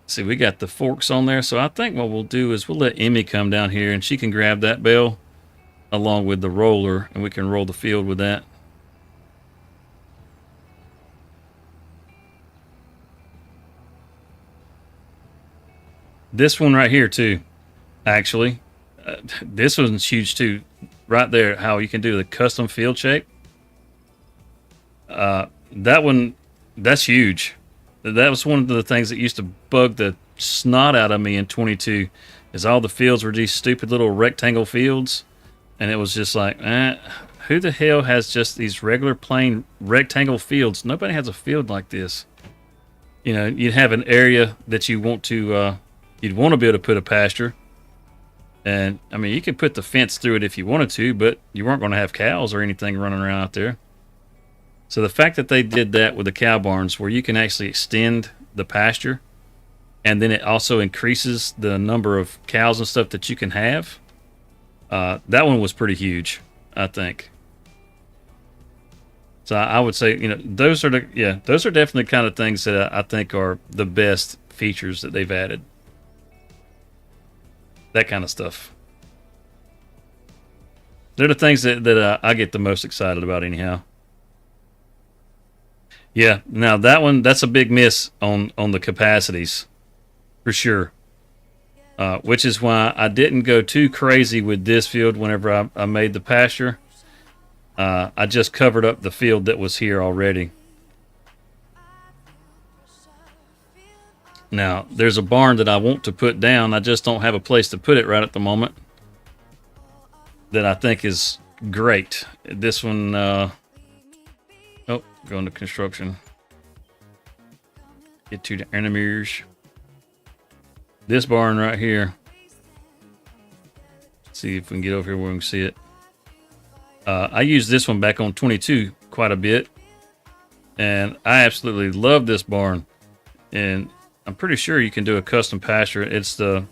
See, we got the forks on there, so I think what we'll do is we'll let Emmy come down here and she can grab that bale along with the roller, and we can roll the field with that. This one right here too, actually. This one's huge too. Right there, how you can do the custom field shape. That one, that's huge. That was one of the things that used to bug the snot out of me in 22, is all the fields were these stupid little rectangle fields, and it was just like, who the hell has just these regular plain rectangle fields? Nobody has a field like this. You'd have an area that you'd want to be able to put a pasture, and I mean, you could put the fence through it if you wanted to, but you weren't going to have cows or anything running around out there. So the fact that they did that with the cow barns, where you can actually extend the pasture, and then it also increases the number of cows and stuff that you can have, that one was pretty huge, I think. So I would say, those are definitely kind of things that I think are the best features that they've added. That kind of stuff. They're the things that I get the most excited about, anyhow. Yeah, now that's a big miss on the capacities, for sure. Which is why I didn't go too crazy with this field whenever I made the pasture. I just covered up the field that was here already. Now, there's a barn that I want to put down. I just don't have a place to put it right at the moment. That I think is great. This one, going to construction. Get to the enemies. This barn right here. Let's see if we can get over here where we can see it. I used this one back on 22 quite a bit. And I absolutely love this barn. And I'm pretty sure you can do a custom pasture. It's the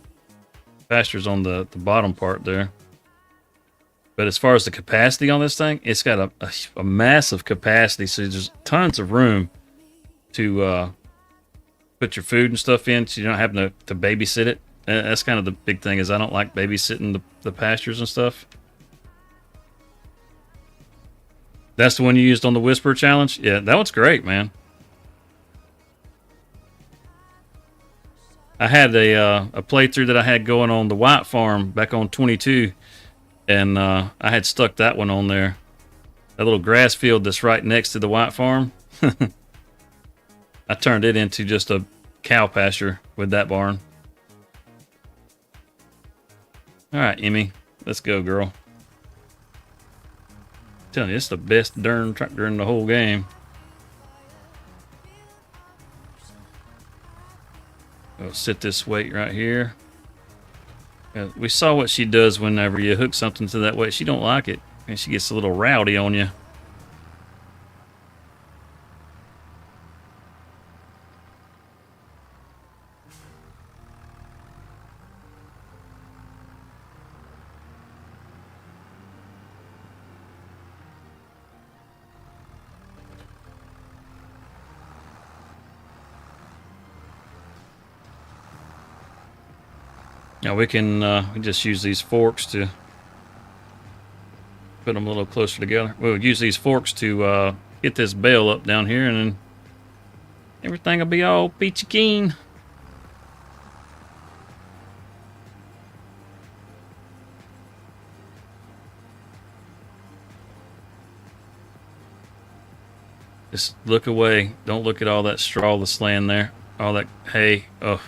pastures on the bottom part there. But as far as the capacity on this thing, it's got a massive capacity. So there's tons of room to put your food and stuff in, so you're not having to babysit it. And that's kind of the big thing, is I don't like babysitting the pastures and stuff. That's the one you used on the Whisper Challenge? Yeah, that one's great, man. I had a playthrough that I had going on the White Farm back on 22, and I had stuck that one on there. That little grass field that's right next to the White Farm. I turned it into just a cow pasture with that barn. All right, Emmy, let's go, girl. I'm telling you, it's the best darn tractor in the whole game. We'll sit this weight right here. We saw what she does whenever you hook something to that weight. She don't like it, and she gets a little rowdy on you. Now we can just use these forks to put them a little closer together. We'll use these forks to get this bale up down here, and then everything will be all peachy keen. Just look away. Don't look at all that straw that's laying there. All that hay. Oh.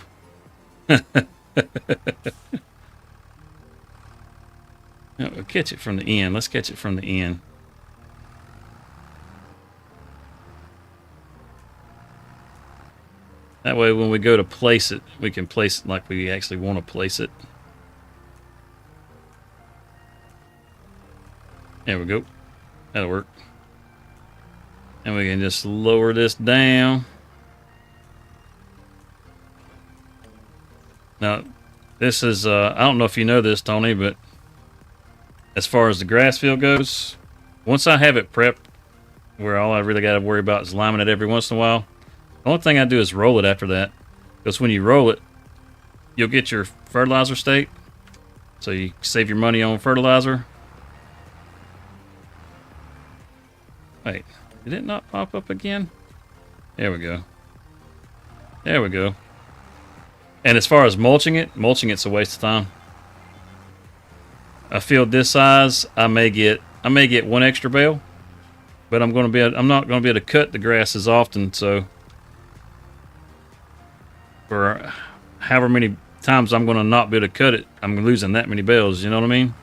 catch it from the end. Let's catch it from the end. That way when we go to place it, we can place it like we actually want to place it. There we go. That'll work. And we can just lower this down. Now, this is, I don't know if you know this, Tony, but as far as the grass field goes, once I have it prepped, where all I really got to worry about is liming it every once in a while, the only thing I do is roll it after that. Because when you roll it, you'll get your fertilizer state. So you save your money on fertilizer. Wait, did it not pop up again? There we go. There we go. And as far as mulching it's a waste of time. A field this size, I may get one extra bale, but I'm not going to be able to cut the grass as often. So for however many times I'm going to not be able to cut it, I'm losing that many bales. You know what I mean?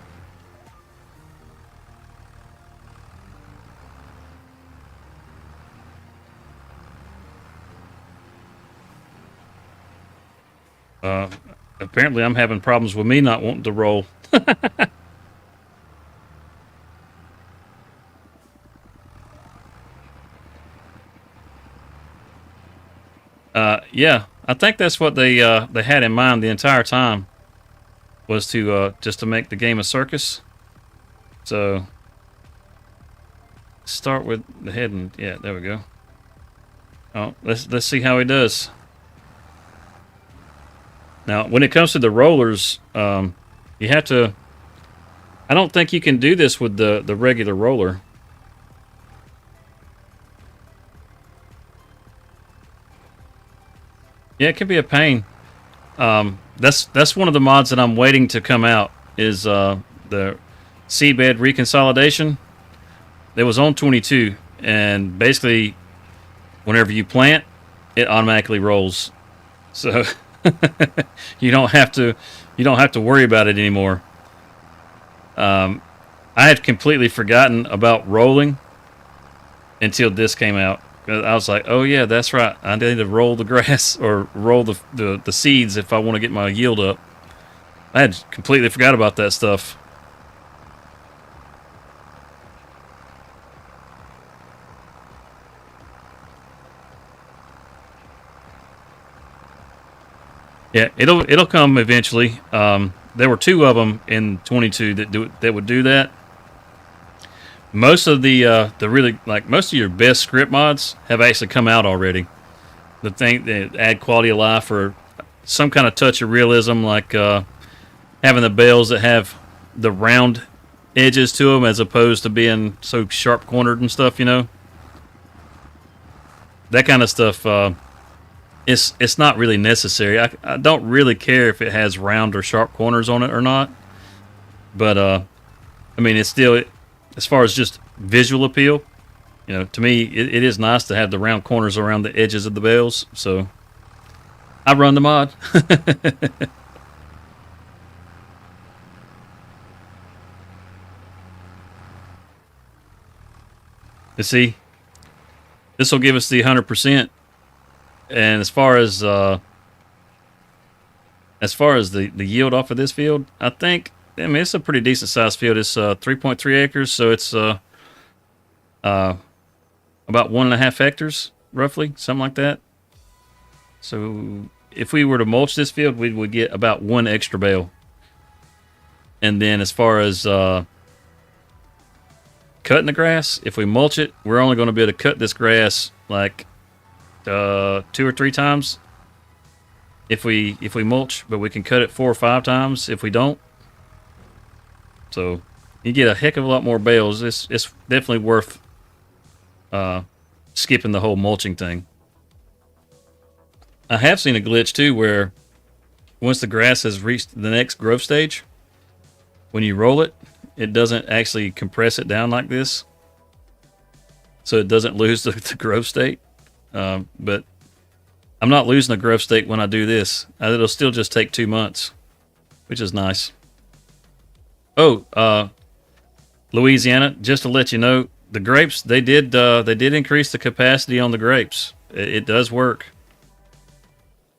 Apparently I'm having problems with me not wanting to roll. Yeah, I think that's what they had in mind the entire time, was to just to make the game a circus. So start with the head, and yeah, there we go. Oh, let's see how he does. Now, when it comes to the rollers, you have to. I don't think you can do this with the regular roller. Yeah, it can be a pain. That's one of the mods that I'm waiting to come out, is the seedbed reconsolidation. It was on 22, and basically, whenever you plant, it automatically rolls. So you don't have to worry about it anymore. I had completely forgotten about rolling until this came out. I was like, oh yeah, that's right. I need to roll the grass or roll the seeds if I want to get my yield up. I had completely forgot about that stuff. Yeah, it'll come eventually. There were two of them in 22 that would do that. Most of the really, like, most of your best script mods have actually come out already. The thing that add quality of life or some kind of touch of realism, like having the bales that have the round edges to them as opposed to being so sharp cornered and stuff. You know, that kind of stuff. It's not really necessary. I don't really care if it has round or sharp corners on it or not. But I mean, it's still, as far as just visual appeal, you know, to me, it is nice to have the round corners around the edges of the bales. So I run the mod. You see, this will give us the 100%. And as far as the yield off of this field, I mean, it's a pretty decent sized field. It's 3.3 acres, so it's about 1.5 hectares, roughly, something like that. So if we were to mulch this field, we would get about one extra bale. And then as far as cutting the grass, if we mulch it, we're only going to be able to cut this grass like 2 or 3 times if we mulch, but we can cut it 4 or 5 times if we don't. So you get a heck of a lot more bales. It's definitely worth skipping the whole mulching thing. I have seen a glitch too where once the grass has reached the next growth stage, when you roll it, it doesn't actually compress it down like this, so it doesn't lose the growth state. But I'm not losing the growth state when I do this. It'll still just take 2 months, which is nice. Oh, Louisiana, just to let you know, the grapes they did increase the capacity on the grapes. It does work.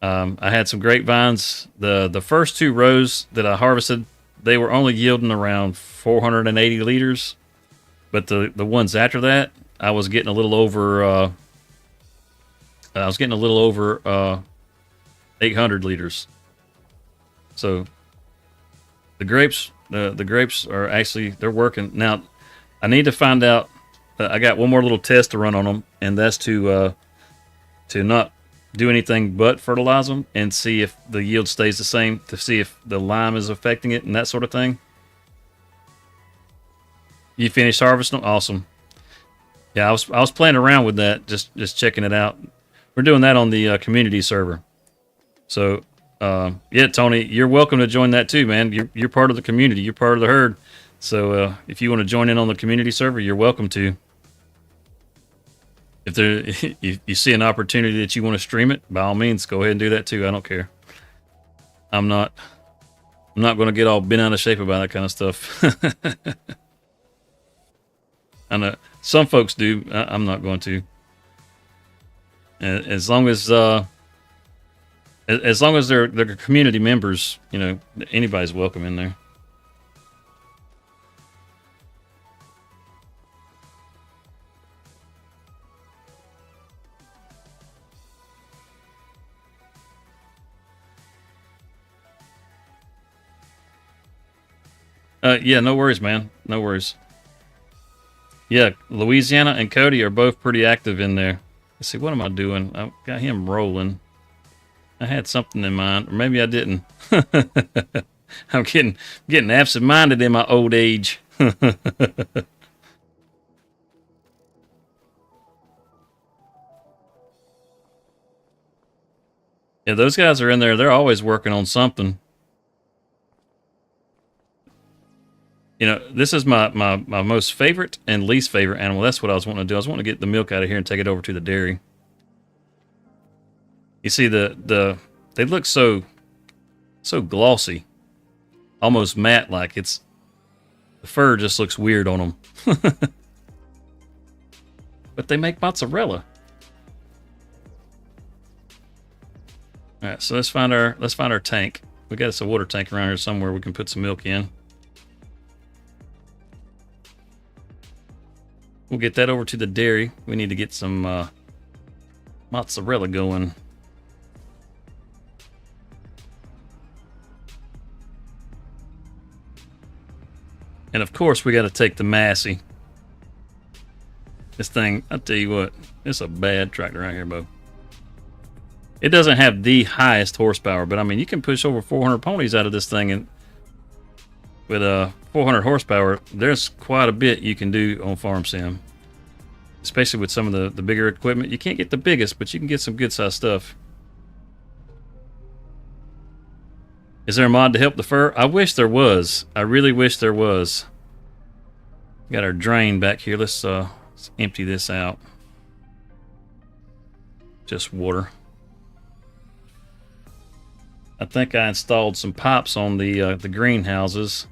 I had some grapevines. The first two rows that I harvested, they were only yielding around 480 liters, but the ones after that, I was getting a little over. I was getting a little over 800 liters. So the grapes are actually they're working now. I need to find out. I got one more little test to run on them, and that's to not do anything but fertilize them and see if the yield stays the same, to see if the lime is affecting it and that sort of thing. You finished harvesting them? Awesome. Yeah, I was playing around with that, just checking it out. We're doing that on the community server. So yeah, Tony, you're welcome to join that too, man. You're part of the community. You're part of the herd. So if you want to join in on the community server, you're welcome to. If there you see an opportunity that you want to stream it, by all means, go ahead and do that too. I don't care. I'm not going to get all bent out of shape about that kind of stuff. I know some folks do. I'm not going to. As long as they're community members, you know, anybody's welcome in there. Yeah, no worries, man. No worries. Yeah, Louisiana and Cody are both pretty active in there. Let's see, what am I doing? I got him rolling. I had something in mind, or maybe I didn't. I'm getting absent-minded in my old age. Yeah, those guys are in there. They're always working on something. You know, this is my most favorite and least favorite animal. That's what I was wanting to do. I was wanting to get the milk out of here and take it over to the dairy. You see they look so glossy, almost matte like. It's the fur just looks weird on them. But they make mozzarella. All right, so let's find our tank. We got us a water tank around here somewhere we can put some milk in. We'll get that over to the dairy. We need to get some mozzarella going. And of course, we got to take the Massey. This thing, I'll tell you what, it's a bad tractor right here, Bo. It doesn't have the highest horsepower, but I mean, you can push over 400 ponies out of this thing, and with 400 horsepower, there's quite a bit you can do on Farm Sim. Especially with some of the bigger equipment. You can't get the biggest, but you can get some good sized stuff. Is there a mod to help the fur? I wish there was. I really wish there was. Got our drain back here. Let's empty this out. Just water. I think I installed some pipes on the greenhouses,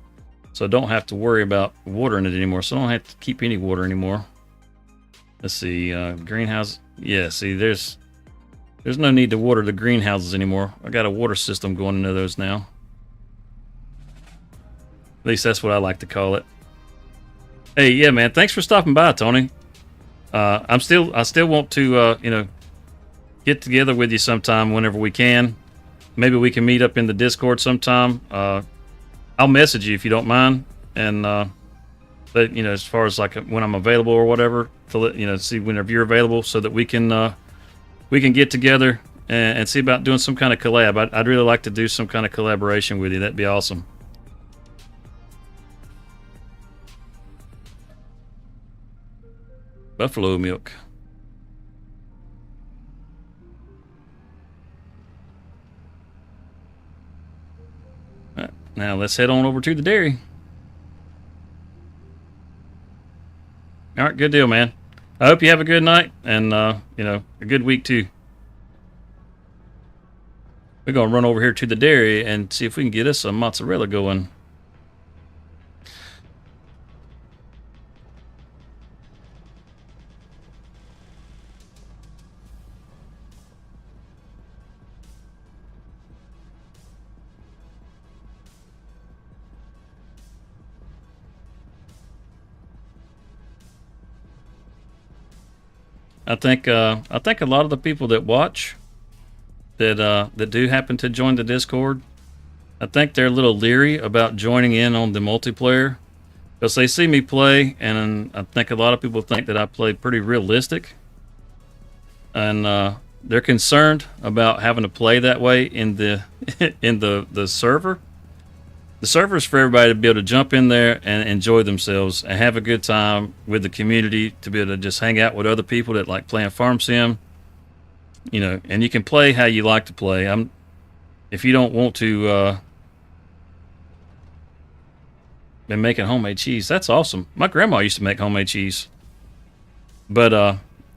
so I don't have to worry about watering it anymore. So I don't have to keep any water anymore. Let's see, greenhouse. Yeah, see, there's no need to water the greenhouses anymore. I got a water system going into those now. At least that's what I like to call it. Hey, yeah, man. Thanks for stopping by, Tony. I still want to, you know, get together with you sometime whenever we can. Maybe we can meet up in the Discord sometime. I'll message you if you don't mind, and but you know, as far as like when I'm available or whatever, to let you know, see whenever you're available, so that we can get together and see about doing some kind of collab. I'd really like to do some kind of collaboration with you. That'd be awesome. Buffalo milk. All right, now let's head on over to the dairy. All right, good deal, man. I hope you have a good night and you know, a good week too. We're gonna run over here to the dairy and see if we can get us some mozzarella going. I think a lot of the people that watch that do happen to join the Discord, I think they're a little leery about joining in on the multiplayer because they see me play, and I think a lot of people think that I play pretty realistic, and they're concerned about having to play that way in the in the server. The server is for everybody to be able to jump in there and enjoy themselves and have a good time with the community, to be able to just hang out with other people that like playing farm sim, you know, and you can play how you like to play. If you don't want to been making homemade cheese. That's awesome. My grandma used to make homemade cheese. But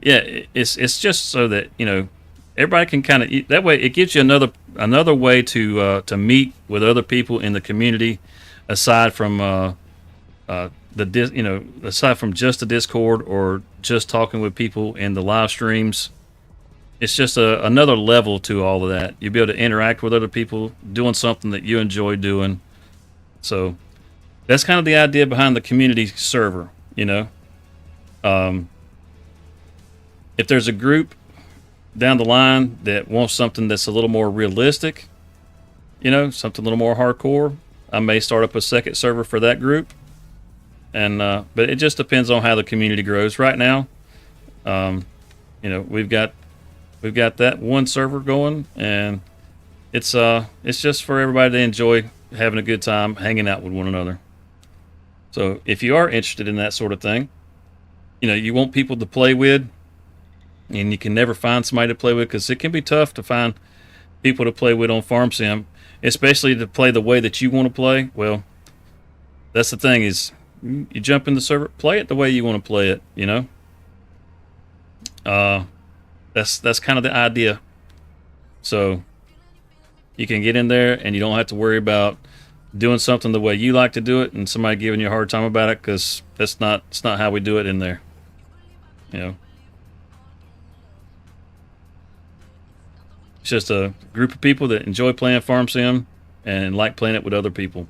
yeah, it's just so that, you know, everybody can kind of eat that way. It gives you another way to meet with other people in the community, aside from aside from just the Discord or just talking with people in the live streams. It's just another level to all of that. You'll be able to interact with other people doing something that you enjoy doing. So that's kind of the idea behind the community server, you know. If there's a group down the line that wants something that's a little more realistic, you know, something a little more hardcore, I may start up a second server for that group. And but it just depends on how the community grows. Right now, you know, we've got that one server going, and it's just for everybody to enjoy having a good time hanging out with one another. So if you are interested in that sort of thing, you know, you want people to play with, and you can never find somebody to play with, because it can be tough to find people to play with on Farm Sim, especially to play the way that you want to play. Well, that's the thing, is you jump in the server, play it the way you want to play it, you know. That's kind of the idea. So you can get in there and you don't have to worry about doing something the way you like to do it and somebody giving you a hard time about it, because it's not how we do it in there, you know. It's just a group of people that enjoy playing Farm Sim and like playing it with other people.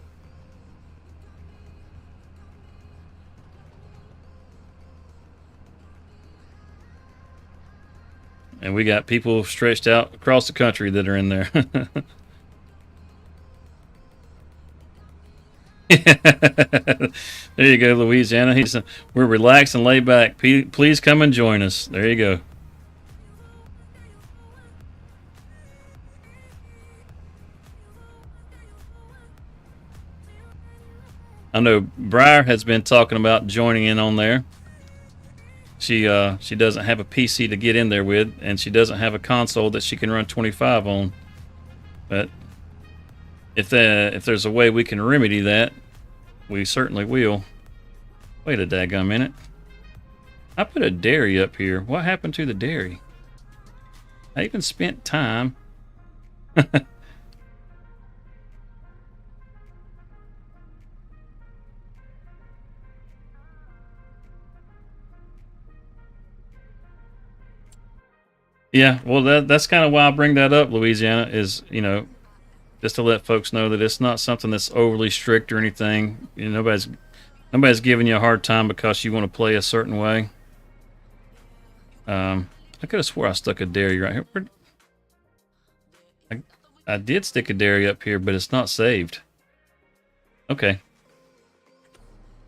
And we got people stretched out across the country that are in there. There you go, Louisiana. We're relaxed and laid back. Please come and join us. There you go. I know Briar has been talking about joining in on there. She doesn't have a PC to get in there with, and she doesn't have a console that she can run 25 on. But if there's a way we can remedy that, we certainly will. Wait a daggone minute. I put a dairy up here. What happened to the dairy? I even spent time. Yeah, well, that's kind of why I bring that up, Louisiana, is, you know, just to let folks know that it's not something that's overly strict or anything. You know, nobody's giving you a hard time because you want to play a certain way. I could have swore I stuck a dairy right here. I did stick a dairy up here, but it's not saved. Okay.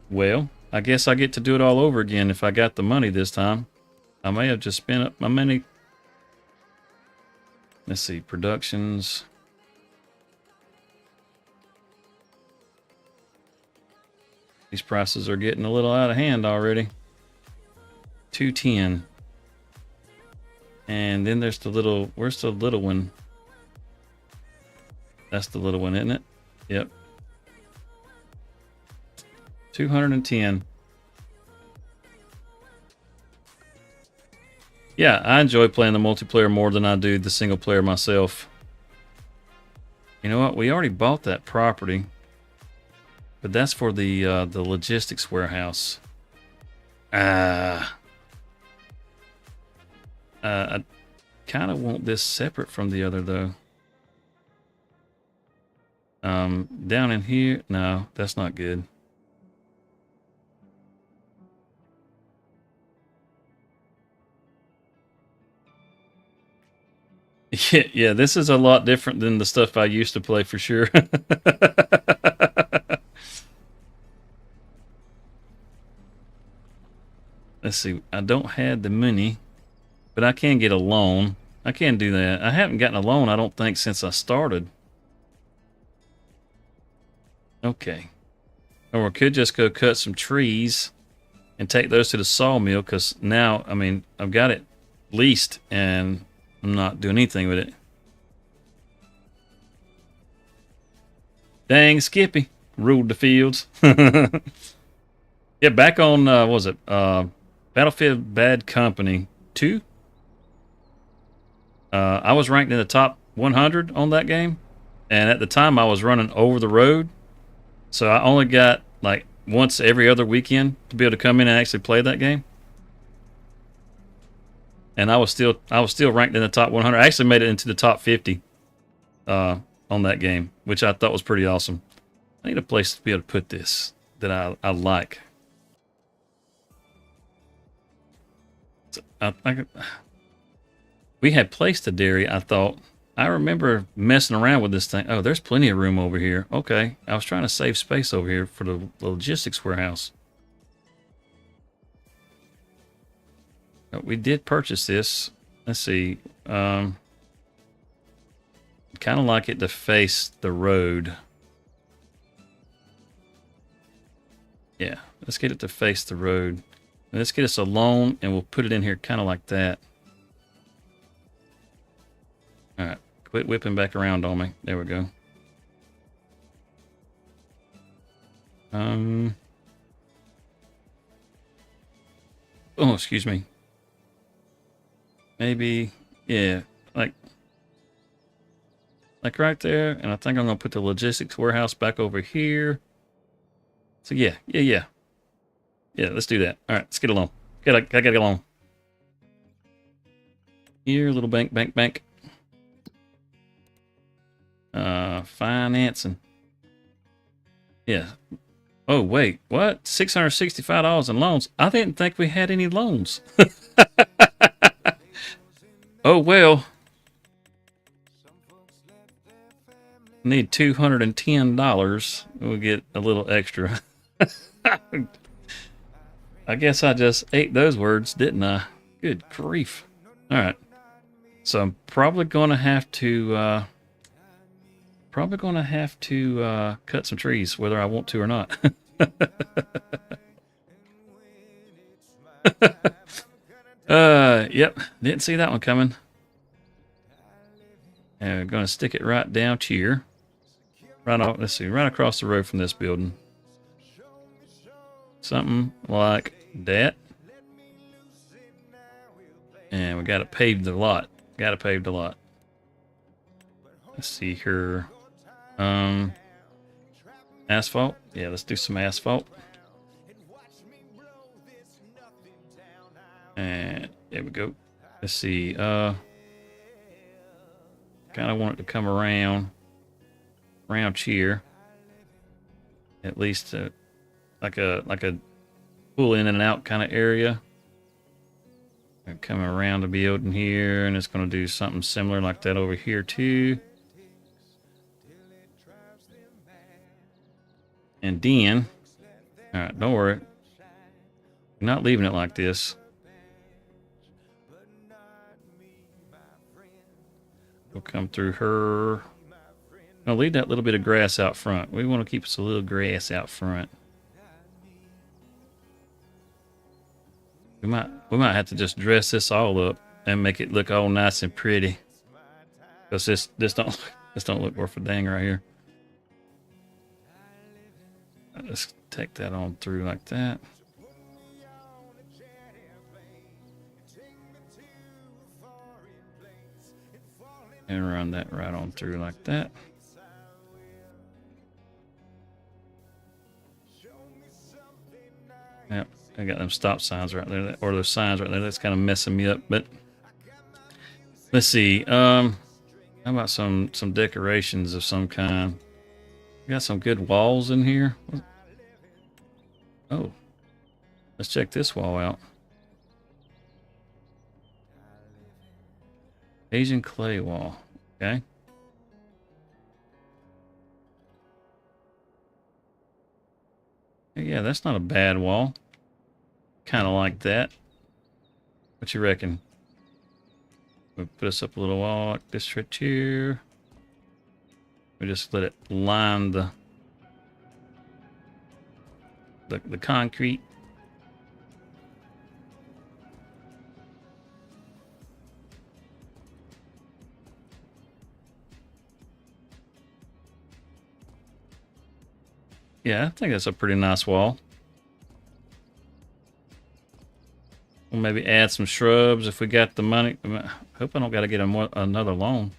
Well, I guess I get to do it all over again if I got the money this time. I may have just spent up my money. Let's see, productions. These prices are getting a little out of hand already. 210. And then there's the little, where's the little one? That's the little one, isn't it? Yep. 210. Yeah, I enjoy playing the multiplayer more than I do the single player myself. You know what? We already bought that property, but that's for the logistics warehouse. I kind of want this separate from the other, though. Down in here, no, that's not good. Yeah, this is a lot different than the stuff I used to play for sure. Let's see. I don't have the money, but I can get a loan. I can do that. I haven't gotten a loan, I don't think, since I started. Okay. Or we could just go cut some trees and take those to the sawmill, because now, I mean, I've got it leased and I'm not doing anything with it. Dang, Skippy ruled the fields. Yeah, back on, what was it? Battlefield Bad Company 2. I was ranked in the top 100 on that game. And at the time, I was running over the road. So I only got like once every other weekend to be able to come in and actually play that game. And I was still ranked in the top 100. I actually made it into the top 50 on that game, which I thought was pretty awesome. I need a place to be able to put this that I like. So we had placed a dairy, I thought. I remember messing around with this thing. Oh, there's plenty of room over here. Okay. I was trying to save space over here for the logistics warehouse. We did purchase this. Let's see. Kind of like it to face the road. Yeah, let's get it to face the road. Let's get us a loan, and we'll put it in here kind of like that. All right, quit whipping back around on me. There we go. Oh, excuse me. Maybe, yeah, like right there. And I think I'm gonna put the logistics warehouse back over here. So yeah. Yeah, let's do that. All right, let's get along. I gotta get along. Here, little bank. Financing. Yeah. Oh, wait, what? $665 in loans? I didn't think we had any loans. Oh, well. Need $210. We'll get a little extra. I guess I just ate those words, didn't I? Good grief. All right. So I'm probably going to have to cut some trees, whether I want to or not. Yep. Didn't see that one coming. And we're going to stick it right down here. Right off, let's see, right across the road from this building. Something like that. And we got to pave the lot. Let's see here. Asphalt. Yeah, let's do some asphalt. And there we go. Let's see. Kind of want it to come around here. At least like a pull in and out kind of area. And coming around the building here, and it's going to do something similar like that over here too. And then, all right, don't worry. We're not leaving it like this. We'll come through her. I'll leave that little bit of grass out front. We want to keep us a little grass out front. We might have to just dress this all up and make it look all nice and pretty. Because this don't look worth a dang right here. Let's take that on through like that. And run that right on through like that. Yep, I got them stop signs right there, or those signs right there. That's kind of messing me up. But let's see. How about some decorations of some kind? We got some good walls in here. Oh, let's check this wall out. Asian clay wall. Okay. Yeah, that's not a bad wall. Kind of like that. What you reckon? We'll put us up a little wall like this right here. We just let it line the concrete. Yeah, I think that's a pretty nice wall. We'll maybe add some shrubs if we got the money. I hope I don't got to get another loan.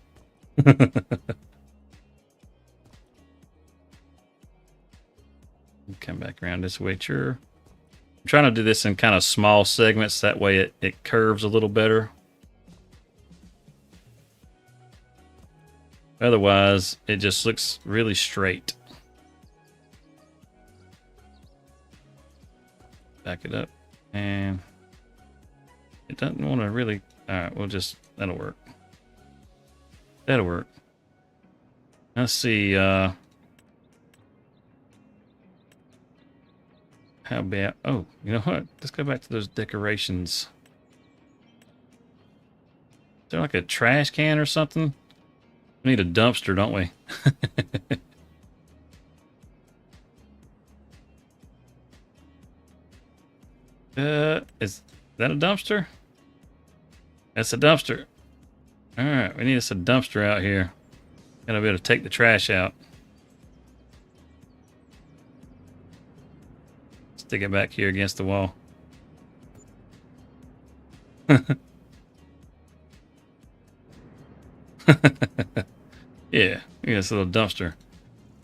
Come back around this way, sure. I'm trying to do this in kind of small segments. That way it curves a little better. Otherwise, it just looks really straight. Back it up. And it doesn't want to really... Alright, that'll work. That'll work. Let's see, how about... Oh, you know what? Let's go back to those decorations. Is there like a trash can or something? We need a dumpster, don't we? Is that a dumpster? That's a dumpster. Alright, we need us a dumpster out here. Gotta be able to take the trash out. Stick it back here against the wall. Yeah, this little dumpster.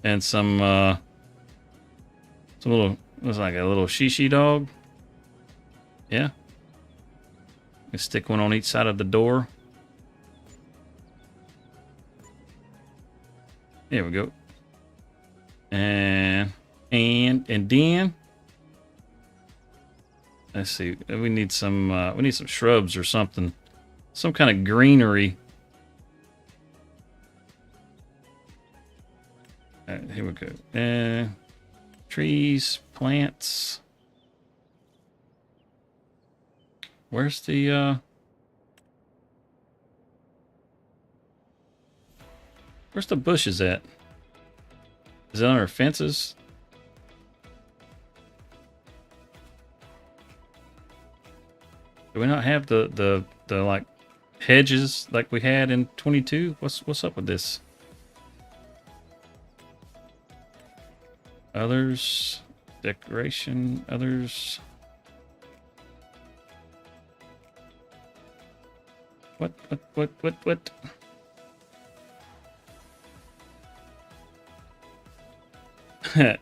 And some little, looks like a little shishi dog. Yeah. You stick one on each side of the door. There we go. And then let's see. We need some shrubs or something. Some kind of greenery. All right, here we go. Trees, plants. Where's the bushes at? Is it on our fences? Do we not have the like hedges like we had in 22? What's up with this? Others, decoration, others. What?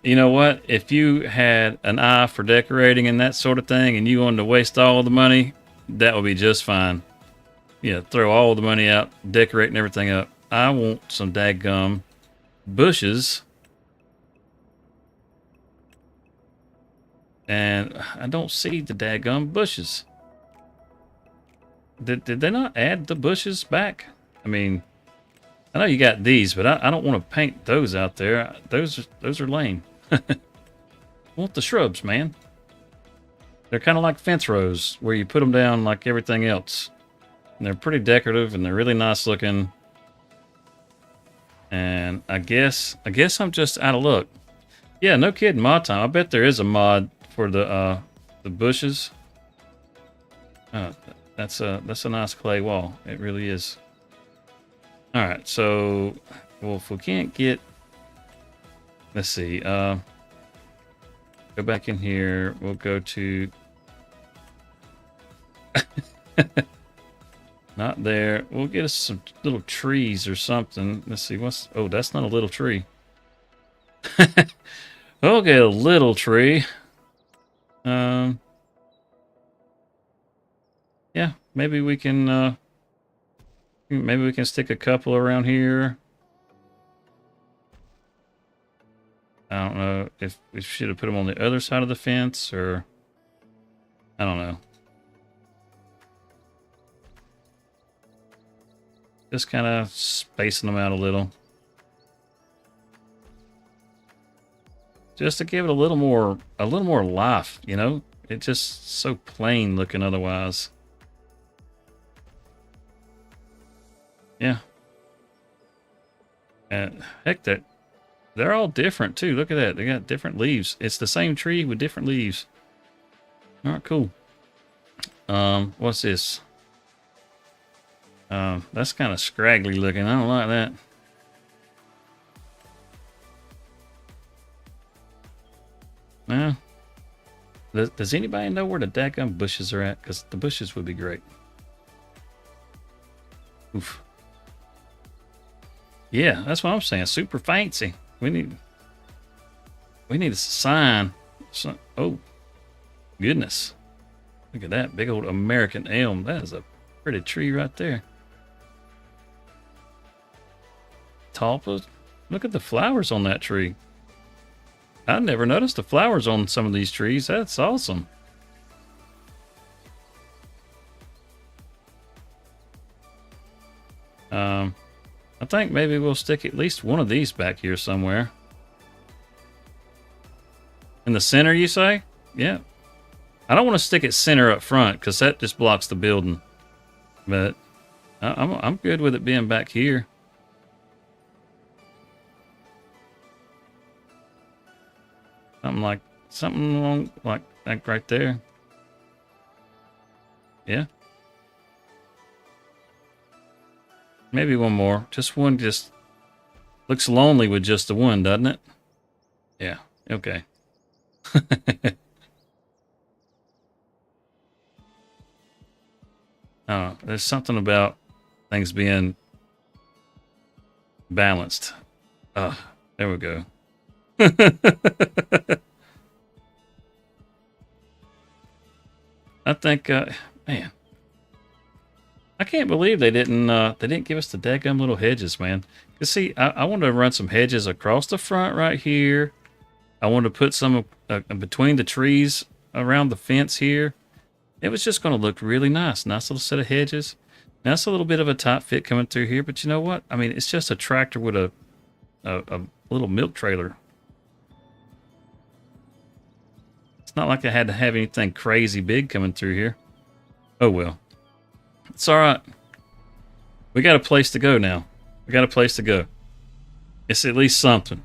You know what? If you had an eye for decorating and that sort of thing and you wanted to waste all the money, that would be just fine. Yeah, throw all the money out, decorating everything up. I want some daggum bushes. And I don't see the daggum bushes. Did they not add the bushes back? I mean, I know you got these, but I don't want to paint those out there. Those are lame. I want the shrubs, man. They're kind of like fence rows where you put them down like everything else. And they're pretty decorative and they're really nice looking. And I guess I'm just out of luck. Yeah, no kidding, mod time. I bet there is a mod for the bushes. That's a nice clay wall. It really is. All right, so well, if we can't get, let's see. Go back in here. We'll go to. Not there. We'll get us some little trees or something. Let's see. Oh, that's not a little tree. We'll get a little tree. Yeah, maybe we can stick a couple around here. I don't know if we should have put them on the other side of the fence or I don't know. Just kind of spacing them out a little. Just to give it a little more life, you know? It's just so plain looking otherwise. Yeah. Heck, they're all different too. Look at that. They got different leaves. It's the same tree with different leaves. All right, cool. What's this? That's kind of scraggly looking. I don't like that. Now, does anybody know where the daggum bushes are at? Because the bushes would be great. Oof. Yeah, that's what I'm saying. Super fancy. We need a sign. Oh, goodness. Look at that big old American elm. That is a pretty tree right there. Talpa. Look at the flowers on that tree. I never noticed the flowers on some of these trees. That's awesome. I think maybe we'll stick at least one of these back here somewhere. In the center, you say? Yeah. I don't want to stick it center up front because that just blocks the building. But I'm good with it being back here. Something along like that right there. Yeah. Maybe one more. Just one just looks lonely with just the one, doesn't it? Yeah. Okay. There's something about things being balanced. There we go. I think, man, I can't believe they didn't give us the daggum little hedges, man. You see, I wanted to run some hedges across the front right here. I wanted to put some between the trees around the fence here. It was just going to look really nice. Nice little set of hedges. Now it's a little bit of a tight fit coming through here, but you know what? I mean, it's just a tractor with a little milk trailer. It's not like I had to have anything crazy big coming through here. Oh well. It's all right. We got a place to go now. We got a place to go. It's at least something.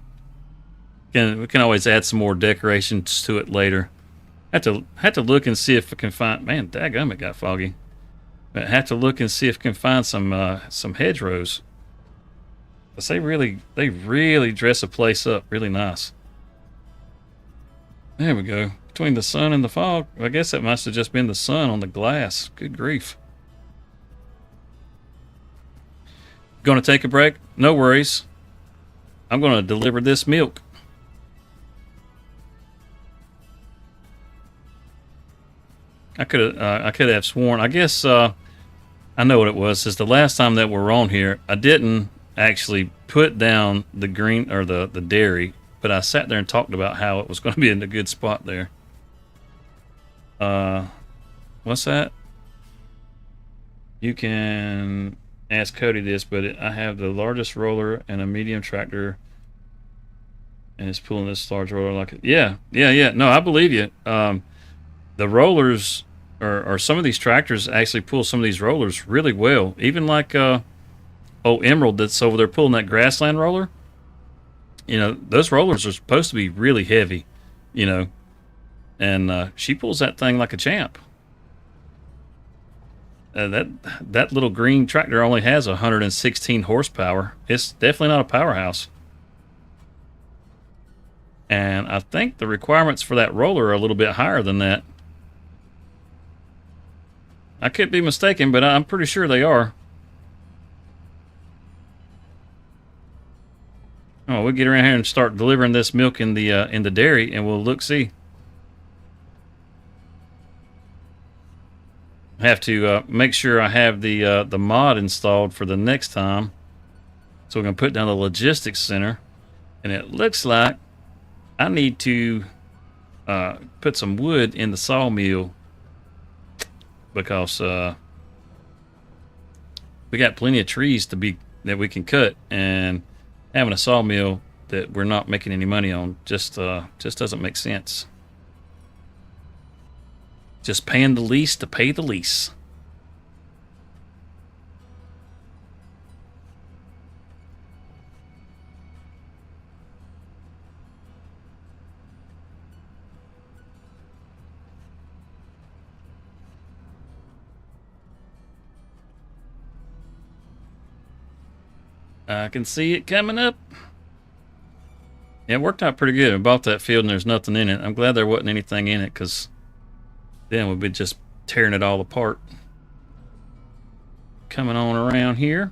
We can always add some more decorations to it later. Have to look and see if I can find. Man, daggum, it got foggy. But have to look and see if I can find some hedgerows. Cause they really dress a place up really nice. There we go. Between the sun and the fog. I guess that must have just been the sun on the glass. Good grief. Gonna take a break? No worries. I'm gonna deliver this milk. I could have sworn. I guess I know what it was. Is the last time that we're on here, I didn't actually put down the green or the dairy, but I sat there and talked about how it was going to be in a good spot there. What's that? You can ask Cody this, but I have the largest roller and a medium tractor, and it's pulling this large roller like it. Yeah. No, I believe you. The rollers or some of these tractors actually pull some of these rollers really well. Even like Emerald that's over there pulling that grassland roller. You know, those rollers are supposed to be really heavy, you know. And she pulls that thing like a champ. That little green tractor only has 116 horsepower. It's definitely not a powerhouse. And I think the requirements for that roller are a little bit higher than that. I could be mistaken, but I'm pretty sure they are. Oh, we'll get around here and start delivering this milk in the dairy, and we'll see. I have to make sure I have the mod installed for the next time. So we're gonna put down the logistics center, and it looks like I need to put some wood in the sawmill because we got plenty of trees that we can cut, and having a sawmill that we're not making any money on just doesn't make sense. Just paying the lease to pay the lease. I can see it coming up. Yeah, it worked out pretty good. I bought that field and there's nothing in it. I'm glad there wasn't anything in it, because then we'd be just tearing it all apart. Coming on around here.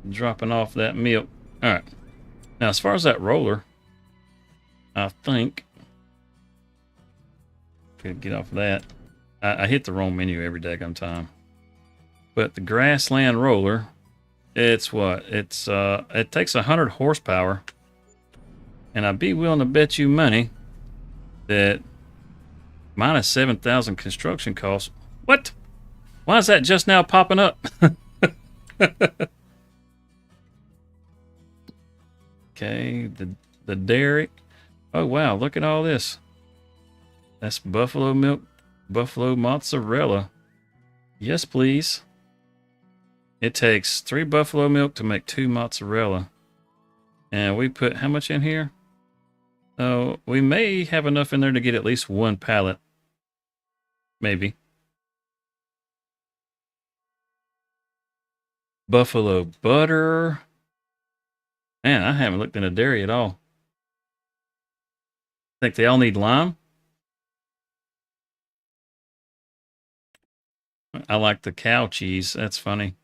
Dropping off that milk. Alright. Now, as far as that roller, I think... Could get off of that. I hit the wrong menu every daggone time. But the grassland roller, it's what? It takes 100 horsepower. And I'd be willing to bet you money that minus 7,000 construction costs. What? Why is that just now popping up? Okay, the dairy. Oh wow, look at all this. That's buffalo milk, buffalo mozzarella. Yes, please. It takes 3 buffalo milk to make 2 mozzarella. And we put how much in here? Oh, we may have enough in there to get at least 1 pallet. Maybe. Buffalo butter. Man, I haven't looked into dairy at all. Think they all need lime? I like the cow cheese. That's funny.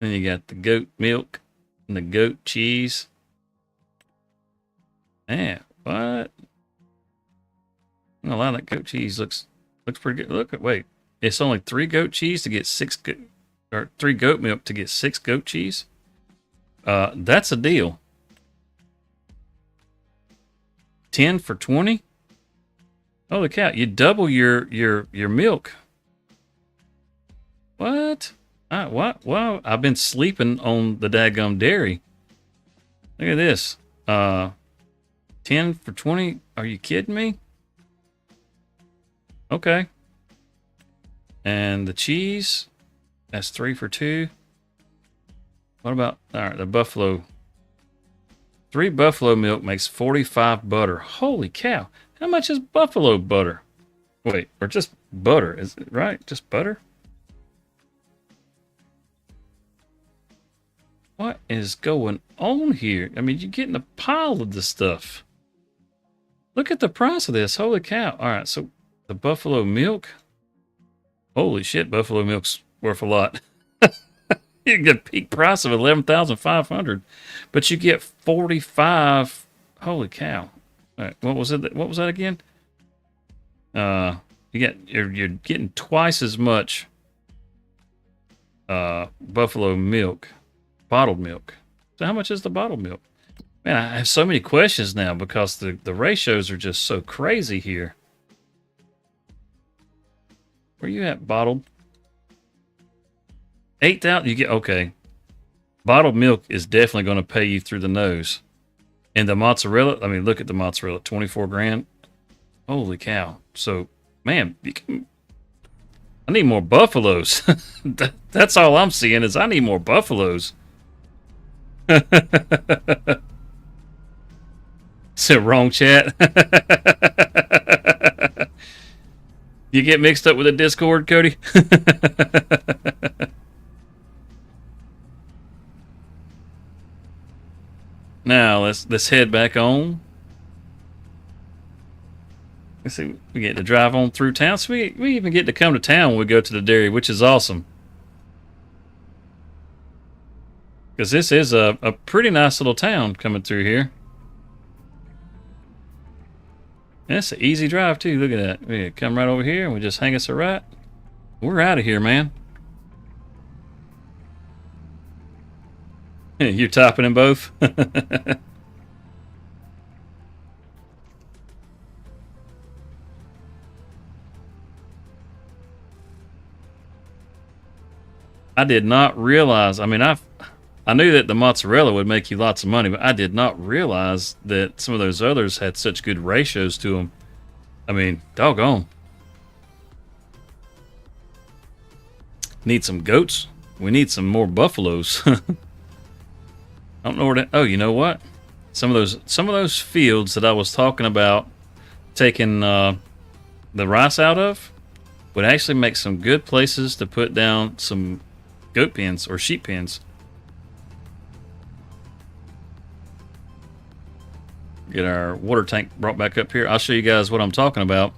Then you got the goat milk and the goat cheese. Man, what? A lot of that goat cheese looks pretty good. Look at wait, it's only 3 goat cheese to get 6 or 3 goat milk to get 6 goat cheese. That's a deal. 10 for 20. Holy cow! You double your milk. What? What? Wow! I've been sleeping on the daggum dairy. Look at this. 10 for 20. Are you kidding me? Okay. And the cheese, that's 3 for 2. What about, all right, the buffalo? 3 buffalo milk makes 45 butter. Holy cow. How much is buffalo butter? Wait, or just butter, is it right? Just butter? What is going on here? I mean, you're getting a pile of this stuff. Look at the price of this. Holy cow. All right, so the buffalo milk. Holy shit, buffalo milk's worth a lot. You get a peak price of $11,500, but you get 45. Holy cow. All right, what was it? What was that again? You're getting twice as much buffalo milk, bottled milk. So how much is the bottled milk? Man, I have so many questions now because the ratios are just so crazy here. Where you at, bottled? 8,000. You get okay. Bottled milk is definitely going to pay you through the nose. And the mozzarella, I mean, look at the mozzarella, 24 grand. Holy cow. So, man, I need more buffaloes. That's all I'm seeing is I need more buffaloes. Said wrong chat. You get mixed up with the Discord, Cody? Now let's head back on. Let's see, we get to drive on through town. So we even get to come to town when we go to the dairy, which is awesome. Because this is a pretty nice little town coming through here. And it's an easy drive too. Look at that. We come right over here and we just hang us a right. We're out of here, man. You're topping them both? I did not realize. I mean, I knew that the mozzarella would make you lots of money, but I did not realize that some of those others had such good ratios to them. I mean, doggone. Need some goats. We need some more buffaloes. I don't know where to. Oh, you know what? Some of those fields that I was talking about taking the rice out of would actually make some good places to put down some goat pens or sheep pens. Get our water tank brought back up here. I'll show you guys what I'm talking about.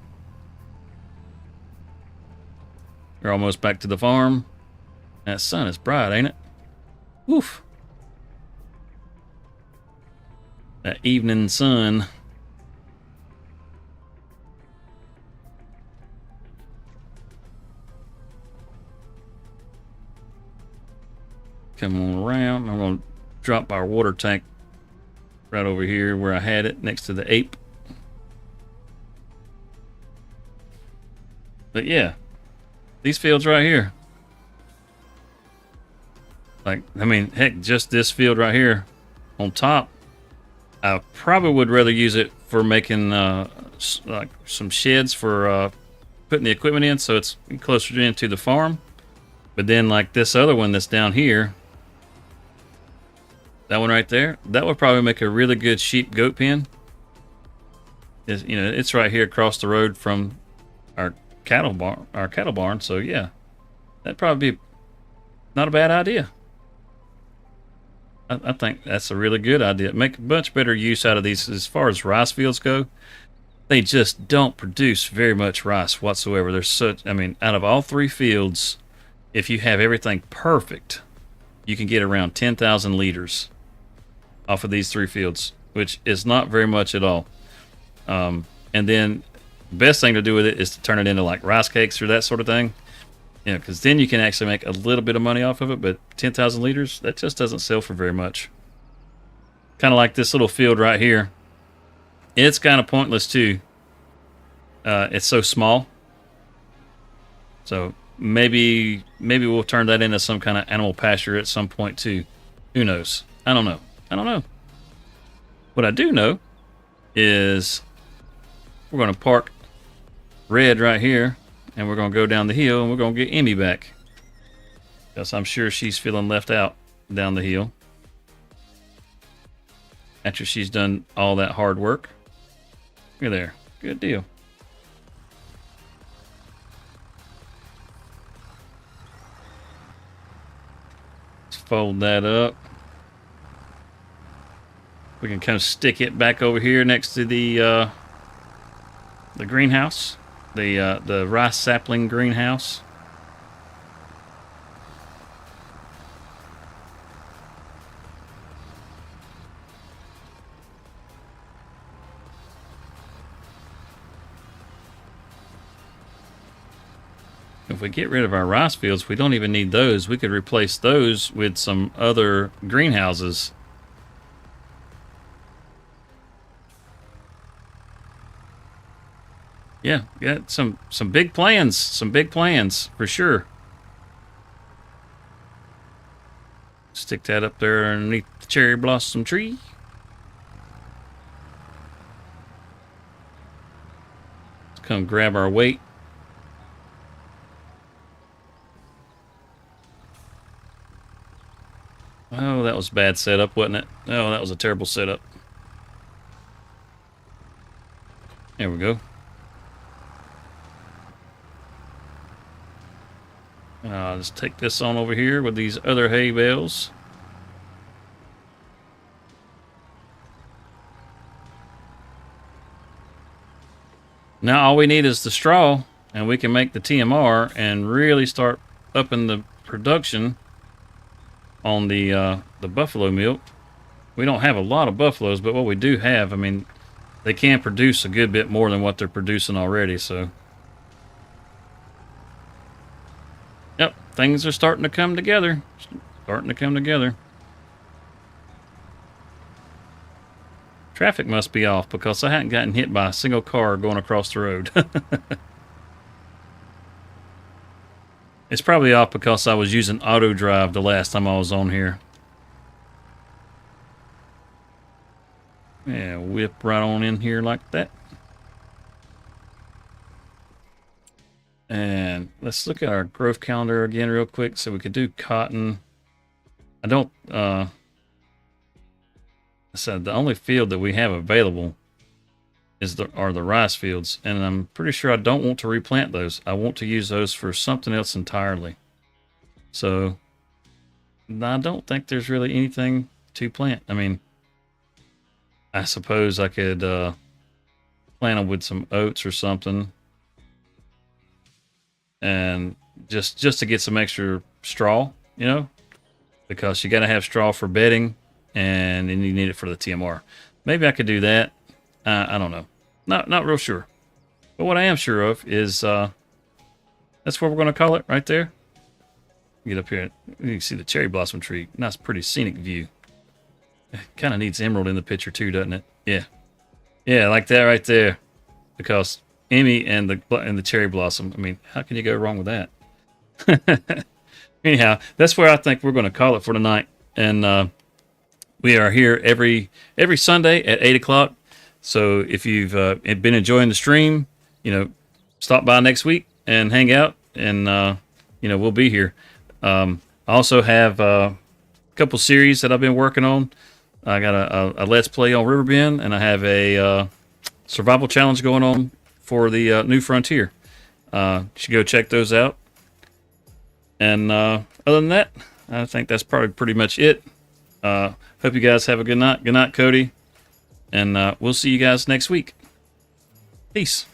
We're almost back to the farm. That sun is bright, ain't it? Woof. That evening sun. Come on around. I'm going to drop our water tank right over here where I had it next to the ape. But yeah, these fields right here. Like, I mean, heck, just this field right here on top. I probably would rather use it for making like some sheds for putting the equipment in, so it's closer into the farm. But then like this other one that's down here, that one right there, that would probably make a really good sheep goat pen. You know, it's right here across the road from our cattle barn. So yeah, that'd probably be not a bad idea. I think that's a really good idea. Make much better use out of these. As far as rice fields go, they just don't produce very much rice whatsoever. There's such, I mean, out of all three fields, if you have everything perfect, you can get around 10,000 liters off of these three fields, which is not very much at all. And then the best thing to do with it is to turn it into like rice cakes or that sort of thing. You know, because then you can actually make a little bit of money off of it, but 10,000 liters, that just doesn't sell for very much. Kind of like this little field right here. It's kind of pointless too. It's so small. So maybe we'll turn that into some kind of animal pasture at some point too. Who knows? I don't know. What I do know is we're going to park Red right here. And we're going to go down the hill and we're going to get Emmy back. Because I'm sure she's feeling left out down the hill. After she's done all that hard work. Look at there. Good deal. Let's fold that up. We can kind of stick it back over here next to the greenhouse. The rice sapling greenhouse. If we get rid of our rice fields, we don't even need those. We could replace those with some other greenhouses. Yeah, got some big plans for sure. Stick that up there underneath the cherry blossom tree. Let's come grab our weight. Oh, that was a bad setup, wasn't it? Oh, that was a terrible setup. There we go. Let's take this on over here with these other hay bales. Now all we need is the straw, and we can make the TMR and really start upping the production on the buffalo milk. We don't have a lot of buffaloes, but what we do have, I mean, they can produce a good bit more than what they're producing already, so. Yep, things are starting to come together. Traffic must be off because I hadn't gotten hit by a single car going across the road. It's probably off because I was using auto drive the last time I was on here. Yeah, whip right on in here like that. And let's look at our growth calendar again real quick. So we could do cotton. I don't, I said the only field that we have available are the rice fields. And I'm pretty sure I don't want to replant those. I want to use those for something else entirely. So I don't think there's really anything to plant. I mean, I suppose I could plant them with some oats or something. And just to get some extra straw, you know, because you got to have straw for bedding, and then you need it for the TMR. Maybe I could do that. I don't know. Not real sure. But what I am sure of is that's what we're going to call it right there. Get up here. You can see the cherry blossom tree. Nice, pretty scenic view. Kind of needs emerald in the picture too, doesn't it? Yeah. Yeah, like that right there. Because Emmy and the cherry blossom. I mean, how can you go wrong with that? Anyhow, that's where I think we're going to call it for tonight. And we are here every Sunday at 8 o'clock. So if you've been enjoying the stream, you know, stop by next week and hang out, and you know, we'll be here. I also have a couple series that I've been working on. I got a Let's Play on Riverbend, and I have a survival challenge going on for the New Frontier. You should go check those out. And other than that, I think that's probably pretty much it. Hope you guys have a good night. Good night, Cody. And we'll see you guys next week. Peace.